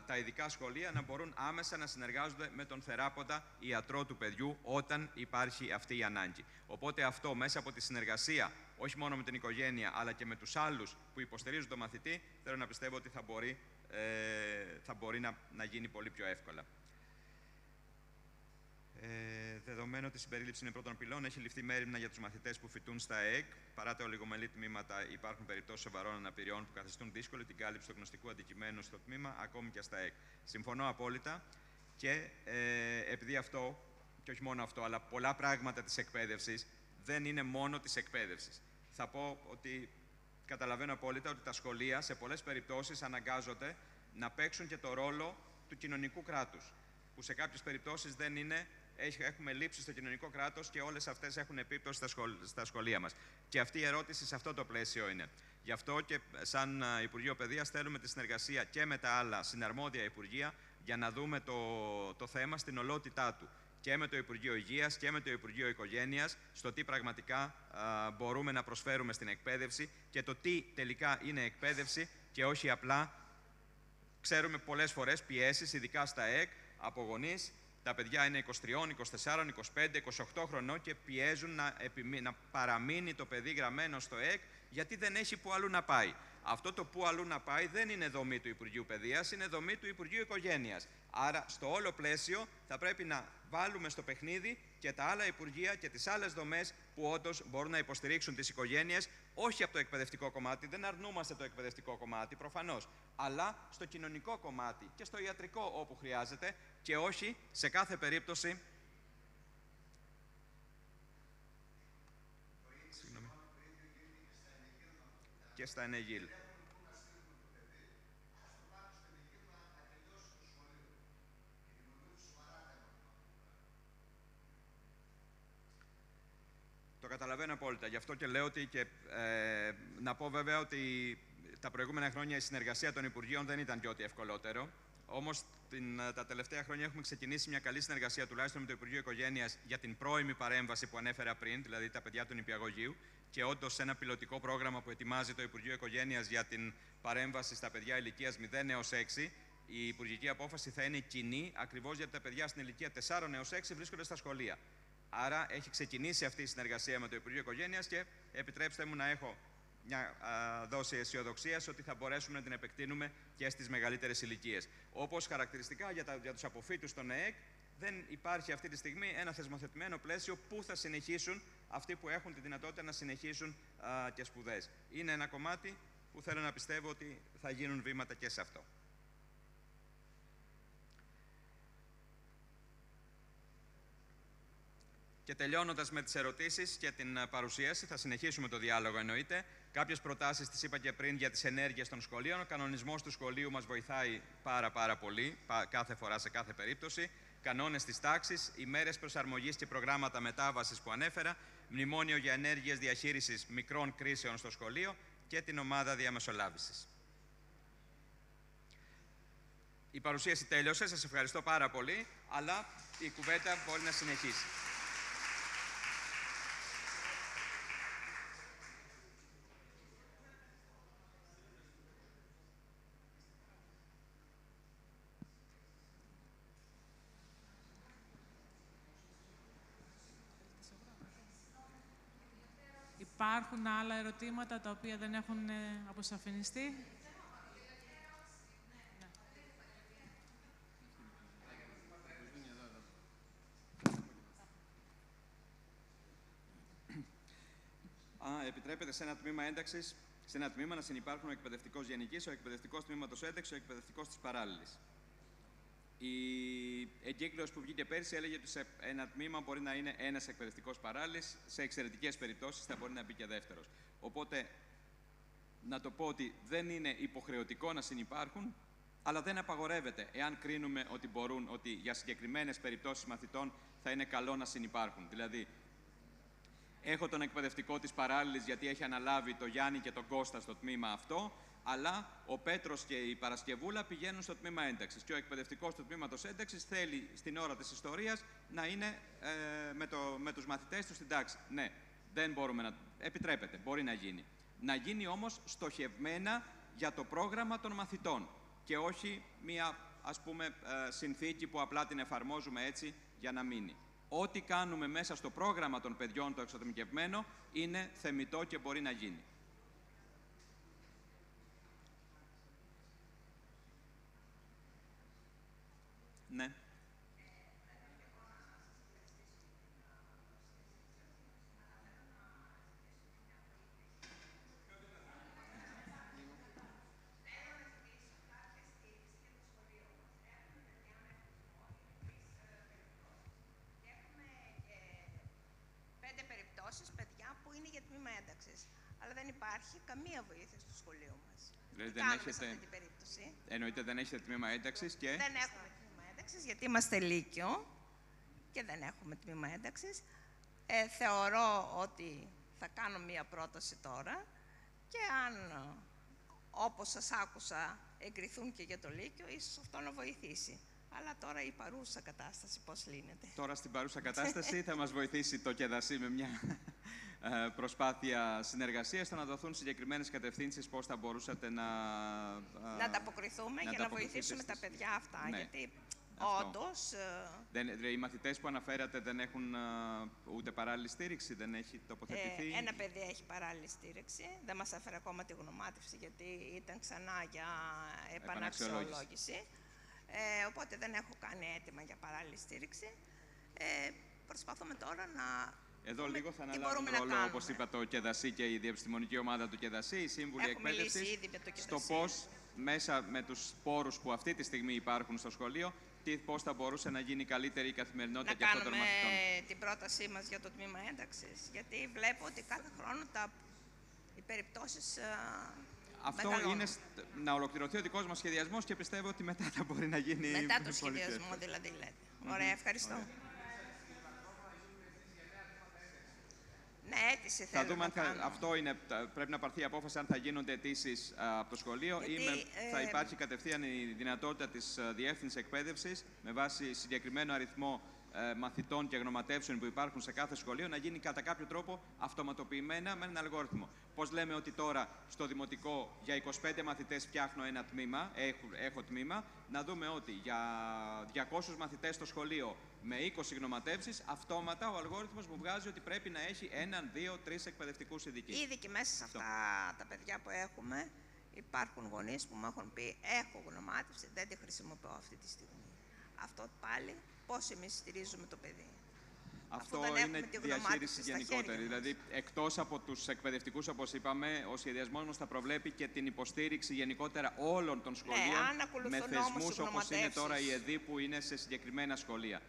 τα ειδικά σχολεία να μπορούν άμεσα να συνεργάζονται με τον θεράποντα ιατρό του παιδιού όταν υπάρχει αυτή η ανάγκη. Οπότε αυτό μέσα από τη συνεργασία, όχι μόνο με την οικογένεια, αλλά και με τους άλλους που υποστηρίζουν το μαθητή, θέλω να πιστεύω ότι θα μπορεί να γίνει πολύ πιο εύκολα. Δεδομένου ότι η συμπερίληψη είναι πρώτων πυλών, έχει ληφθεί μέριμνα για τους μαθητές που φοιτούν στα ΕΚ. Παρά τα ολιγομελή τμήματα, υπάρχουν περιπτώσεις σοβαρών αναπηριών που καθιστούν δύσκολη την κάλυψη του γνωστικού αντικειμένου στο τμήμα, ακόμη και στα ΕΚ. Συμφωνώ απόλυτα και επειδή αυτό, και όχι μόνο αυτό, αλλά πολλά πράγματα της εκπαίδευσης δεν είναι μόνο της εκπαίδευσης. Θα πω ότι καταλαβαίνω απόλυτα ότι τα σχολεία σε πολλές περιπτώσεις αναγκάζονται να παίξουν και το ρόλο του κοινωνικού κράτους, που σε κάποιες περιπτώσεις δεν είναι. Έχουμε λήψει στο κοινωνικό κράτος και όλες αυτές έχουν επίπτωση στα σχολεία μας. Και αυτή η ερώτηση σε αυτό το πλαίσιο είναι. Γι' αυτό και σαν Υπουργείο Παιδείας θέλουμε τη συνεργασία και με τα άλλα συναρμόδια Υπουργεία για να δούμε το θέμα στην ολότητά του. Και με το Υπουργείο Υγείας και με το Υπουργείο Οικογένειας, στο τι πραγματικά μπορούμε να προσφέρουμε στην εκπαίδευση και το τι τελικά είναι εκπαίδευση και όχι απλά, ξέρουμε πολλές φορές πιέσεις, ειδικά στα ΕΚ, από γονείς Τα παιδιά είναι 23, 24, 25, 28 χρονών και πιέζουν να παραμείνει το παιδί γραμμένο στο ΕΚ γιατί δεν έχει που αλλού να πάει. Αυτό το που αλλού να πάει δεν είναι δομή του Υπουργείου Παιδείας, είναι δομή του Υπουργείου Οικογένειας. Άρα, στο όλο πλαίσιο θα πρέπει να βάλουμε στο παιχνίδι και τα άλλα Υπουργεία και τις άλλες δομές που όντως μπορούν να υποστηρίξουν τις οικογένειες, όχι από το εκπαιδευτικό κομμάτι, δεν αρνούμαστε το εκπαιδευτικό κομμάτι προφανώς, αλλά στο κοινωνικό κομμάτι και στο ιατρικό όπου χρειάζεται και όχι σε κάθε περίπτωση. Και στα ΕΝΕΓΙΛ. Το καταλαβαίνω απόλυτα. Γι' αυτό και λέω ότι να πω βέβαια ότι τα προηγούμενα χρόνια η συνεργασία των Υπουργείων δεν ήταν και ό,τι ευκολότερο. Όμως τα τελευταία χρόνια έχουμε ξεκινήσει μια καλή συνεργασία τουλάχιστον με το Υπουργείο Οικογένειας για την πρώιμη παρέμβαση που ανέφερα πριν, δηλαδή τα παιδιά του νηπιαγωγείου. Και όντως ένα πιλωτικό πρόγραμμα που ετοιμάζει το Υπουργείο Οικογένειας για την παρέμβαση στα παιδιά ηλικίας 0 έως 6. Η υπουργική απόφαση θα είναι κοινή, ακριβώς γιατί τα παιδιά στην ηλικία 4 έως 6 βρίσκονται στα σχολεία. Άρα έχει ξεκινήσει αυτή η συνεργασία με το Υπουργείο Οικογένειας και επιτρέψτε μου να έχω μια δόση αισιοδοξίας ότι θα μπορέσουμε να την επεκτείνουμε και στις μεγαλύτερες ηλικίες. Όπως χαρακτηριστικά για τους αποφύτους των ΕΕΚ, δεν υπάρχει αυτή τη στιγμή ένα θεσμοθετημένο πλαίσιο που θα συνεχίσουν αυτοί που έχουν τη δυνατότητα να συνεχίσουν και σπουδές. Είναι ένα κομμάτι που θέλω να πιστεύω ότι θα γίνουν βήματα και σε αυτό. Και τελειώνοντας με τις ερωτήσεις και την παρουσίαση, θα συνεχίσουμε το διάλογο εννοείται. Κάποιες προτάσεις τις είπα και πριν για τις ενέργειες των σχολείων. Ο κανονισμός του σχολείου μας βοηθάει πάρα πολύ, κάθε φορά σε κάθε περίπτωση. Κανόνες της τάξης, ημέρες προσαρμογής και προγράμματα μετάβασης που ανέφερα, μνημόνιο για ενέργειες διαχείρισης μικρών κρίσεων στο σχολείο και την ομάδα διαμεσολάβησης. Η παρουσίαση τέλειωσε, σας ευχαριστώ πάρα πολύ, αλλά η κουβέντα μπορεί να συνεχίσει. Υπάρχουν άλλα ερωτήματα τα οποία δεν έχουν αποσαφινιστεί. Επιτρέπεται σε ένα τμήμα ένταξης, σε ένα τμήμα να συνυπάρχουν ο εκπαιδευτικός γενικής, ο εκπαιδευτικός τμήματος ένταξης, ο εκπαιδευτικός της παράλληλης. Η εγκύκλειος που βγήκε πέρσι έλεγε ότι σε ένα τμήμα μπορεί να είναι ένας εκπαιδευτικός παράλληλης, σε εξαιρετικές περιπτώσεις θα μπορεί να μπει και δεύτερος. Οπότε, να το πω ότι δεν είναι υποχρεωτικό να συνυπάρχουν, αλλά δεν απαγορεύεται, εάν κρίνουμε ότι μπορούν, ότι για συγκεκριμένες περιπτώσεις μαθητών θα είναι καλό να συνυπάρχουν. Δηλαδή, έχω τον εκπαιδευτικό της παράλληλης γιατί έχει αναλάβει το Γιάννη και τον Κώστα στο τμήμα αυτό, αλλά ο Πέτρος και η Παρασκευούλα πηγαίνουν στο τμήμα ένταξης. Και ο εκπαιδευτικός του τμήματος ένταξης θέλει στην ώρα της ιστορίας να είναι με τους μαθητές του στην τάξη. Ναι, δεν μπορούμε να. Επιτρέπεται, μπορεί να γίνει. Να γίνει όμως στοχευμένα για το πρόγραμμα των μαθητών και όχι μία, ας πούμε, συνθήκη που απλά την εφαρμόζουμε έτσι για να μείνει. Ό,τι κάνουμε μέσα στο πρόγραμμα των παιδιών το εξατομικευμένο είναι θεμιτό και μπορεί να γίνει. Ναι. Παιδιά που είναι για τμήμα ένταξης. Αλλά δεν υπάρχει καμία βοήθεια στο σχολείο μας. Δηλαδή δεν έχετε. Σε αυτή την περίπτωση. Εννοείται δεν έχετε τμήμα ένταξης και. Δεν έχουμε τμήμα ένταξης γιατί είμαστε λύκειο και δεν έχουμε τμήμα ένταξης. Θεωρώ ότι θα κάνω μία πρόταση τώρα και αν, όπως σας άκουσα, εγκριθούν και για το λύκειο, ίσως αυτό να βοηθήσει. Αλλά τώρα η παρούσα κατάσταση πώς λύνεται. Τώρα στην παρούσα κατάσταση θα μας βοηθήσει το ΚΕΔΑΣΥ με μια προσπάθεια συνεργασίας, στο να δοθούν συγκεκριμένες κατευθύνσεις πώς θα μπορούσατε να ανταποκριθούμε για να βοηθήσουμε τα παιδιά αυτά. Ναι. Γιατί Όντως. Οι μαθητές που αναφέρατε δεν έχουν ούτε παράλληλη στήριξη, δεν έχει τοποθετηθεί. Ένα παιδί έχει παράλληλη στήριξη. Δεν μας έφερε ακόμα τη γνωμάτευση, γιατί ήταν ξανά για επαναξιολόγηση. Οπότε δεν έχω κάνει αίτημα για παράλληλη στήριξη. Προσπαθούμε τώρα να... Εδώ λίγο θα αναλάβουν ρόλο, όπως είπα, το ΚΕΔΑΣΥ και η διεπιστημονική ομάδα του ΚΕΔΑΣΥ, η Σύμβουλη Εκπαίδευσης, στο πώς μέσα με τους πόρους που αυτή τη στιγμή υπάρχουν στο σχολείο, πώς θα μπορούσε να γίνει καλύτερη η καθημερινότητα και αυτών των μαθητών. Να κάνουμε την πρότασή μας για το τμήμα ένταξης, γιατί βλέπω ότι κάθε χρόνο οι περιπτώσεις αυτό μεγαλώνουν. Είναι να ολοκληρωθεί ο δικός μας σχεδιασμός και πιστεύω ότι μετά θα μπορεί να γίνει... Μετά το σχεδιασμό δηλαδή λέτε. Ωραία, ευχαριστώ. Ναι, αίτηση θα δούμε αν αυτό είναι, πρέπει να πάρθει η απόφαση αν θα γίνονται αιτήσεις από το σχολείο ή θα υπάρχει κατευθείαν η δυνατότητα της Διεύθυνσης Εκπαίδευσης με βάση συγκεκριμένο αριθμό μαθητών και γνωματεύσεων που υπάρχουν σε κάθε σχολείο να γίνει κατά κάποιο τρόπο αυτοματοποιημένα με έναν αλγόριθμο. Πώς λέμε ότι τώρα στο δημοτικό για 25 μαθητές φτιάχνω ένα τμήμα, έχω τμήμα, να δούμε ότι για 200 μαθητές στο σχολείο με 20 γνωματεύσεις, αυτόματα ο αλγόριθμος μου βγάζει ότι πρέπει να έχει 1, 2, 3 εκπαιδευτικούς ειδικούς. Ήδη και μέσα σε αυτά τα παιδιά που έχουμε υπάρχουν γονείς που μου έχουν πει έχω γνωμάτευση, δεν τη χρησιμοποιώ αυτή τη στιγμή. Αυτό πάλι πώς εμείς στηρίζουμε το παιδί. Αυτό είναι διαχείριση γενικότερη. Δηλαδή, εκτός από τους εκπαιδευτικούς, όπως είπαμε, ο σχεδιασμός μας θα προβλέπει και την υποστήριξη γενικότερα όλων των σχολείων με θεσμούς όπως είναι τώρα η ΕΔΗ που είναι σε συγκεκριμένα σχολεία.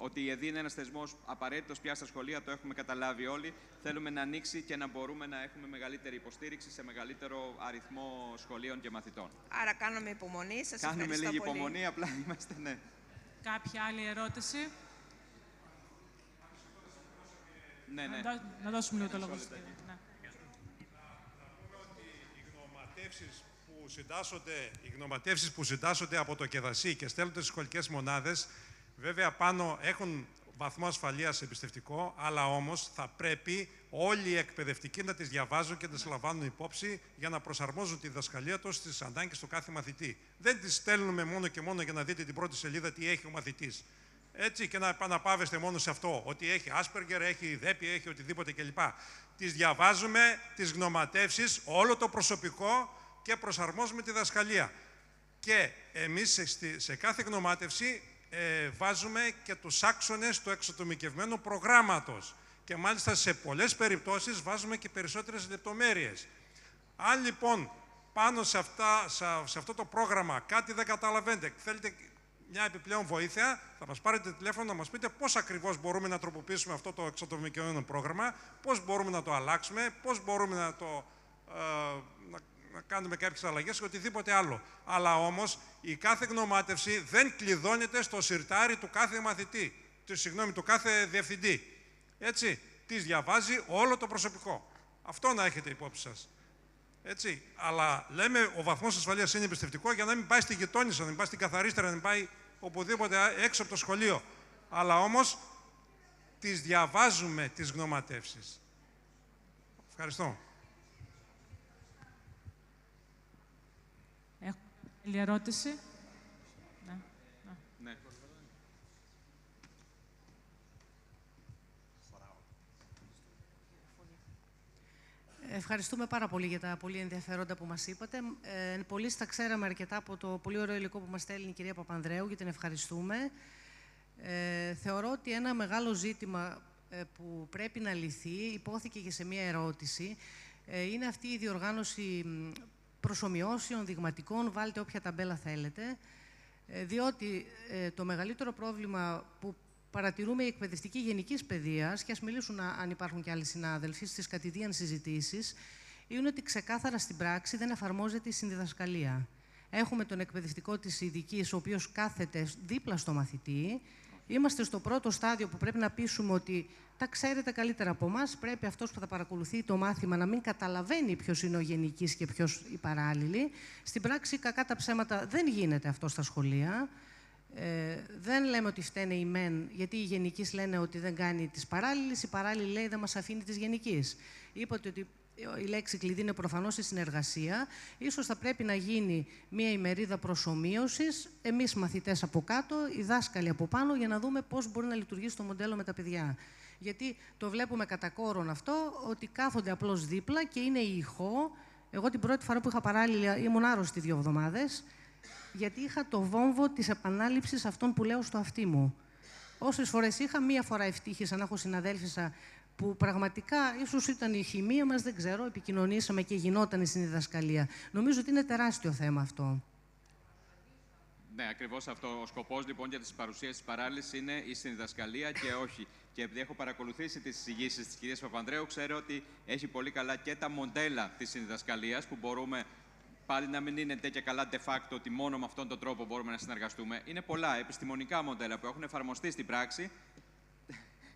Ότι η ΕΔΗ είναι ένας θεσμός απαραίτητος πια στα σχολεία, το έχουμε καταλάβει όλοι. Θέλουμε να ανοίξει και να μπορούμε να έχουμε μεγαλύτερη υποστήριξη σε μεγαλύτερο αριθμό σχολείων και μαθητών. Άρα κάνουμε υπομονή. Σας κάνουμε ευχαριστώ λίγη πολύ. υπομονή, απλά είμαστε, ναι. Κάποια άλλη ερώτηση? Ναι. Να δώσουμε λίγο το λόγο. Οι γνωματεύσεις που συντάσσονται από το ΚΕΔΑΣΥ και στέλνονται στις σχολικές μονάδες, βέβαια πάνω έχουν βαθμό ασφαλείας εμπιστευτικό, αλλά όμως θα πρέπει όλοι οι εκπαιδευτικοί να τις διαβάζουν και να τις λαμβάνουν υπόψη για να προσαρμόζουν τη διδασκαλία τους στις ανάγκες του κάθε μαθητή. Δεν τις στέλνουμε μόνο και μόνο για να δείτε την πρώτη σελίδα τι έχει ο μαθητής. Έτσι, και να επαναπάβεστε μόνο σε αυτό, ότι έχει Asperger, έχει ΔΕΠΗ, έχει οτιδήποτε κλπ. Τις διαβάζουμε, τις γνωματεύσεις, όλο το προσωπικό και προσαρμόζουμε τη διδασκαλία. Και εμείς σε κάθε γνωμάτευση βάζουμε και τους άξονες του εξατομικευμένου προγράμματος. Και μάλιστα σε πολλές περιπτώσεις βάζουμε και περισσότερες λεπτομέρειες. Αν λοιπόν πάνω σε αυτό το πρόγραμμα κάτι δεν καταλαβαίνετε, θέλετε μια επιπλέον βοήθεια, θα μας πάρετε τηλέφωνο να μας πείτε πώς ακριβώς μπορούμε να τροποποιήσουμε αυτό το εξατομικευμένο πρόγραμμα, πώς μπορούμε να το αλλάξουμε, πώς μπορούμε να κάνουμε κάποιες αλλαγές και οτιδήποτε άλλο. Αλλά όμως η κάθε γνωμάτευση δεν κλειδώνεται στο σιρτάρι του κάθε μαθητή, του κάθε διευθυντή. Έτσι, τις διαβάζει όλο το προσωπικό. Αυτό να έχετε υπόψη σας. Έτσι, αλλά λέμε ο βαθμός ασφαλείας είναι εμπιστευτικό για να μην πάει στη γειτόνισσα, να μην πάει στην καθαρίστρια, να μην πάει οπουδήποτε έξω από το σχολείο. Αλλά όμως τις διαβάζουμε τις γνωματεύσεις. Ευχαριστώ. Έχω άλλη ερώτηση? Ναι. Ευχαριστούμε πάρα πολύ για τα πολύ ενδιαφέροντα που μας είπατε. Πολύ τα ξέραμε αρκετά από το πολύ ωραίο υλικό που μας στέλνει η κυρία Παπανδρέου και την ευχαριστούμε. Θεωρώ ότι ένα μεγάλο ζήτημα που πρέπει να λυθεί, υπόθηκε και σε μία ερώτηση, είναι αυτή η διοργάνωση προσομοιώσεων, δειγματικών, βάλτε όποια ταμπέλα θέλετε, διότι το μεγαλύτερο πρόβλημα που παρατηρούμε οι εκπαιδευτικοί γενικής παιδείας, και ας μιλήσουν αν υπάρχουν και άλλοι συνάδελφοι στις κατηδίαν συζητήσεις, είναι ότι ξεκάθαρα στην πράξη δεν εφαρμόζεται η συνδιδασκαλία. Έχουμε τον εκπαιδευτικό της ειδικής, ο οποίος κάθεται δίπλα στο μαθητή. Είμαστε στο πρώτο στάδιο που πρέπει να πείσουμε ότι τα ξέρετε καλύτερα από εμάς. Πρέπει αυτός που θα παρακολουθεί το μάθημα να μην καταλαβαίνει ποιος είναι ο γενικής και ποιος η παράλληλη. Στην πράξη, κακά τα ψέματα, δεν γίνεται αυτό στα σχολεία. Δεν λέμε ότι φταίνε οι μεν, γιατί οι γενικείς λένε ότι δεν κάνει τις παράλληλες, η παράλληλη λέει δεν μας αφήνει τις γενικής. Είπατε ότι η λέξη κλειδί είναι προφανώς η συνεργασία. Ίσως θα πρέπει να γίνει μία ημερίδα προσομοίωσης, εμείς μαθητές από κάτω, οι δάσκαλοι από πάνω, για να δούμε πώς μπορεί να λειτουργήσει το μοντέλο με τα παιδιά. Γιατί το βλέπουμε κατά κόρον αυτό, ότι κάθονται απλώς δίπλα και είναι η ηχό. Εγώ την πρώτη φορά που είχα παράλληλα ήμουν άρρωστη 2 εβδομάδες, γιατί είχα το βόμβο της επανάληψης αυτών που λέω στο αυτί μου. Όσες φορές είχα, μία φορά ευτύχησα να έχω συναδέλφισσα που πραγματικά ίσως ήταν η χημεία μας, δεν ξέρω, επικοινωνήσαμε και γινόταν στην διδασκαλία. Νομίζω ότι είναι τεράστιο θέμα αυτό. Ναι, ακριβώς αυτό. Ο σκοπός λοιπόν για τις παρουσίες της παράλληλης είναι η συνδιδασκαλία και όχι. Και επειδή έχω παρακολουθήσει τις εισηγήσεις της κυρίας Παπανδρέου, ξέρω ότι έχει πολύ καλά και τα μοντέλα της συνδιδασκαλίας που μπορούμε πάλι να μην είναι και καλά de facto ότι μόνο με αυτόν τον τρόπο μπορούμε να συνεργαστούμε. Είναι πολλά επιστημονικά μοντέλα που έχουν εφαρμοστεί στην πράξη.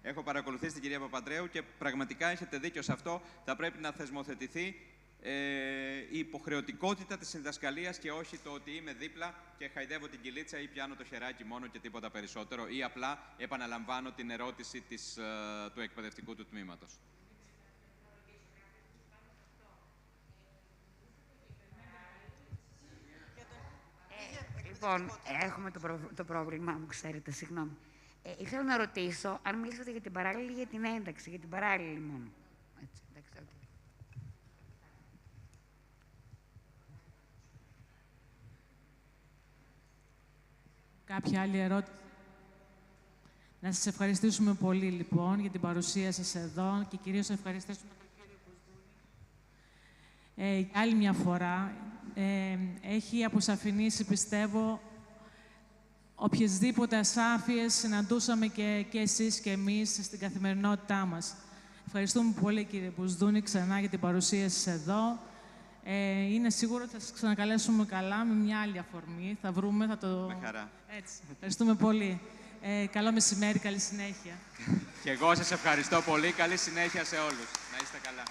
Έχω παρακολουθήσει την κυρία Παπανδρέου και πραγματικά έχετε δίκιο σε αυτό. Θα πρέπει να θεσμοθετηθεί η υποχρεωτικότητα της συνδιδασκαλίας και όχι το ότι είμαι δίπλα και χαϊδεύω την κυλίτσα ή πιάνω το χεράκι μόνο και τίποτα περισσότερο ή απλά επαναλαμβάνω την ερώτηση του εκπαιδευτικού του τμήματος. Λοιπόν, έχουμε το πρόβλημα μου, ξέρετε, συγγνώμη. Ήθελα να ρωτήσω αν μιλήσατε για την παράλληλη ή για την ένταξη, για την παράλληλη μόνο. Έτσι, εντάξει, okay. Κάποια άλλη ερώτηση? Να σας ευχαριστήσουμε πολύ, λοιπόν, για την παρουσία σας εδώ και κυρίως να ευχαριστήσουμε τον κύριο Μπουσδούνη. Άλλη μια φορά, έχει αποσαφηνίσει, πιστεύω, οποιασδήποτε ασάφειες συναντούσαμε και εσείς και εμείς στην καθημερινότητά μας. Ευχαριστούμε πολύ, κύριε Μπουσδούνη, ξανά για την παρουσία σας εδώ. Είναι σίγουρο ότι θα σας ξανακαλέσουμε καλά με μια άλλη αφορμή. Θα βρούμε, θα το... Με χαρά. Έτσι. Ευχαριστούμε πολύ. Καλό μεσημέρι, καλή συνέχεια. Και εγώ σας ευχαριστώ πολύ. Καλή συνέχεια σε όλους. Να είστε καλά.